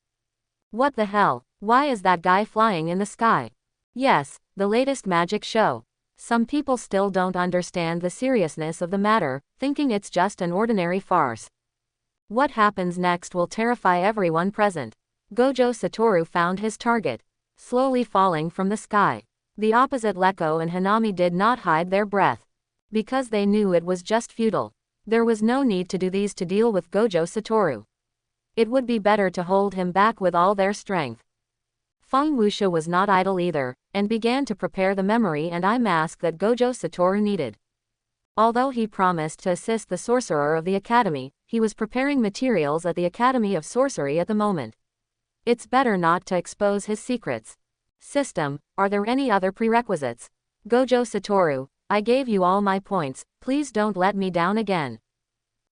What the hell, why is that guy flying in the sky? Yes, the latest magic show. Some people still don't understand the seriousness of the matter, thinking it's just an ordinary farce. What happens next will terrify everyone present. Gojo Satoru found his target, slowly falling from the sky. The opposite Lekko and Hanami did not hide their breath, because they knew it was just futile. There was no need to do these to deal with Gojo Satoru. It would be better to hold him back with all their strength. Feng Wuxia was not idle either, and began to prepare the memory and eye mask that Gojo Satoru needed. Although he promised to assist the sorcerer of the academy, he was preparing materials at the Academy of Sorcery at the moment. It's better not to expose his secrets. System, are there any other prerequisites? Gojo Satoru, I gave you all my points, please don't let me down again.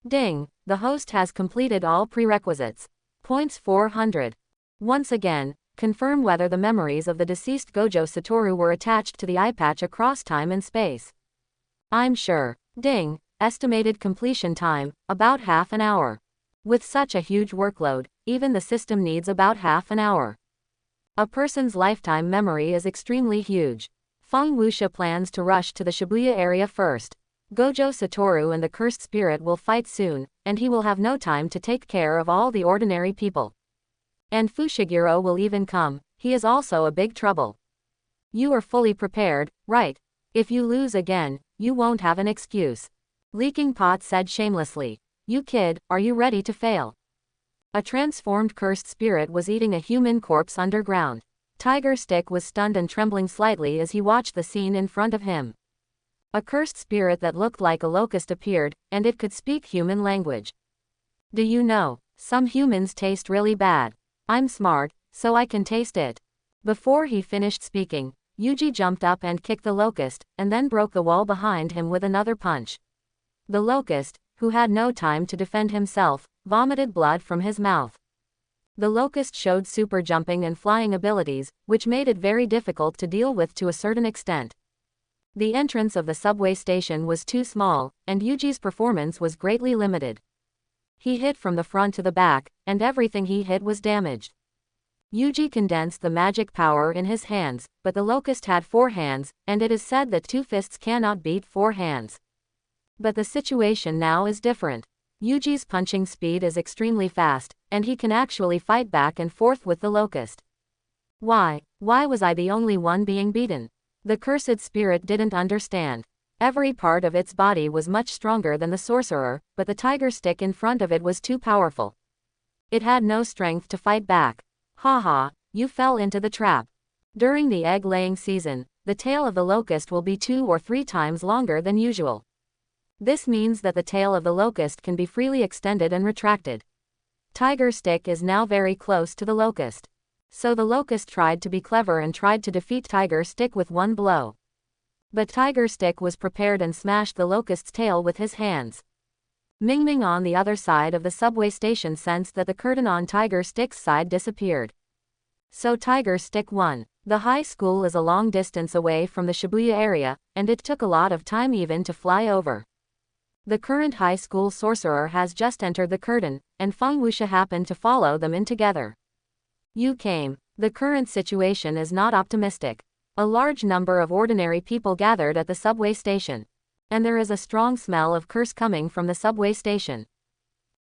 Ding, the host has completed all prerequisites. Points 400. Once again, confirm whether the memories of the deceased Gojo Satoru were attached to the eye patch across time and space. I'm sure. Ding, estimated completion time, about half an hour. With such a huge workload, even the system needs about half an hour. A person's lifetime memory is extremely huge. Feng Wuxia plans to rush to the Shabuya area first. Gojo Satoru and the cursed spirit will fight soon, and he will have no time to take care of all the ordinary people. And Fushiguro will even come, he is also a big trouble. You are fully prepared, right? If you lose again, you won't have an excuse. Leaking Pot said shamelessly. You kid, are you ready to fail? A transformed cursed spirit was eating a human corpse underground. Tiger Stick was stunned and trembling slightly as he watched the scene in front of him. A cursed spirit that looked like a locust appeared, and it could speak human language. Do you know, some humans taste really bad. I'm smart, so I can taste it. Before he finished speaking, Yuji jumped up and kicked the locust, and then broke the wall behind him with another punch. The locust, who had no time to defend himself, vomited blood from his mouth. The locust showed super jumping and flying abilities, which made it very difficult to deal with to a certain extent. The entrance of the subway station was too small, and Yuji's performance was greatly limited. He hit from the front to the back, and everything he hit was damaged. Yuji condensed the magic power in his hands, but the locust had 4 hands, and it is said that 2 fists cannot beat 4 hands. But the situation now is different. Yuji's punching speed is extremely fast, and he can actually fight back and forth with the locust. Why was I the only one being beaten? The cursed spirit didn't understand. Every part of its body was much stronger than the sorcerer, but the tiger stick in front of it was too powerful. It had no strength to fight back. Haha, you fell into the trap. During the egg-laying season, the tail of the locust will be 2 or 3 times longer than usual. This means that the tail of the locust can be freely extended and retracted. Tiger Stick is now very close to the locust. So the locust tried to be clever and tried to defeat Tiger Stick with one blow. But Tiger Stick was prepared and smashed the locust's tail with his hands. Ming Ming on the other side of the subway station sensed that the curtain on Tiger Stick's side disappeared. So Tiger Stick won. The high school is a long distance away from the Shabuya area, and it took a lot of time even to fly over. The current high school sorcerer has just entered the curtain, and Feng Wuxia happened to follow them in together. You came. The current situation is not optimistic. A large number of ordinary people gathered at the subway station. And there is a strong smell of curse coming from the subway station.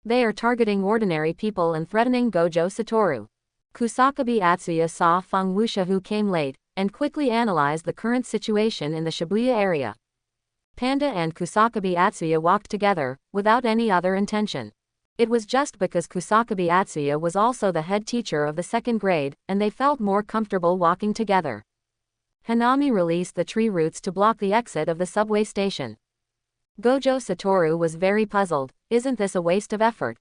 They are targeting ordinary people and threatening Gojo Satoru. Kusakabe Atsuya saw Feng Wuxia, who came late, and quickly analyzed the current situation in the Shabuya area. Panda and Kusakabe Atsuya walked together, without any other intention. It was just because Kusakabe Atsuya was also the head teacher of the second grade, and they felt more comfortable walking together. Hanami released the tree roots to block the exit of the subway station. Gojo Satoru was very puzzled. Isn't this a waste of effort?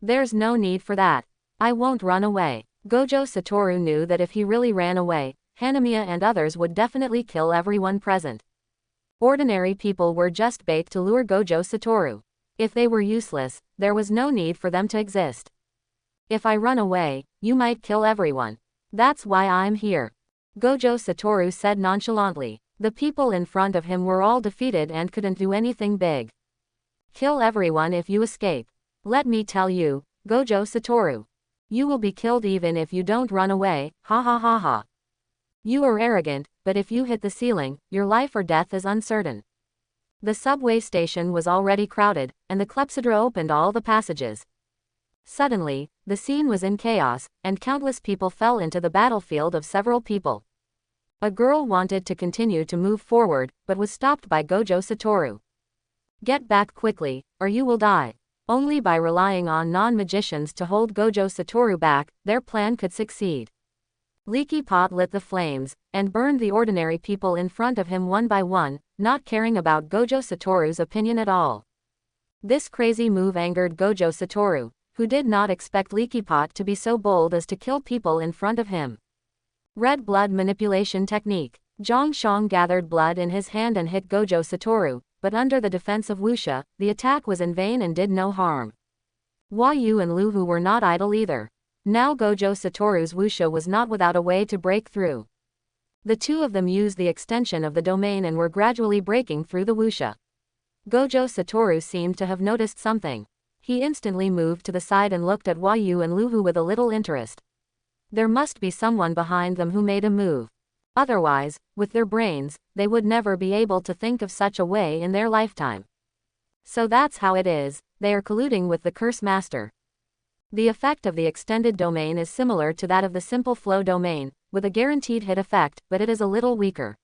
There's no need for that. I won't run away. Gojo Satoru knew that if he really ran away, Hanami and others would definitely kill everyone present. Ordinary people were just bait to lure Gojo Satoru. If they were useless, there was no need for them to exist. If I run away, you might kill everyone. That's why I'm here. Gojo Satoru said nonchalantly. The people in front of him were all defeated and couldn't do anything big. Kill everyone if you escape. Let me tell you, Gojo Satoru. You will be killed even if you don't run away, ha ha ha ha. You are arrogant, but if you hit the ceiling, your life or death is uncertain. The subway station was already crowded, and the clepsydra opened all the passages. Suddenly, the scene was in chaos, and countless people fell into the battlefield of several people. A girl wanted to continue to move forward, but was stopped by Gojo Satoru. Get back quickly, or you will die. Only by relying on non-magicians to hold Gojo Satoru back, their plan could succeed. Leaky Pot lit the flames, and burned the ordinary people in front of him one by one, not caring about Gojo Satoru's opinion at all. This crazy move angered Gojo Satoru, who did not expect Leaky Pot to be so bold as to kill people in front of him. Red blood manipulation technique. Zhang Shang gathered blood in his hand and hit Gojo Satoru, but under the defense of Wuxia, the attack was in vain and did no harm. Hua Yu and Lu Hu were not idle either. Now Gojo Satoru's Wuxia was not without a way to break through. The two of them used the extension of the domain and were gradually breaking through the Wuxia. Gojo Satoru seemed to have noticed something. He instantly moved to the side and looked at Hua Yu and Lu Hu with a little interest. There must be someone behind them who made a move. Otherwise, with their brains, they would never be able to think of such a way in their lifetime. So that's how it is, they are colluding with the Curse Master. The effect of the extended domain is similar to that of the simple flow domain, with a guaranteed hit effect, but it is a little weaker.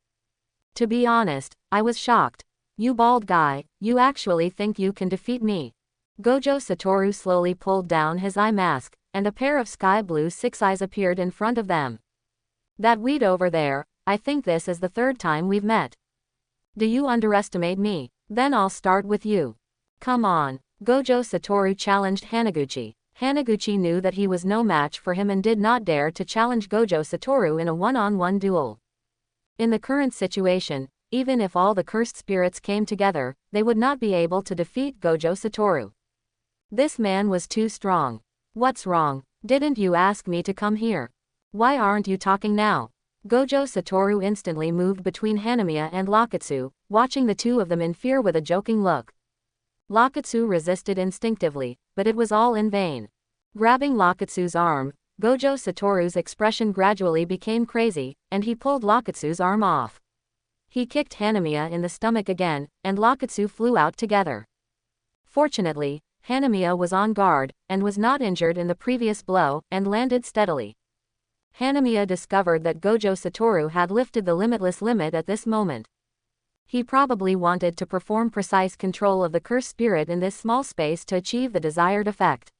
To be honest, I was shocked. You bald guy, you actually think you can defeat me? Gojo Satoru slowly pulled down his eye mask, and a pair of sky blue six eyes appeared in front of them. That weed over there, I think this is the third time we've met. Do you underestimate me? Then I'll start with you. Come on. Gojo Satoru challenged Hanaguchi. Hanaguchi knew that he was no match for him and did not dare to challenge Gojo Satoru in a one-on-one duel. In the current situation, even if all the cursed spirits came together, they would not be able to defeat Gojo Satoru. This man was too strong. What's wrong? Didn't you ask me to come here? Why aren't you talking now? Gojo Satoru instantly moved between Hanami and Lakatsu, watching the two of them in fear with a joking look. Lakatsu resisted instinctively, but it was all in vain. Grabbing Lakatsu's arm, Gojo Satoru's expression gradually became crazy, and he pulled Lakatsu's arm off. He kicked Hanami in the stomach again, and Lakatsu flew out together. Fortunately, Hanami was on guard, and was not injured in the previous blow, and landed steadily. Hanami discovered that Gojo Satoru had lifted the limitless limit at this moment. He probably wanted to perform precise control of the cursed spirit in this small space to achieve the desired effect.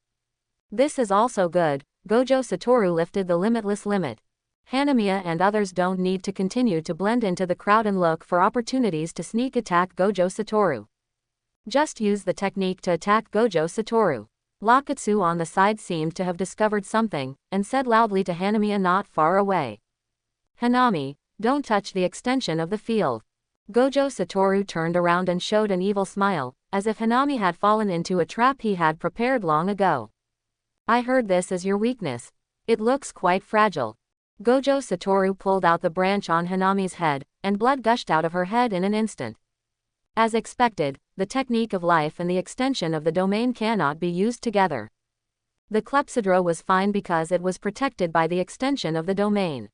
This is also good. Gojo Satoru lifted the limitless limit. Hanami and others don't need to continue to blend into the crowd and look for opportunities to sneak attack Gojo Satoru. Just use the technique to attack Gojo Satoru. Lakatsu on the side seemed to have discovered something, and said loudly to Hanami not far away. Hanami, don't touch the extension of the field. Gojo Satoru turned around and showed an evil smile, as if Hanami had fallen into a trap he had prepared long ago. I heard this is your weakness. It looks quite fragile. Gojo Satoru pulled out the branch on Hanami's head, and blood gushed out of her head in an instant. As expected, the technique of life and the extension of the domain cannot be used together. The clepsydra was fine because it was protected by the extension of the domain.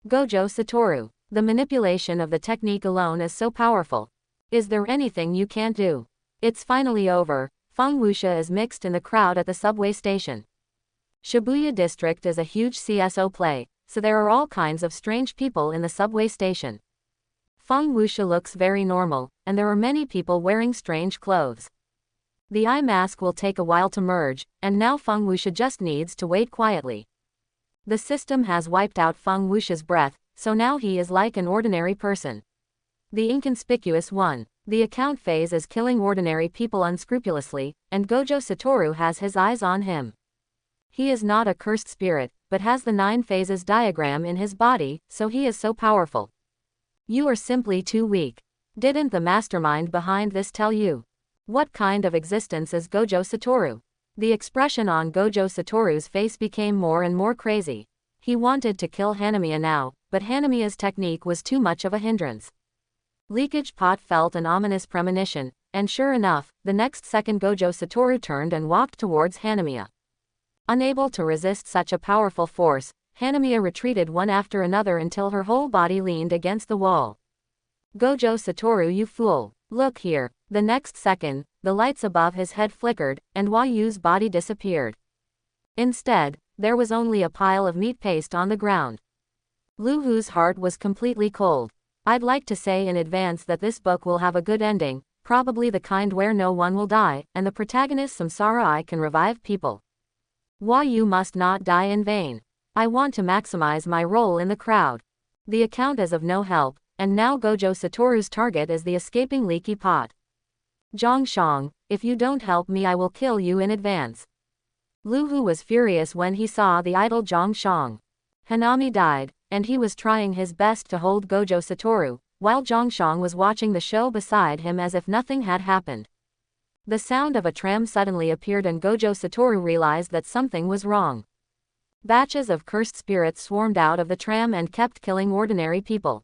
Gojo Satoru. The manipulation of the technique alone is so powerful. Is there anything you can't do? It's finally over. Feng Wuxia is mixed in the crowd at the subway station. Shabuya district is a huge CSO play, so there are all kinds of strange people in the subway station. Feng Wuxia looks very normal, and there are many people wearing strange clothes. The eye mask will take a while to merge, and now Feng Wuxia just needs to wait quietly. The system has wiped out Feng Wuxia's breath, so now he is like an ordinary person. The inconspicuous one. The account phase is killing ordinary people unscrupulously, and Gojo Satoru has his eyes on him. He is not a cursed spirit, but has the 9 phases diagram in his body, so he is so powerful. You are simply too weak. Didn't the mastermind behind this tell you? What kind of existence is Gojo Satoru? The expression on Gojo Satoru's face became more and more crazy. He wanted to kill Hanami now, but Hanami's technique was too much of a hindrance. Leakage Pot felt an ominous premonition, and sure enough, the next second Gojo Satoru turned and walked towards Hanami. Unable to resist such a powerful force, Hanami retreated one after another until her whole body leaned against the wall. Gojo Satoru, you fool! Look here. The next second, the lights above his head flickered, and Yu's body disappeared. Instead, there was only a pile of meat paste on the ground. Lu Hu's heart was completely cold. I'd like to say in advance that this book will have a good ending, probably the kind where no one will die, and the protagonist Samsara can revive people. Yu must not die in vain. I want to maximize my role in the crowd. The account is of no help, and now Gojo Satoru's target is the escaping leaky pot. Zhongshang, if you don't help me I will kill you in advance. Lu Hu was furious when he saw the idol Zhongshang. Hanami died, and he was trying his best to hold Gojo Satoru, while Zhongshang was watching the show beside him as if nothing had happened. The sound of a tram suddenly appeared and Gojo Satoru realized that something was wrong. Batches of cursed spirits swarmed out of the tram and kept killing ordinary people.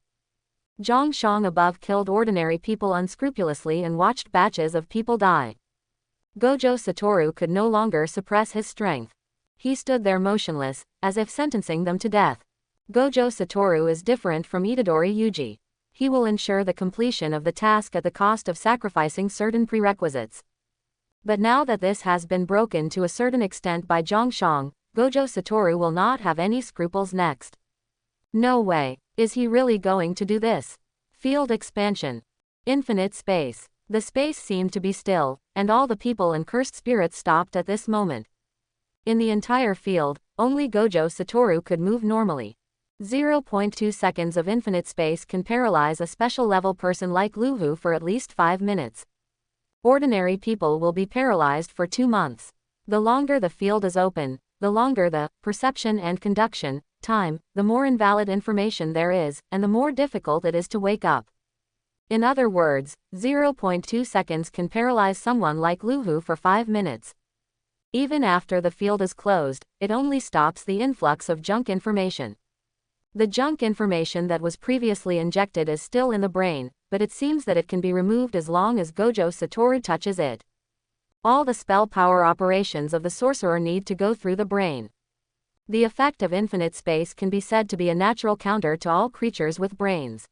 Zhongshang above killed ordinary people unscrupulously and watched batches of people die. Gojo Satoru could no longer suppress his strength. He stood there motionless, as if sentencing them to death. Gojo Satoru is different from Itadori Yuji. He will ensure the completion of the task at the cost of sacrificing certain prerequisites. But now that this has been broken to a certain extent by Zhongshang, Gojo Satoru will not have any scruples next. No way. Is he really going to do this? Field expansion. Infinite space. The space seemed to be still, and all the people and cursed spirits stopped at this moment. In the entire field, only Gojo Satoru could move normally. 0.2 seconds of infinite space can paralyze a special level person like Lu Hu for at least 5 minutes. Ordinary people will be paralyzed for 2 months. The longer the field is open, the longer the perception and conduction time, the more invalid information there is, and the more difficult it is to wake up. In other words, 0.2 seconds can paralyze someone like Lu Hu for 5 minutes. Even after the field is closed, it only stops the influx of junk information. The junk information that was previously injected is still in the brain, but it seems that it can be removed as long as Gojo Satoru touches it. All the spell power operations of the sorcerer need to go through the brain. The effect of infinite space can be said to be a natural counter to all creatures with brains.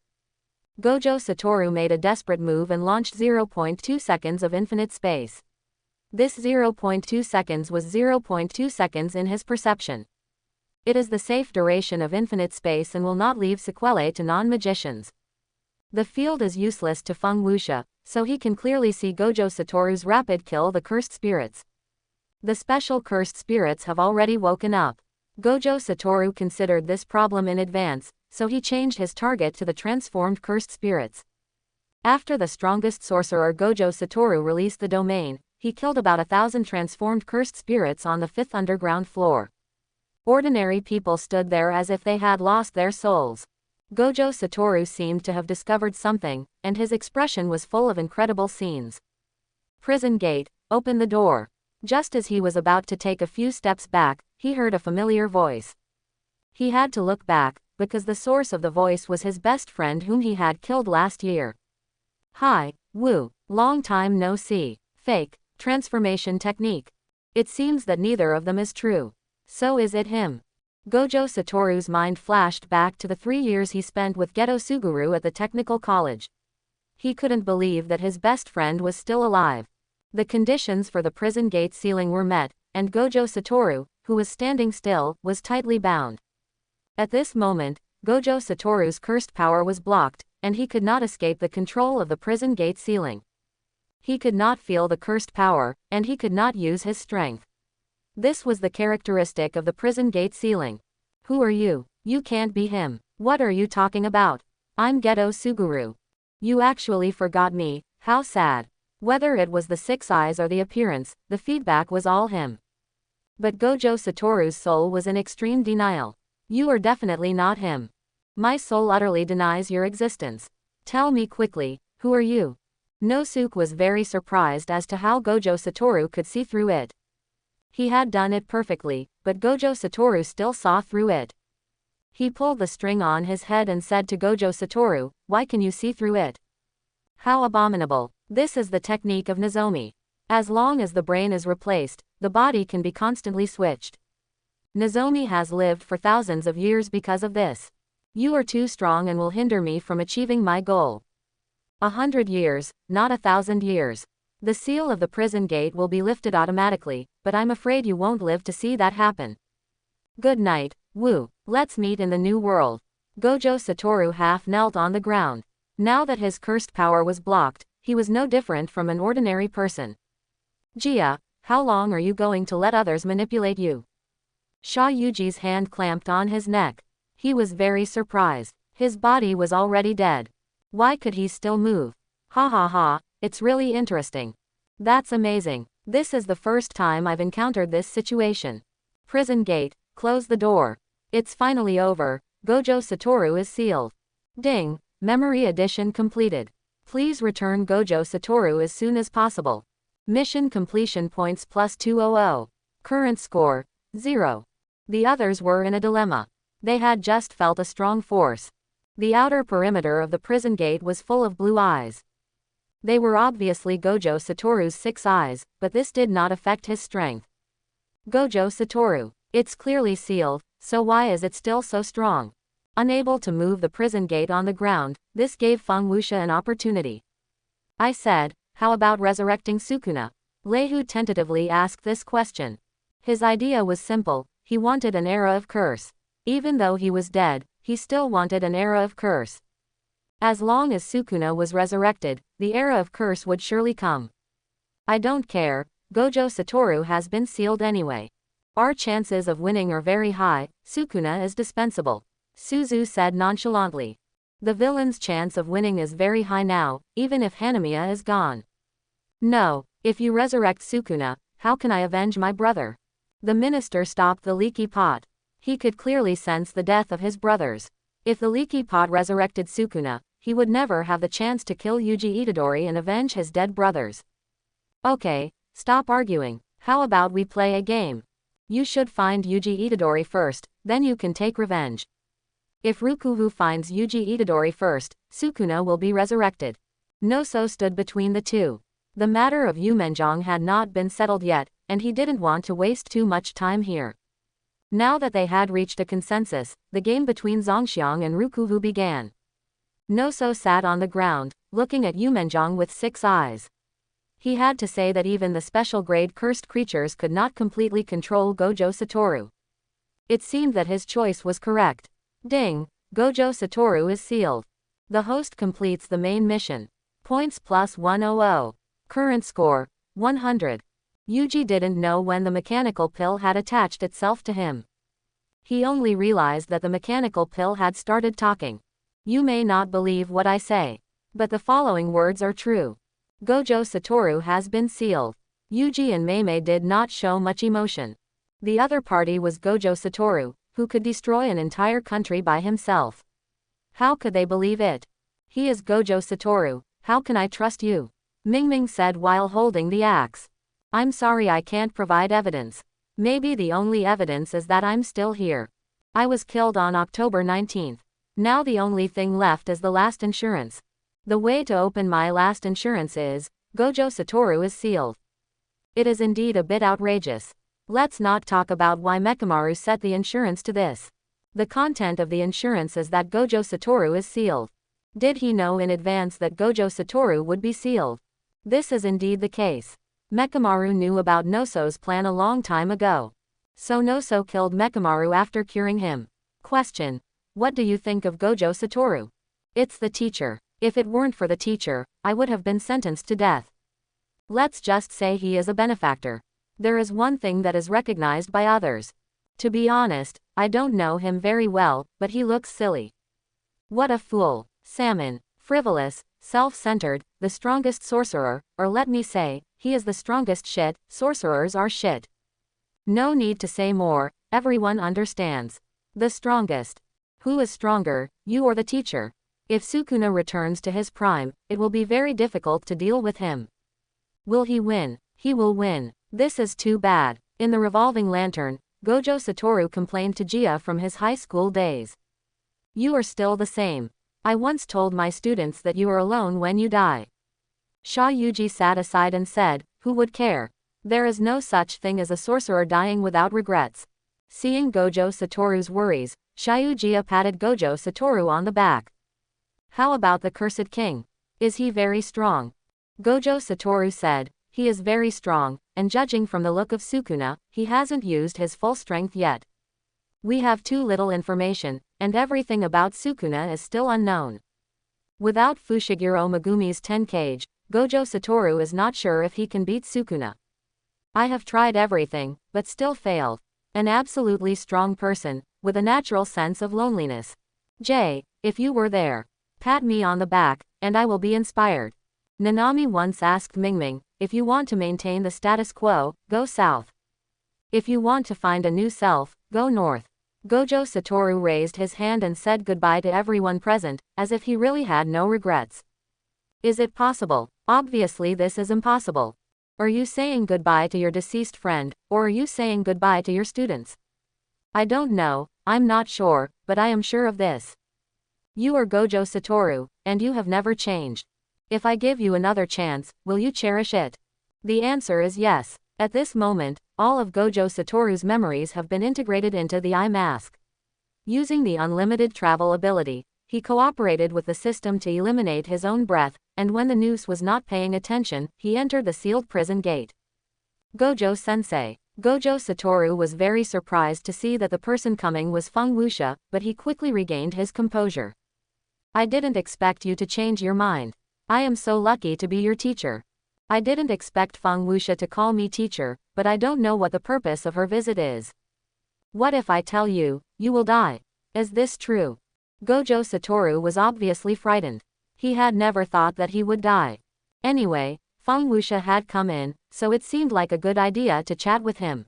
Gojo Satoru made a desperate move and launched 0.2 seconds of infinite space. This 0.2 seconds was 0.2 seconds in his perception. It is the safe duration of infinite space and will not leave sequelae to non-magicians. The field is useless to Feng Wuxia, so he can clearly see Gojo Satoru's rapid kill the cursed spirits. The special cursed spirits have already woken up. Gojo Satoru considered this problem in advance, so he changed his target to the transformed cursed spirits. After the strongest sorcerer Gojo Satoru released the domain, he killed about 1,000 transformed cursed spirits on the 5th underground floor. Ordinary people stood there as if they had lost their souls. Gojo Satoru seemed to have discovered something, and his expression was full of incredible scenes. Prison gate, open the door. Just as he was about to take a few steps back, he heard a familiar voice. He had to look back, because the source of the voice was his best friend whom he had killed last year. Hi, Wu, long time no see. Fake, transformation technique. It seems that neither of them is true. So is it him? Gojo Satoru's mind flashed back to the 3 years he spent with Geto Suguru at the technical college. He couldn't believe that his best friend was still alive. The conditions for the prison gate sealing were met, and Gojo Satoru, who was standing still, was tightly bound. At this moment, Gojo Satoru's cursed power was blocked, and he could not escape the control of the prison gate sealing. He could not feel the cursed power, and he could not use his strength. This was the characteristic of the prison gate sealing. Who are you? You can't be him. What are you talking about? I'm Geto Suguru. You actually forgot me, how sad. Whether it was the 6 eyes or the appearance, the feedback was all him. But Gojo Satoru's soul was in extreme denial. You are definitely not him. My soul utterly denies your existence. Tell me quickly, who are you? Nosuke was very surprised as to how Gojo Satoru could see through it. He had done it perfectly, but Gojo Satoru still saw through it. He pulled the string on his head and said to Gojo Satoru, "Why can you see through it? How abominable. This is the technique of Nozomi. As long as the brain is replaced, the body can be constantly switched. Nozomi has lived for thousands of years because of this. You are too strong and will hinder me from achieving my goal. 100 years, not 1,000 years. The seal of the prison gate will be lifted automatically, but I'm afraid you won't live to see that happen. Good night, Wu. Let's meet in the new world." Gojo Satoru half knelt on the ground. Now that his cursed power was blocked, he was no different from an ordinary person. "Jia, how long are you going to let others manipulate you?" Sha Yuji's hand clamped on his neck. He was very surprised. His body was already dead. Why could he still move? Ha ha ha, it's really interesting. That's amazing. This is the first time I've encountered this situation. Prison gate, close the door. It's finally over, Gojo Satoru is sealed. Ding, memory addition completed. Please return Gojo Satoru as soon as possible. Mission completion points plus 200. Current score, 0. The others were in a dilemma. They had just felt a strong force. The outer perimeter of the prison gate was full of blue eyes. They were obviously Gojo Satoru's 6 eyes, but this did not affect his strength. Gojo Satoru. It's clearly sealed, so why is it still so strong? Unable to move the prison gate on the ground, this gave Feng Wuxia an opportunity. I said, how about resurrecting Sukuna? Leihu tentatively asked this question. His idea was simple, he wanted an era of curse. Even though he was dead, he still wanted an era of curse. As long as Sukuna was resurrected, the era of curse would surely come. I don't care, Gojo Satoru has been sealed anyway. Our chances of winning are very high, Sukuna is dispensable. Suzu said nonchalantly. The villain's chance of winning is very high now, even if Hanami is gone. No, if you resurrect Sukuna, how can I avenge my brother? The minister stopped the leaky pot. He could clearly sense the death of his brothers. If the leaky pot resurrected Sukuna, he would never have the chance to kill Yuji Itadori and avenge his dead brothers. Okay, stop arguing. How about we play a game? You should find Yuji Itadori first, then you can take revenge. If Rukuhu finds Yuji Itadori first, Sukuna will be resurrected. Noso stood between the two. The matter of Yumenjong had not been settled yet, and he didn't want to waste too much time here. Now that they had reached a consensus, the game between Zongxiang and Rukuhu began. Noso sat on the ground, looking at Yumenjong with 6 eyes. He had to say that even the special grade cursed creatures could not completely control Gojo Satoru. It seemed that his choice was correct. Ding, Gojo Satoru is sealed. The host completes the main mission. Points plus 100. Current score, 100. Yuji didn't know when the mechanical pill had attached itself to him. He only realized that the mechanical pill had started talking. You may not believe what I say, but the following words are true. Gojo Satoru has been sealed. Yuji and Meimei did not show much emotion. The other party was Gojo Satoru, who could destroy an entire country by himself. How could they believe it? He is Gojo Satoru, how can I trust you? Ming Ming said while holding the axe. I'm sorry I can't provide evidence. Maybe the only evidence is that I'm still here. I was killed on October 19th. Now the only thing left is the last insurance. The way to open my last insurance is, Gojo Satoru is sealed. It is indeed a bit outrageous. Let's not talk about why Mechamaru set the insurance to this. The content of the insurance is that Gojo Satoru is sealed. Did he know in advance that Gojo Satoru would be sealed? This is indeed the case. Mechamaru knew about Noso's plan a long time ago. So Noso killed Mechamaru after curing him. Question. What do you think of Gojo Satoru? It's the teacher. If it weren't for the teacher, I would have been sentenced to death. Let's just say he is a benefactor. There is one thing that is recognized by others. To be honest, I don't know him very well, but he looks silly. What a fool. Salmon. Frivolous, self-centered, the strongest sorcerer, or let me say, he is the strongest shit. Sorcerers are shit. No need to say more, everyone understands. The strongest. Who is stronger, you or the teacher? If Sukuna returns to his prime, it will be very difficult to deal with him. Will he win? He will win. This is too bad. In the revolving lantern, Gojo Satoru complained to Gia from his high school days. You are still the same. I once told my students that you are alone when you die. Yuji sat aside and said, who would care? There is no such thing as a sorcerer dying without regrets. Seeing Gojo Satoru's worries, Yuji patted Gojo Satoru on the back. How about the cursed king? Is he very strong? Gojo Satoru said, he is very strong, and judging from the look of Sukuna, he hasn't used his full strength yet. We have too little information, and everything about Sukuna is still unknown. Without Fushiguro Megumi's 10 cage, Gojo Satoru is not sure if he can beat Sukuna. I have tried everything, but still failed. An absolutely strong person, with a natural sense of loneliness. If you were there, pat me on the back, and I will be inspired. Hanami once asked Ming Ming, if you want to maintain the status quo, go south. If you want to find a new self, go north. Gojo Satoru raised his hand and said goodbye to everyone present, as if he really had no regrets. Is it possible? Obviously this is impossible. Are you saying goodbye to your deceased friend, or are you saying goodbye to your students? I don't know, I'm not sure, but I am sure of this. You are Gojo Satoru, and you have never changed. If I give you another chance, will you cherish it? The answer is yes. At this moment, all of Gojo Satoru's memories have been integrated into the eye mask. Using the unlimited travel ability, he cooperated with the system to eliminate his own breath, and when the noose was not paying attention, he entered the sealed prison gate. Gojo-sensei. Gojo Satoru was very surprised to see that the person coming was Fang Wuxia, but he quickly regained his composure. I didn't expect you to change your mind. I am so lucky to be your teacher. I didn't expect Fang Wuxia to call me teacher, but I don't know what the purpose of her visit is. What if I tell you, you will die? Is this true? Gojo Satoru was obviously frightened. He had never thought that he would die. Anyway, Fang Wuxia had come in, so it seemed like a good idea to chat with him.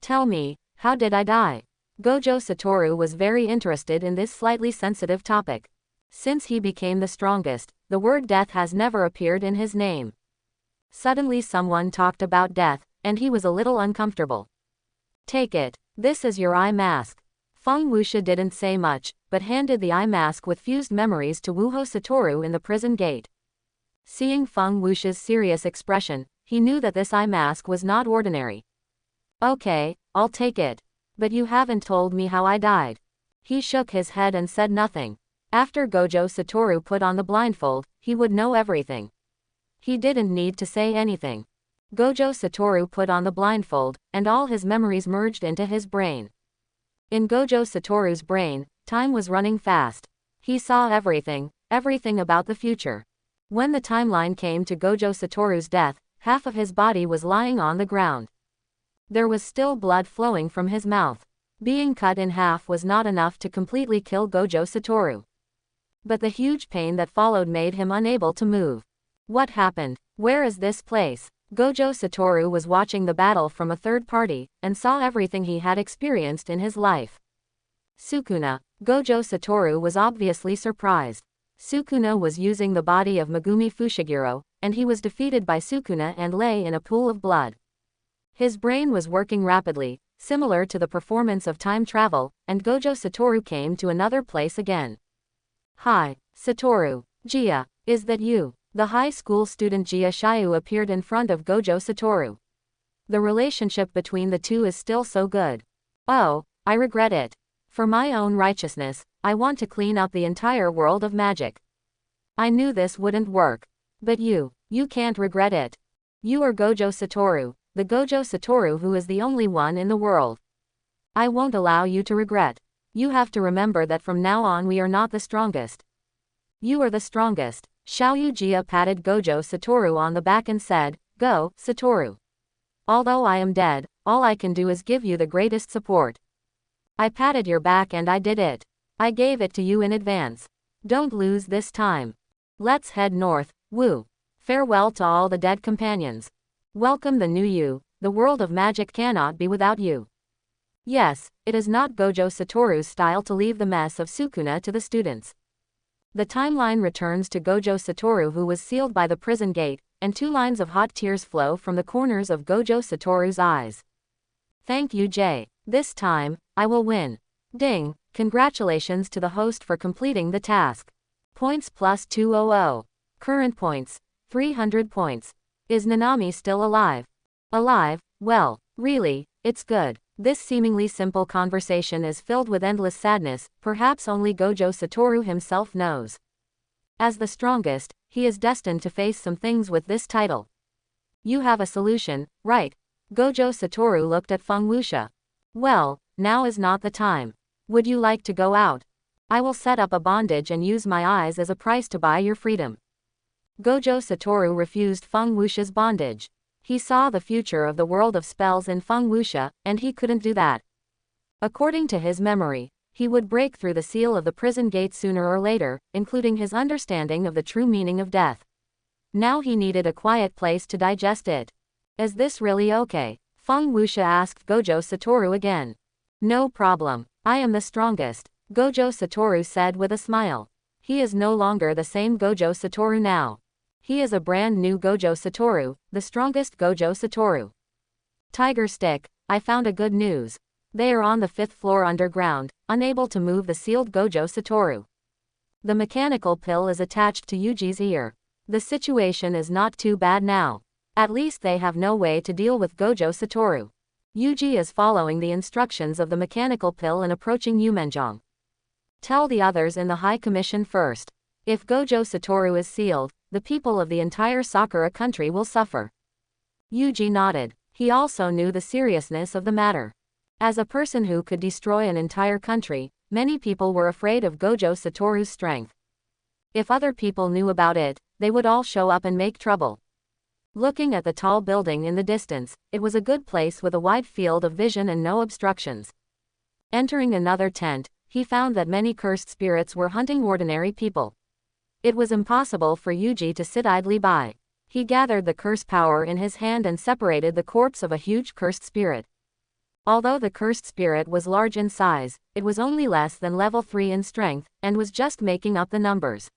Tell me, how did I die? Gojo Satoru was very interested in this slightly sensitive topic. Since he became the strongest, the word death has never appeared in his name. Suddenly someone talked about death, and he was a little uncomfortable. Take it. This is your eye mask. Fang Wuxia didn't say much, but handed the eye mask with fused memories to Wuho Satoru in the prison gate. Seeing Fang Wuxia's serious expression, he knew that this eye mask was not ordinary. Okay, I'll take it. But you haven't told me how I died. He shook his head and said nothing. After Gojo Satoru put on the blindfold, he would know everything. He didn't need to say anything. Gojo Satoru put on the blindfold, and all his memories merged into his brain. In Gojo Satoru's brain, time was running fast. He saw everything about the future. When the timeline came to Gojo Satoru's death, half of his body was lying on the ground. There was still blood flowing from his mouth. Being cut in half was not enough to completely kill Gojo Satoru. But the huge pain that followed made him unable to move. What happened? Where is this place? Gojo Satoru was watching the battle from a third party, and saw everything he had experienced in his life. Sukuna. Gojo Satoru was obviously surprised. Sukuna was using the body of Megumi Fushiguro, and he was defeated by Sukuna and lay in a pool of blood. His brain was working rapidly, similar to the performance of time travel, and Gojo Satoru came to another place again. Hi, Satoru. Gia, is that you? The high school student Gia Shiu appeared in front of Gojo Satoru. The relationship between the two is still so good. Oh, I regret it. For my own righteousness, I want to clean up the entire world of magic. I knew this wouldn't work. But you can't regret it. You are Gojo Satoru, the Gojo Satoru who is the only one in the world. I won't allow you to regret. You have to remember that from now on we are not the strongest. You are the strongest. Shabuya patted Gojo Satoru on the back and said, "Go, Satoru. Although I am dead, all I can do is give you the greatest support. I patted your back and I did it. I gave it to you in advance. Don't lose this time. Let's head north, woo. Farewell to all the dead companions. Welcome the new you, the world of magic cannot be without you." Yes, it is not Gojo Satoru's style to leave the mess of Sukuna to the students. The timeline returns to Gojo Satoru who was sealed by the prison gate, and 2 lines of hot tears flow from the corners of Gojo Satoru's eyes. Thank you Jay. This time, I will win. Ding, congratulations to the host for completing the task. Points plus 200. Current points, 300 points. Is Nanami still alive? Alive? Well, really, it's good. This seemingly simple conversation is filled with endless sadness, perhaps only Gojo Satoru himself knows. As the strongest, he is destined to face some things with this title. You have a solution, right? Gojo Satoru looked at Feng Wuxia. Well, now is not the time. Would you like to go out? I will set up a bondage and use my eyes as a price to buy your freedom. Gojo Satoru refused Feng Wuxia's bondage. He saw the future of the world of spells in Feng Wuxia, and he couldn't do that. According to his memory, he would break through the seal of the prison gate sooner or later, including his understanding of the true meaning of death. Now he needed a quiet place to digest it. Is this really okay? Feng Wuxia asked Gojo Satoru again. No problem. I am the strongest, Gojo Satoru said with a smile. He is no longer the same Gojo Satoru now. He is a brand new Gojo Satoru, the strongest Gojo Satoru. Tiger Stick, I found a good news. They are on the 5th floor underground, unable to move the sealed Gojo Satoru. The mechanical pill is attached to Yuji's ear. The situation is not too bad now. At least they have no way to deal with Gojo Satoru. Yuji is following the instructions of the mechanical pill and approaching Yumenjong. Tell the others in the High Commission first. If Gojo Satoru is sealed, the people of the entire Sakura country will suffer. Yuji nodded. He also knew the seriousness of the matter. As a person who could destroy an entire country, many people were afraid of Gojo Satoru's strength. If other people knew about it, they would all show up and make trouble. Looking at the tall building in the distance, it was a good place with a wide field of vision and no obstructions. Entering another tent, he found that many cursed spirits were hunting ordinary people. It was impossible for Yuji to sit idly by. He gathered the curse power in his hand and separated the corpse of a huge cursed spirit. Although the cursed spirit was large in size, it was only less than level 3 in strength, and was just making up the numbers.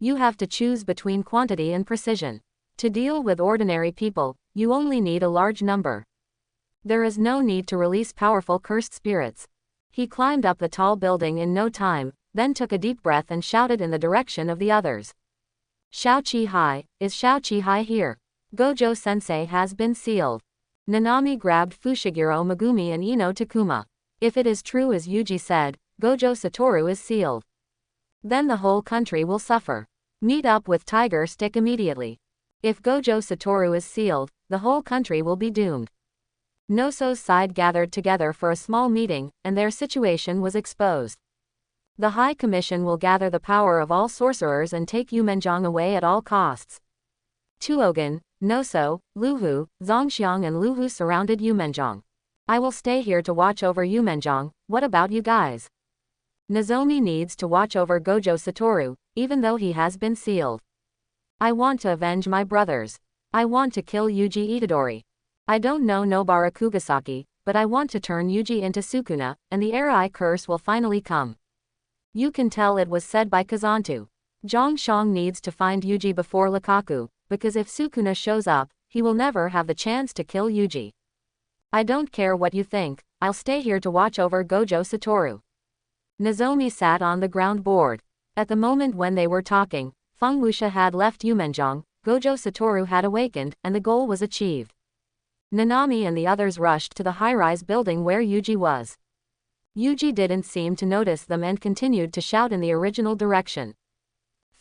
You have to choose between quantity and precision. To deal with ordinary people, you only need a large number. There is no need to release powerful cursed spirits. He climbed up the tall building in no time, then took a deep breath and shouted in the direction of the others. Xiao-Chi-Hai, is Xiao-Chi-Hai here? Gojo-sensei has been sealed. Nanami grabbed Fushiguro Megumi and Ino Takuma. If it is true as Yuji said, Gojo Satoru is sealed. Then the whole country will suffer. Meet up with Tiger Stick immediately. If Gojo Satoru is sealed, the whole country will be doomed. Noso's side gathered together for a small meeting, and their situation was exposed. The High Commission will gather the power of all sorcerers and take Yumenjong away at all costs. Tuogan, Noso, Luhu, Zongxiang and Luhu surrounded Yumenjong. I will stay here to watch over Yumenjong, what about you guys? Nozomi needs to watch over Gojo Satoru, even though he has been sealed. I want to avenge my brothers. I want to kill Yuji Itadori. I don't know Nobara Kugasaki, but I want to turn Yuji into Sukuna, and the Arai curse will finally come. You can tell it was said by Kazantu. Zhongxiang needs to find Yuji before Lukaku, because if Sukuna shows up, he will never have the chance to kill Yuji. I don't care what you think, I'll stay here to watch over Gojo Satoru. Nozomi sat on the ground board. At the moment when they were talking, Feng Wuxia had left Yumenjong, Gojo Satoru had awakened, and the goal was achieved. Nanami and the others rushed to the high-rise building where Yuji was. Yuji didn't seem to notice them and continued to shout in the original direction.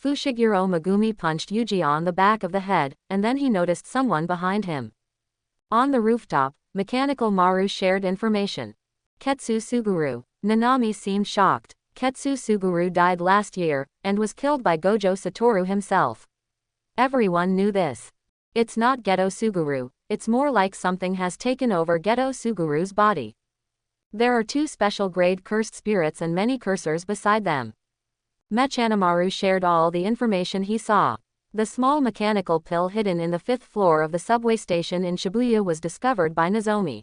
Fushiguro Megumi punched Yuji on the back of the head, and then he noticed someone behind him. On the rooftop, Mechanical Maru shared information. Ketsu Suguru. Nanami seemed shocked. Ketsu Suguru died last year, and was killed by Gojo Satoru himself. Everyone knew this. It's not Geto Suguru, it's more like something has taken over Geto Suguru's body. There are 2 special grade cursed spirits and many cursors beside them. Mechamaru shared all the information he saw. The small mechanical pill hidden in the 5th floor of the subway station in Shabuya was discovered by Nozomi.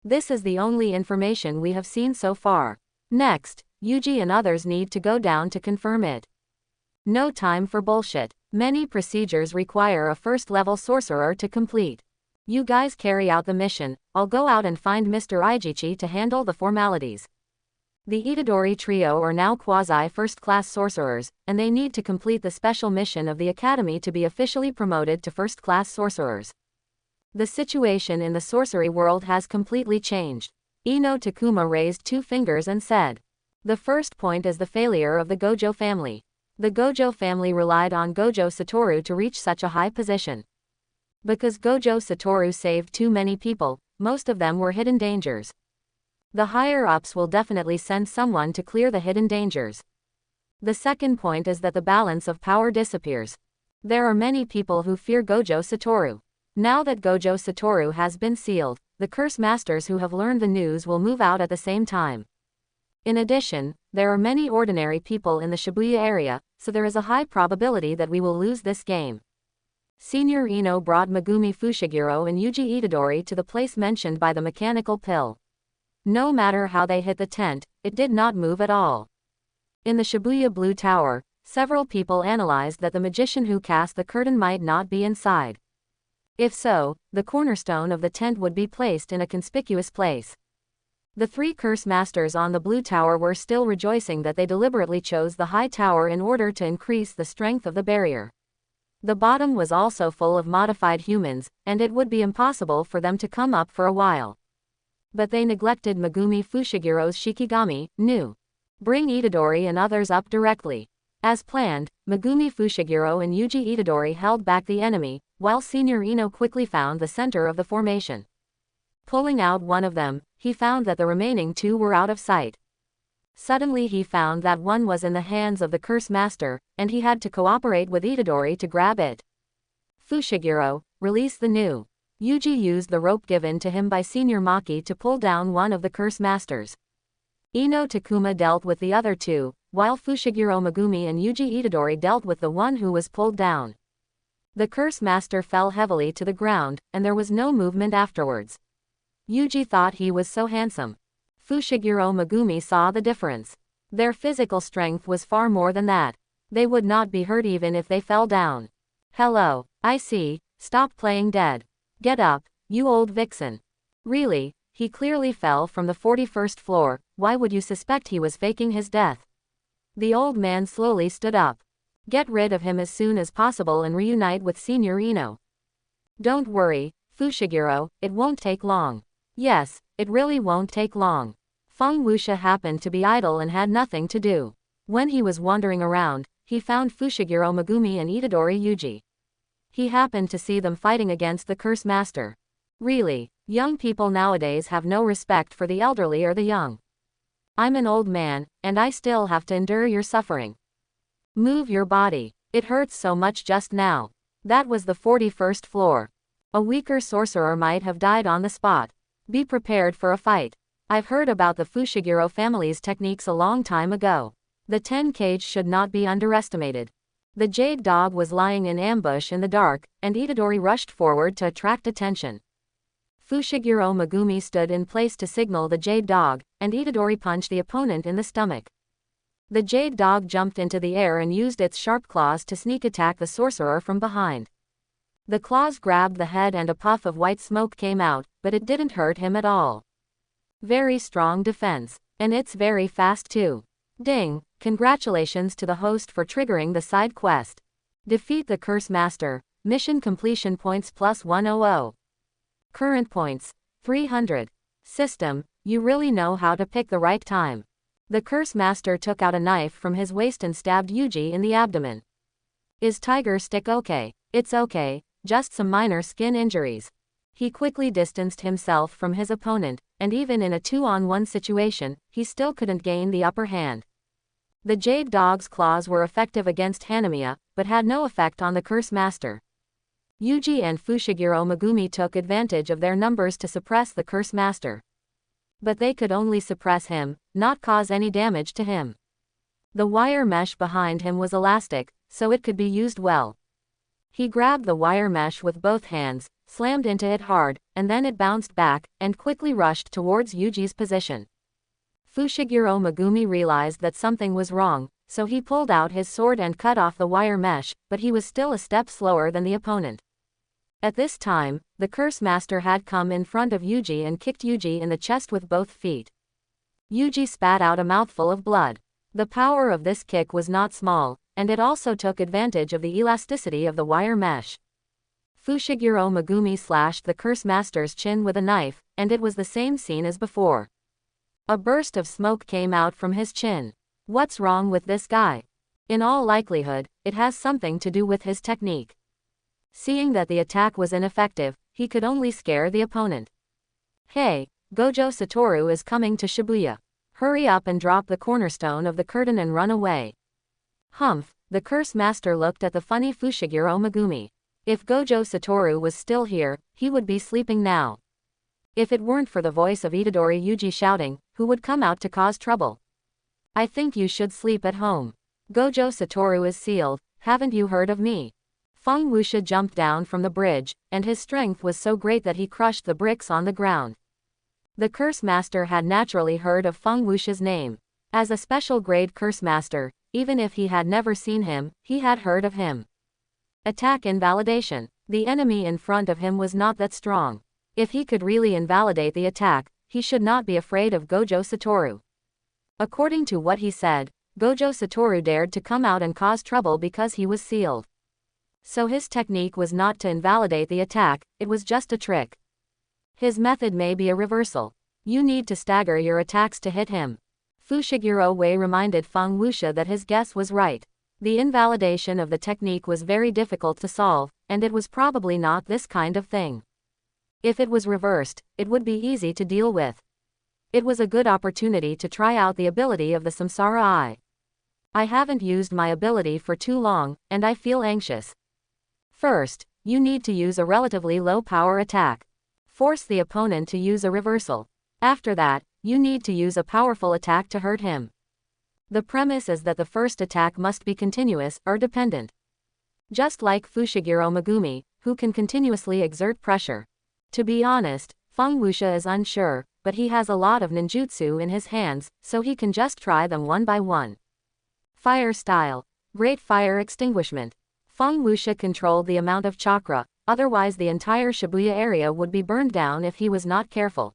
This is the only information we have seen so far. Next, Yuji and others need to go down to confirm it. No time for bullshit. Many procedures require a first-level sorcerer to complete. You guys carry out the mission, I'll go out and find Mr. Ijichi to handle the formalities. The Itadori trio are now quasi-first-class sorcerers, and they need to complete the special mission of the academy to be officially promoted to first-class sorcerers. The situation in the sorcery world has completely changed. Ino Takuma raised 2 fingers and said. The first point is the failure of the Gojo family. The Gojo family relied on Gojo Satoru to reach such a high position. Because Gojo Satoru saved too many people, most of them were hidden dangers. The higher-ups will definitely send someone to clear the hidden dangers. The second point is that the balance of power disappears. There are many people who fear Gojo Satoru. Now that Gojo Satoru has been sealed, the curse masters who have learned the news will move out at the same time. In addition, there are many ordinary people in the Shibuya area, so there is a high probability that we will lose this game. Senior Ino brought Megumi Fushiguro and Yuji Itadori to the place mentioned by the mechanical pill. No matter how they hit the tent, it did not move at all. In the Shibuya Blue Tower, several people analyzed that the magician who cast the curtain might not be inside. If so, the cornerstone of the tent would be placed in a conspicuous place. The 3 curse masters on the Blue Tower were still rejoicing that they deliberately chose the high tower in order to increase the strength of the barrier. The bottom was also full of modified humans, and it would be impossible for them to come up for a while. But they neglected Megumi Fushigiro's Shikigami, Nu. Bring Itadori and others up directly. As planned, Megumi Fushiguro and Yuji Itadori held back the enemy, while Senior Ino quickly found the center of the formation. Pulling out one of them, he found that the remaining 2 were out of sight. Suddenly he found that one was in the hands of the curse master, and he had to cooperate with Itadori to grab it. Fushiguro, release the Nu. Yuji used the rope given to him by Senior Maki to pull down one of the curse masters. Ino Takuma dealt with the other 2, while Fushiguro Megumi and Yuji Itadori dealt with the one who was pulled down. The curse master fell heavily to the ground, and there was no movement afterwards. Yuji thought he was so handsome. Fushiguro Megumi saw the difference. Their physical strength was far more than that. They would not be hurt even if they fell down. Hello, I see, stop playing dead. Get up, you old vixen. Really, he clearly fell from the 41st floor, why would you suspect he was faking his death? The old man slowly stood up. Get rid of him as soon as possible and reunite with Senior Ino. Don't worry, Fushiguro, it won't take long. Yes, it really won't take long. Feng Wuxia happened to be idle and had nothing to do. When he was wandering around, he found Fushiguro Megumi and Itadori Yuji. He happened to see them fighting against the curse master. Really, young people nowadays have no respect for the elderly or the young. I'm an old man, and I still have to endure your suffering. Move your body. It hurts so much just now. That was the 41st floor. A weaker sorcerer might have died on the spot. Be prepared for a fight. I've heard about the Fushiguro family's techniques a long time ago. The 10 cage should not be underestimated. The jade dog was lying in ambush in the dark, and Itadori rushed forward to attract attention. Fushiguro Megumi stood in place to signal the jade dog, and Itadori punched the opponent in the stomach. The jade dog jumped into the air and used its sharp claws to sneak attack the sorcerer from behind. The claws grabbed the head and a puff of white smoke came out, but it didn't hurt him at all. Very strong defense. And it's very fast too. Ding, congratulations to the host for triggering the side quest. Defeat the curse master, mission completion points plus 100. Current points, 300. System, you really know how to pick the right time. The curse master took out a knife from his waist and stabbed Yuji in the abdomen. Is tiger stick okay? It's okay, just some minor skin injuries. He quickly distanced himself from his opponent, and even in a 2-on-1 situation, he still couldn't gain the upper hand. The Jade Dog's claws were effective against Hanami, but had no effect on the Curse Master. Yuji and Fushiguro Megumi took advantage of their numbers to suppress the Curse Master. But they could only suppress him, not cause any damage to him. The wire mesh behind him was elastic, so it could be used well. He grabbed the wire mesh with both hands, slammed into it hard, and then it bounced back, and quickly rushed towards Yuji's position. Fushiguro Megumi realized that something was wrong, so he pulled out his sword and cut off the wire mesh, but he was still a step slower than the opponent. At this time, the Curse Master had come in front of Yuji and kicked Yuji in the chest with both feet. Yuji spat out a mouthful of blood. The power of this kick was not small, and it also took advantage of the elasticity of the wire mesh. Fushiguro Megumi slashed the Curse Master's chin with a knife, and it was the same scene as before. A burst of smoke came out from his chin. What's wrong with this guy? In all likelihood, it has something to do with his technique. Seeing that the attack was ineffective, he could only scare the opponent. Hey, Gojo Satoru is coming to Shabuya. Hurry up and drop the cornerstone of the curtain and run away. Humph, the Curse Master looked at the funny Fushiguro Megumi. If Gojo Satoru was still here, he would be sleeping now. If it weren't for the voice of Itadori Yuji shouting, who would come out to cause trouble? I think you should sleep at home. Gojo Satoru is sealed, haven't you heard of me? Fang Wuxia jumped down from the bridge, and his strength was so great that he crushed the bricks on the ground. The Curse Master had naturally heard of Fang Wuxia's name. As a special grade Curse Master, even if he had never seen him, he had heard of him. Attack invalidation. The enemy in front of him was not that strong. If he could really invalidate the attack, he should not be afraid of Gojo Satoru. According to what he said, Gojo Satoru dared to come out and cause trouble because he was sealed. So his technique was not to invalidate the attack, it was just a trick. His method may be a reversal. You need to stagger your attacks to hit him. Fushiguro Wei reminded Fang Wuxia that his guess was right. The invalidation of the technique was very difficult to solve, and it was probably not this kind of thing. If it was reversed, it would be easy to deal with. It was a good opportunity to try out the ability of the Samsara Eye. I haven't used my ability for too long, and I feel anxious. First, you need to use a relatively low power attack. Force the opponent to use a reversal. After that, you need to use a powerful attack to hurt him. The premise is that the first attack must be continuous or dependent. Just like Fushiguro Megumi, who can continuously exert pressure. To be honest, Fang Wuxia is unsure, but he has a lot of ninjutsu in his hands, so he can just try them one by one. Fire style. Great fire extinguishment. Fang Wuxia controlled the amount of chakra, otherwise the entire Shabuya area would be burned down if he was not careful.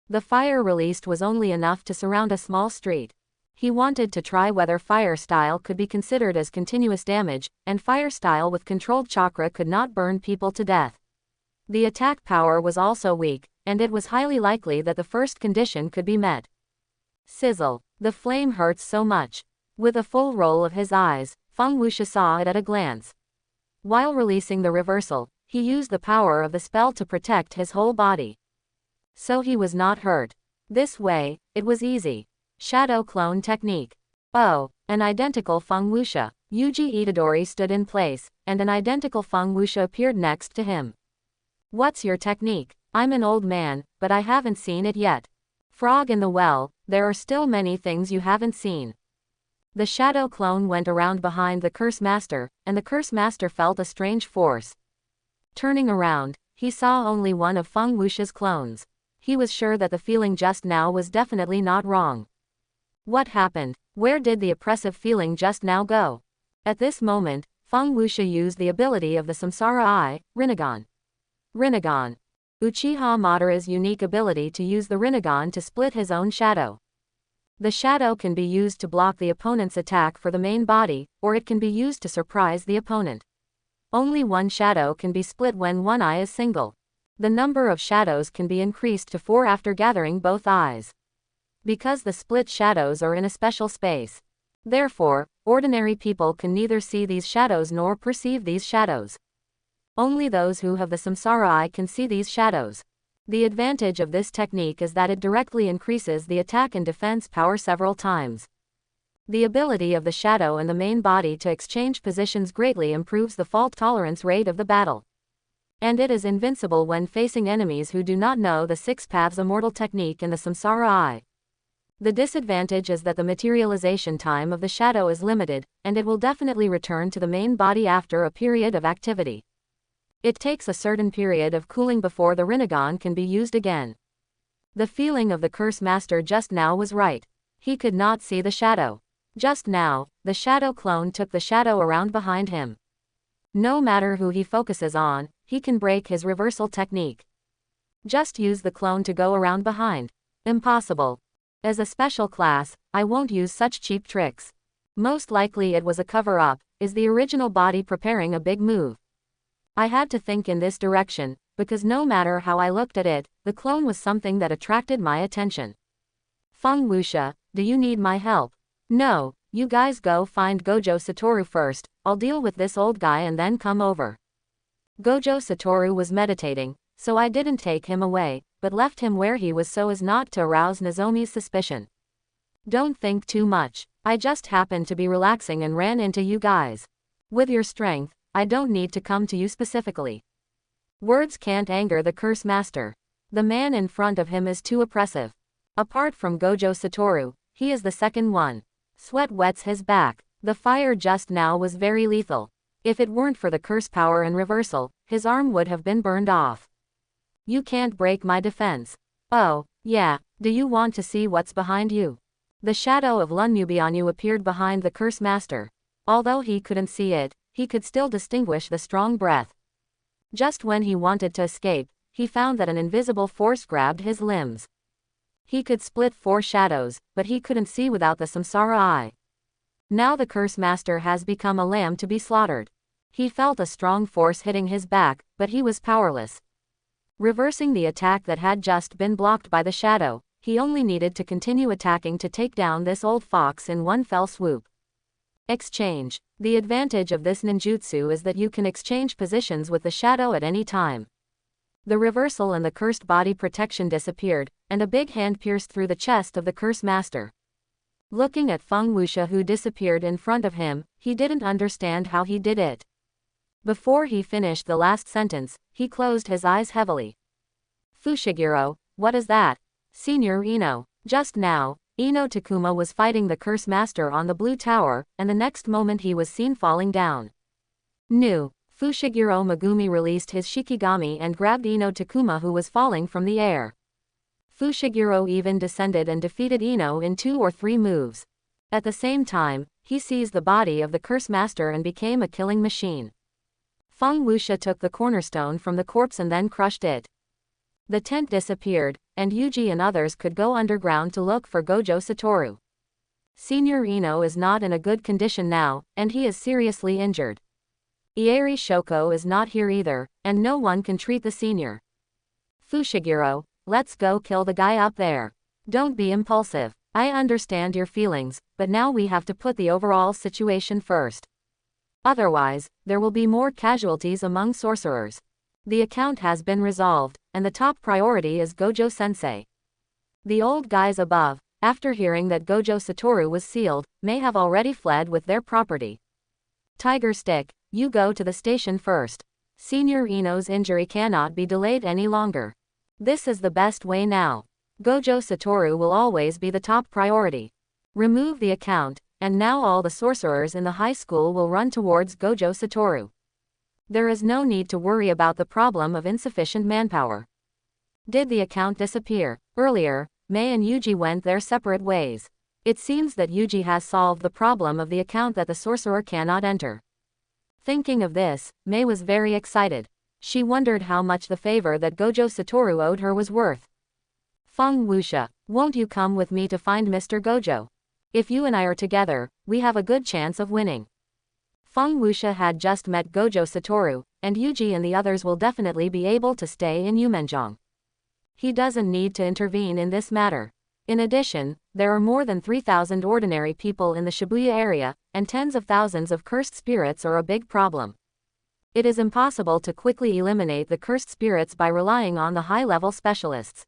The fire released was only enough to surround a small street. He wanted to try whether fire style could be considered as continuous damage, and fire style with controlled chakra could not burn people to death. The attack power was also weak, and it was highly likely that the first condition could be met. Sizzle. The flame hurts so much. With a full roll of his eyes, Fang Wuxia saw it at a glance. While releasing the reversal, he used the power of the spell to protect his whole body. So he was not hurt. This way, it was easy. Shadow clone technique. Oh, an identical Fang Wuxia. Yuji Itadori stood in place, and an identical Fang Wuxia appeared next to him. What's your technique? I'm an old man, but I haven't seen it yet. Frog in the well, there are still many things you haven't seen. The shadow clone went around behind the Curse Master, and the Curse Master felt a strange force. Turning around, he saw only one of Fang Wuxia's clones. He was sure that the feeling just now was definitely not wrong. What happened? Where did the oppressive feeling just now go? At this moment, Fang Wuxia used the ability of the Samsara Eye, Rinnegan. Rinnegan. Uchiha Madara's unique ability to use the Rinnegan to split his own shadow. The shadow can be used to block the opponent's attack for the main body, or it can be used to surprise the opponent. Only one shadow can be split when one eye is single. The number of shadows can be increased to 4 after gathering both eyes. Because the split shadows are in a special space. Therefore, ordinary people can neither see these shadows nor perceive these shadows. Only those who have the samsara eye can see these shadows. The advantage of this technique is that it directly increases the attack and defense power several times. The ability of the shadow and the main body to exchange positions greatly improves the fault tolerance rate of the battle. And it is invincible when facing enemies who do not know the Six Paths Immortal technique and the samsara eye. The disadvantage is that the materialization time of the shadow is limited, and it will definitely return to the main body after a period of activity. It takes a certain period of cooling before the Rinnegan can be used again. The feeling of the curse master just now was right. He could not see the shadow. Just now, the shadow clone took the shadow around behind him. No matter who he focuses on, he can break his reversal technique. Just use the clone to go around behind. Impossible. As a special class, I won't use such cheap tricks. Most likely it was a cover-up. Is the original body preparing a big move? I had to think in this direction, because no matter how I looked at it, the clone was something that attracted my attention. Feng Wuxia, do you need my help? No, you guys go find Gojo Satoru first, I'll deal with this old guy and then come over. Gojo Satoru was meditating, so I didn't take him away, but left him where he was so as not to arouse Nozomi's suspicion. Don't think too much, I just happened to be relaxing and ran into you guys. With your strength, I don't need to come to you specifically. Words can't anger the curse master. The man in front of him is too oppressive. Apart from Gojo Satoru, he is the second one. Sweat wets his back. The fire just now was very lethal. If it weren't for the curse power and reversal, his arm would have been burned off. You can't break my defense. Oh, yeah, do you want to see what's behind you? The shadow of Lunmubianu appeared behind the curse master. Although he couldn't see it, he could still distinguish the strong breath. Just when he wanted to escape, he found that an invisible force grabbed his limbs. He could split 4 shadows, but he couldn't see without the samsara eye. Now the curse master has become a lamb to be slaughtered. He felt a strong force hitting his back, but he was powerless. Reversing the attack that had just been blocked by the shadow, he only needed to continue attacking to take down this old fox in one fell swoop. Exchange. The advantage of this ninjutsu is that you can exchange positions with the shadow at any time. The reversal and the cursed body protection disappeared, and a big hand pierced through the chest of the curse master. Looking at Feng Wuxia who disappeared in front of him, he didn't understand how he did it. Before he finished the last sentence, he closed his eyes heavily. Fushiguro, what is that? Senior Ino. Just now, Ino Takuma was fighting the curse master on the blue tower, and the next moment he was seen falling down. New. Fushiguro Megumi released his Shikigami and grabbed Ino Takuma who was falling from the air. Fushiguro even descended and defeated Ino in 2 or 3 moves. At the same time, he seized the body of the curse master and became a killing machine. Feng Wuxia took the cornerstone from the corpse and then crushed it. The tent disappeared, and Yuji and others could go underground to look for Gojo Satoru. Senior Ino is not in a good condition now, and he is seriously injured. Ieri Shoko is not here either, and no one can treat the senior. Fushiguro, let's go kill the guy up there. Don't be impulsive. I understand your feelings, but now we have to put the overall situation first. Otherwise, there will be more casualties among sorcerers. The account has been resolved, and the top priority is Gojo Sensei. The old guys above, after hearing that Gojo Satoru was sealed, may have already fled with their property. Tiger Stick, you go to the station first. Senior Ino's injury cannot be delayed any longer. This is the best way now. Gojo Satoru will always be the top priority. Remove the account, and now all the sorcerers in the high school will run towards Gojo Satoru. There is no need to worry about the problem of insufficient manpower. Did the account disappear? Earlier, Mei and Yuji went their separate ways. It seems that Yuji has solved the problem of the account that the sorcerer cannot enter. Thinking of this, Mei was very excited. She wondered how much the favor that Gojo Satoru owed her was worth. Feng Wuxia, won't you come with me to find Mr. Gojo? If you and I are together, we have a good chance of winning. Feng Wuxia had just met Gojo Satoru, and Yuji and the others will definitely be able to stay in Yumenjong. He doesn't need to intervene in this matter. In addition, there are more than 3,000 ordinary people in the Shabuya area, and tens of thousands of cursed spirits are a big problem. It is impossible to quickly eliminate the cursed spirits by relying on the high-level specialists.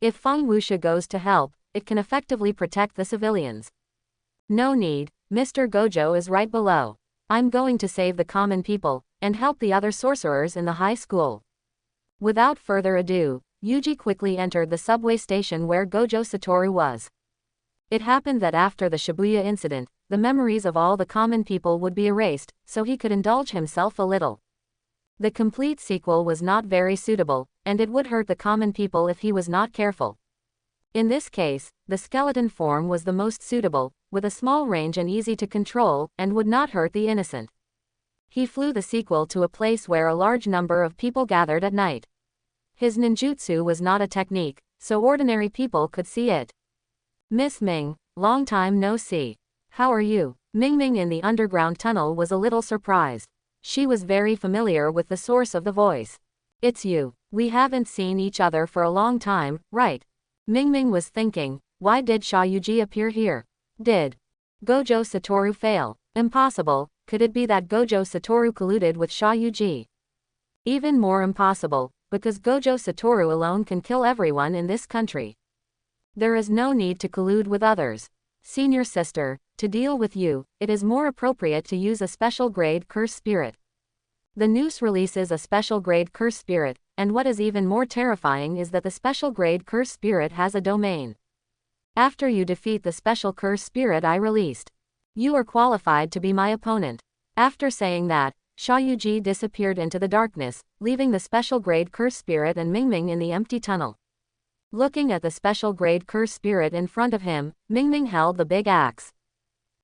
If Wuxia goes to help, it can effectively protect the civilians. No need, Mr. Gojo is right below. I'm going to save the common people, and help the other sorcerers in the high school. Without further ado, Yuji quickly entered the subway station where Gojo Satoru was. It happened that after the Shabuya incident, the memories of all the common people would be erased, so he could indulge himself a little. The complete sequel was not very suitable, and it would hurt the common people if he was not careful. In this case, the skeleton form was the most suitable, with a small range and easy to control, and would not hurt the innocent. He flew the sequel to a place where a large number of people gathered at night. His ninjutsu was not a technique, so ordinary people could see it. Miss Ming, long time no see. How are you? Ming Ming in the underground tunnel was a little surprised. She was very familiar with the source of the voice. It's you. We haven't seen each other for a long time, right? Ming Ming was thinking, why did Yuji appear here? Did Gojo Satoru fail? Impossible. Could it be that Gojo Satoru colluded with Yuji? Even more impossible, because Gojo Satoru alone can kill everyone in this country. There is no need to collude with others. Senior sister, to deal with you, it is more appropriate to use a special grade curse spirit. The noose releases a special grade curse spirit, and what is even more terrifying is that the special grade curse spirit has a domain. After you defeat the special curse spirit I released, you are qualified to be my opponent. After saying that, Yuji disappeared into the darkness, leaving the special grade curse spirit and Ming Ming in the empty tunnel. Looking at the special grade curse spirit in front of him, Ming Ming held the big axe.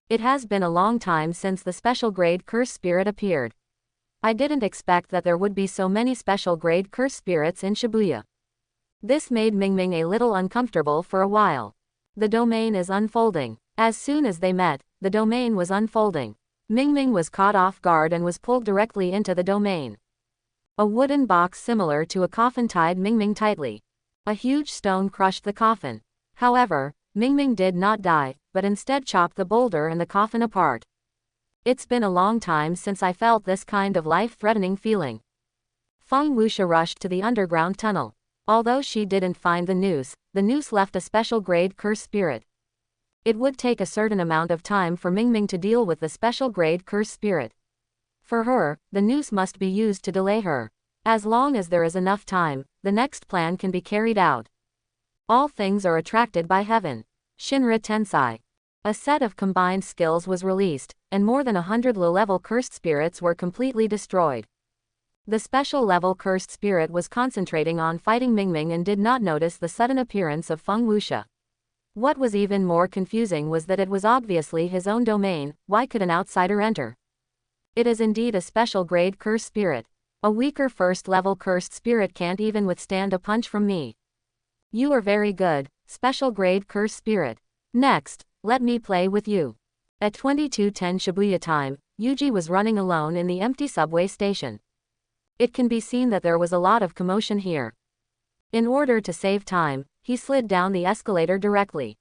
It has been a long time since the special grade curse spirit appeared. I didn't expect that there would be so many special grade curse spirits in Shabuya. This made Ming Ming a little uncomfortable for a while. The domain is unfolding. As soon as they met, the domain was unfolding. Ming Ming was caught off guard and was pulled directly into the domain. A wooden box similar to a coffin tied Ming Ming tightly. A huge stone crushed the coffin. However, Ming Ming did not die, but instead chopped the boulder and the coffin apart. It's been a long time since I felt this kind of life-threatening feeling. Wuxia rushed to the underground tunnel. Although she didn't find the noose left a special grade curse spirit. It would take a certain amount of time for Ming Ming to deal with the special grade curse spirit. For her, the noose must be used to delay her. As long as there is enough time, the next plan can be carried out. All things are attracted by heaven. Shinra Tensai. A set of combined skills was released, and more than 100 low-level cursed spirits were completely destroyed. The special level cursed spirit was concentrating on fighting Ming Ming and did not notice the sudden appearance of Wuxia. What was even more confusing was that it was obviously his own domain. Why could an outsider enter? It is indeed a special grade cursed spirit. A weaker first level cursed spirit can't even withstand a punch from me. You are very good, special grade cursed spirit. Next, let me play with you. At 22:10 Shibuya time, Yuji was running alone in the empty subway station. It can be seen that there was a lot of commotion here. In order to save time, he slid down the escalator directly.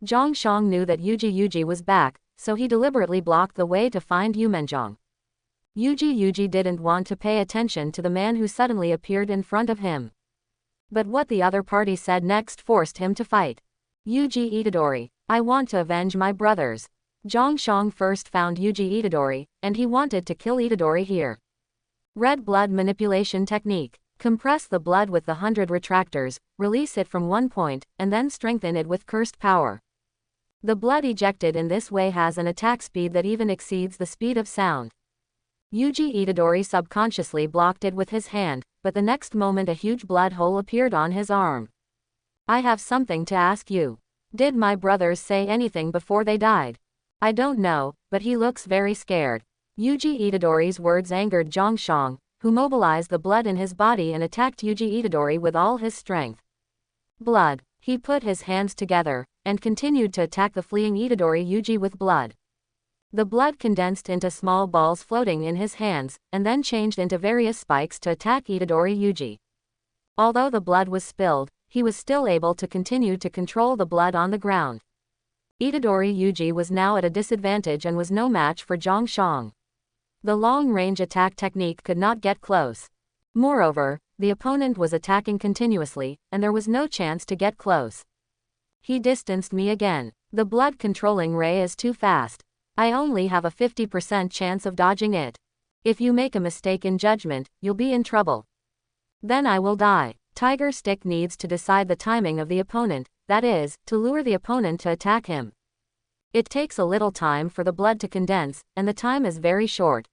Zhongxiang knew that Yuji was back, so he deliberately blocked the way to find Yumenjiang. Yuji didn't want to pay attention to the man who suddenly appeared in front of him. But what the other party said next forced him to fight. Yuji Itadori, I want to avenge my brothers. Zhongxiang first found Yuji Itadori, and he wanted to kill Itadori here. Red blood manipulation technique. Compress the blood with the 100 retractors, release it from one point, and then strengthen it with cursed power. The blood ejected in this way has an attack speed that even exceeds the speed of sound. Yuji Itadori subconsciously blocked it with his hand, but the next moment a huge blood hole appeared on his arm. I have something to ask you. Did my brothers say anything before they died? I don't know, but he looks very scared. Yuji Itadori's words angered Zhongxiang, who mobilized the blood in his body and attacked Yuji Itadori with all his strength. Blood. He put his hands together, and continued to attack the fleeing Itadori Yuji with blood. The blood condensed into small balls floating in his hands, and then changed into various spikes to attack Itadori Yuji. Although the blood was spilled, he was still able to continue to control the blood on the ground. Itadori Yuji was now at a disadvantage and was no match for Zhang Shang. The long-range attack technique could not get close. Moreover, the opponent was attacking continuously, and there was no chance to get close. He distanced me again. The blood-controlling ray is too fast. I only have a 50% chance of dodging it. If you make a mistake in judgment, you'll be in trouble. Then I will die. Tiger Stick needs to decide the timing of the opponent, that is, to lure the opponent to attack him. It takes a little time for the blood to condense, and the time is very short.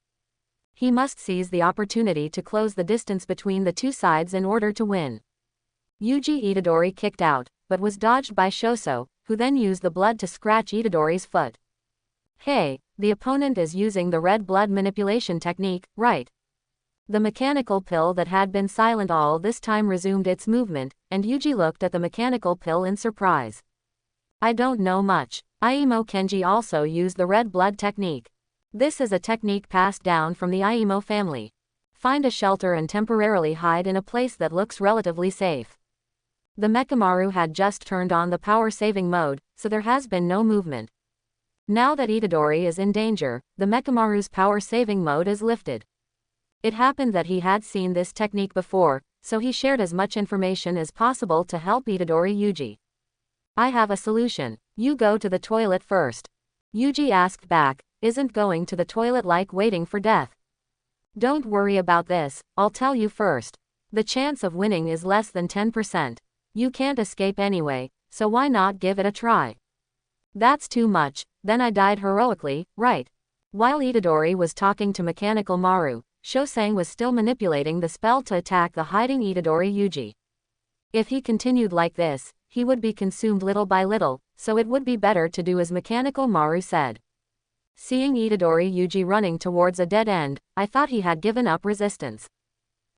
He must seize the opportunity to close the distance between the two sides in order to win. Yuji Itadori kicked out, but was dodged by Shoso, who then used the blood to scratch Itadori's foot. Hey, the opponent is using the red blood manipulation technique, right? The mechanical pill that had been silent all this time resumed its movement, and Yuji looked at the mechanical pill in surprise. I don't know much. Aimo Kenji also used the red blood technique. This is a technique passed down from the Aimo family. Find a shelter and temporarily hide in a place that looks relatively safe. The Mechamaru had just turned on the power saving mode, so there has been no movement. Now that Itadori is in danger, the Mechamaru's power saving mode is lifted. It happened that he had seen this technique before, so he shared as much information as possible to help Itadori Yuji. I have a solution. You go to the toilet first. Yuji asked back, isn't going to the toilet like waiting for death? Don't worry about this, I'll tell you first. The chance of winning is less than 10%. You can't escape anyway, so why not give it a try? That's too much, then I died heroically, right? While Itadori was talking to Mechanical Maru, Shosang was still manipulating the spell to attack the hiding Itadori Yuji. If he continued like this, he would be consumed little by little, so it would be better to do as Mechanical Maru said. Seeing Itadori Yuji running towards a dead end, I thought he had given up resistance.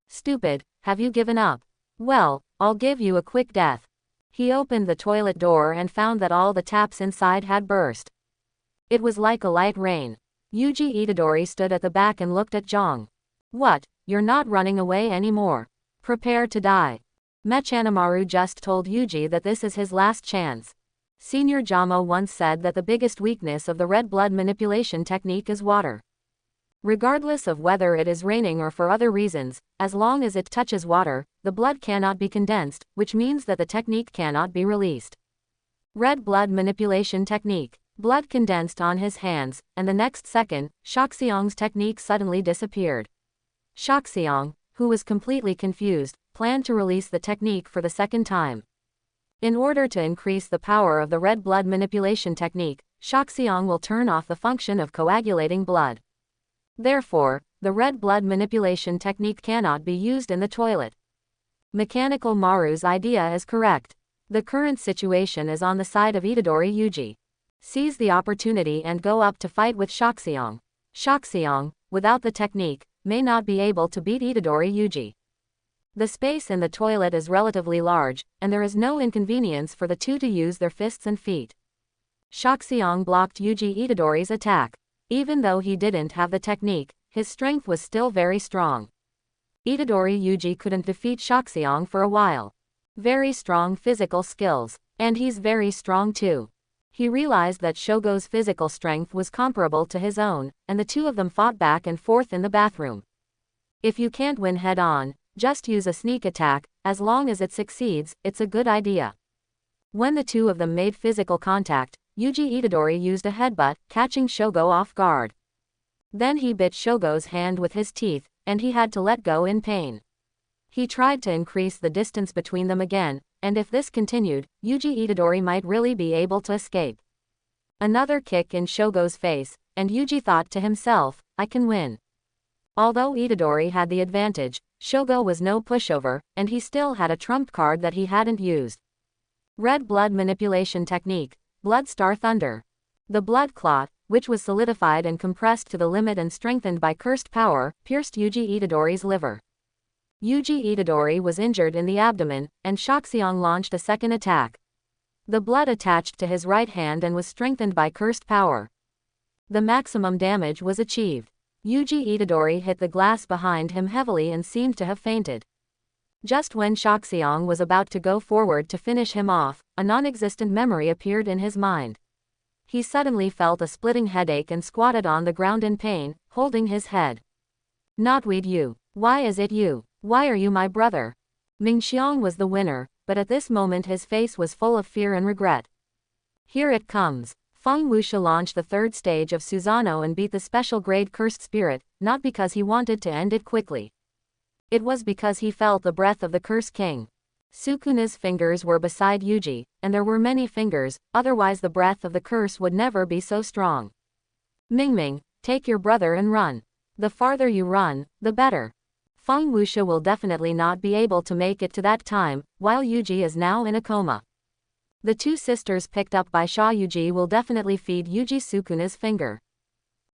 Stupid, have you given up? Well, I'll give you a quick death. He opened the toilet door and found that all the taps inside had burst. It was like a light rain. Yuji Itadori stood at the back and looked at Zhang. What, you're not running away anymore? Prepare to die. Mechamaru just told Yuji that this is his last chance. Senior Jamo once said that the biggest weakness of the red blood manipulation technique is water. Regardless of whether it is raining or for other reasons, as long as it touches water, the blood cannot be condensed, which means that the technique cannot be released. Red blood manipulation technique. Blood condensed on his hands, and the next second, Shaxiang's technique suddenly disappeared. Shaxiang, who was completely confused, planned to release the technique for the second time. In order to increase the power of the red blood manipulation technique, Shaxiang will turn off the function of coagulating blood. Therefore, the red blood manipulation technique cannot be used in the toilet. Mechanical Maru's idea is correct. The current situation is on the side of Itadori Yuji. Seize the opportunity and go up to fight with Shaxiang. Shaxiang, without the technique, may not be able to beat Itadori Yuji. The space in the toilet is relatively large, and there is no inconvenience for the two to use their fists and feet. Shaxiang blocked Yuji Itadori's attack. Even though he didn't have the technique, his strength was still very strong. Itadori Yuji couldn't defeat Shaxiang for a while. Very strong physical skills. And he's very strong too. He realized that Shogo's physical strength was comparable to his own, and the two of them fought back and forth in the bathroom. If you can't win head-on, just use a sneak attack, as long as it succeeds, it's a good idea. When the two of them made physical contact, Yuji Itadori used a headbutt, catching Shogo off guard. Then he bit Shogo's hand with his teeth, and he had to let go in pain. He tried to increase the distance between them again, and if this continued, Yuji Itadori might really be able to escape. Another kick in Shogo's face, and Yuji thought to himself, I can win. Although Itadori had the advantage, Shogo was no pushover, and he still had a trump card that he hadn't used. Red blood manipulation technique. Blood Star Thunder. The blood clot, which was solidified and compressed to the limit and strengthened by cursed power, pierced Yuji Itadori's liver. Yuji Itadori was injured in the abdomen, and Shaxiang launched a second attack. The blood attached to his right hand and was strengthened by cursed power. The maximum damage was achieved. Yuji Itadori hit the glass behind him heavily and seemed to have fainted. Just when Shaxiang was about to go forward to finish him off, a non-existent memory appeared in his mind. He suddenly felt a splitting headache and squatted on the ground in pain, holding his head. Knotweed you. Why is it you? Why are you my brother? Mingxiang was the winner, but at this moment his face was full of fear and regret. Here it comes. Feng Wuxia launched the third stage of Suzano and beat the special grade cursed spirit, not because he wanted to end it quickly. It was because he felt the breath of the Curse King. Sukuna's fingers were beside Yuji, and there were many fingers, otherwise the breath of the curse would never be so strong. Ming Ming, take your brother and run. The farther you run, the better. Feng Wuxia will definitely not be able to make it to that time, while Yuji is now in a coma. The two sisters picked up by Sha Yuji will definitely feed Yuji Sukuna's finger.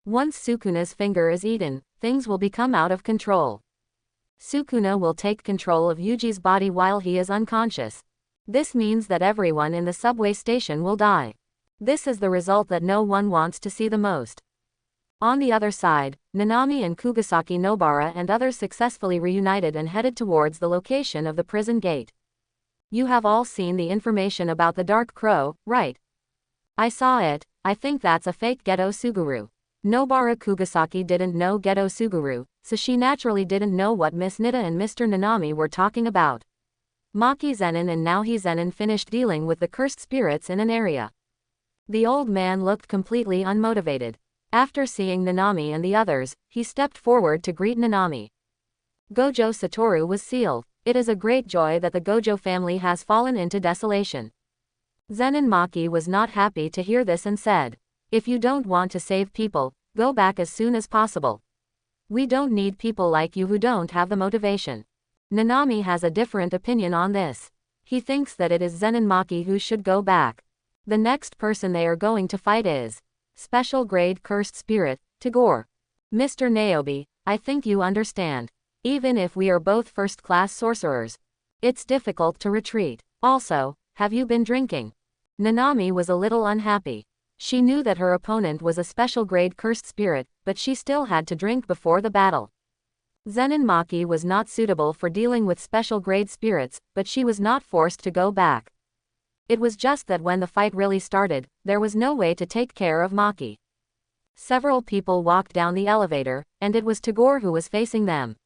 Once Sukuna's finger is eaten, things will become out of control. Sukuna will take control of Yuji's body while he is unconscious. This means that everyone in the subway station will die. This is the result that no one wants to see the most. On the other side, Hanami and Kugasaki Nobara and others successfully reunited and headed towards the location of the prison gate. You have all seen the information about the Dark Crow, right? I saw it. I think that's a fake Geto Suguru. Nobara Kugasaki didn't know Geto Suguru, so she naturally didn't know what Miss Nita and Mr. Nanami were talking about. Maki Zenin and Naohi Zenin finished dealing with the cursed spirits in an area. The old man looked completely unmotivated. After seeing Nanami and the others, he stepped forward to greet Nanami. Gojo Satoru was sealed. It is a great joy that the Gojo family has fallen into desolation. Zenin Maki was not happy to hear this and said, if you don't want to save people, go back as soon as possible. We don't need people like you who don't have the motivation. Nanami has a different opinion on this. He thinks that it is Zenin Maki who should go back. The next person they are going to fight is Special Grade Cursed Spirit, Tagore. Mr. Naobi, I think you understand. Even if we are both first-class sorcerers, it's difficult to retreat. Also, have you been drinking? Nanami was a little unhappy. She knew that her opponent was a special grade cursed spirit, but she still had to drink before the battle. Zenin Maki was not suitable for dealing with special grade spirits, but she was not forced to go back. It was just that when the fight really started, there was no way to take care of Maki. Several people walked down the elevator, and it was Tagore who was facing them.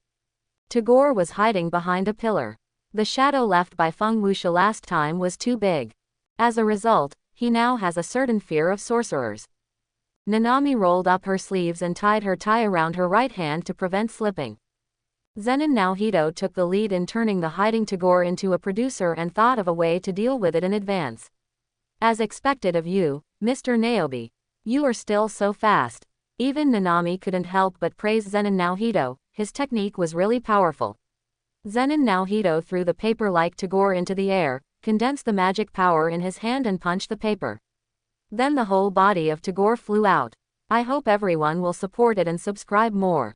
Tagore was hiding behind a pillar. The shadow left by Feng Wuxia last time was too big. As a result, he now has a certain fear of sorcerers. Nanami rolled up her sleeves and tied her tie around her right hand to prevent slipping. Zenin Mahito took the lead in turning the hiding Tagore into a producer and thought of a way to deal with it in advance. As expected of you, Mr. Naobi. You are still so fast. Even Nanami couldn't help but praise Zenin Mahito. His technique was really powerful. Zenin Mahito threw the paper like Tagore into the air, condensed the magic power in his hand and punched the paper. Then the whole body of Tagore flew out. I hope everyone will support it and subscribe more.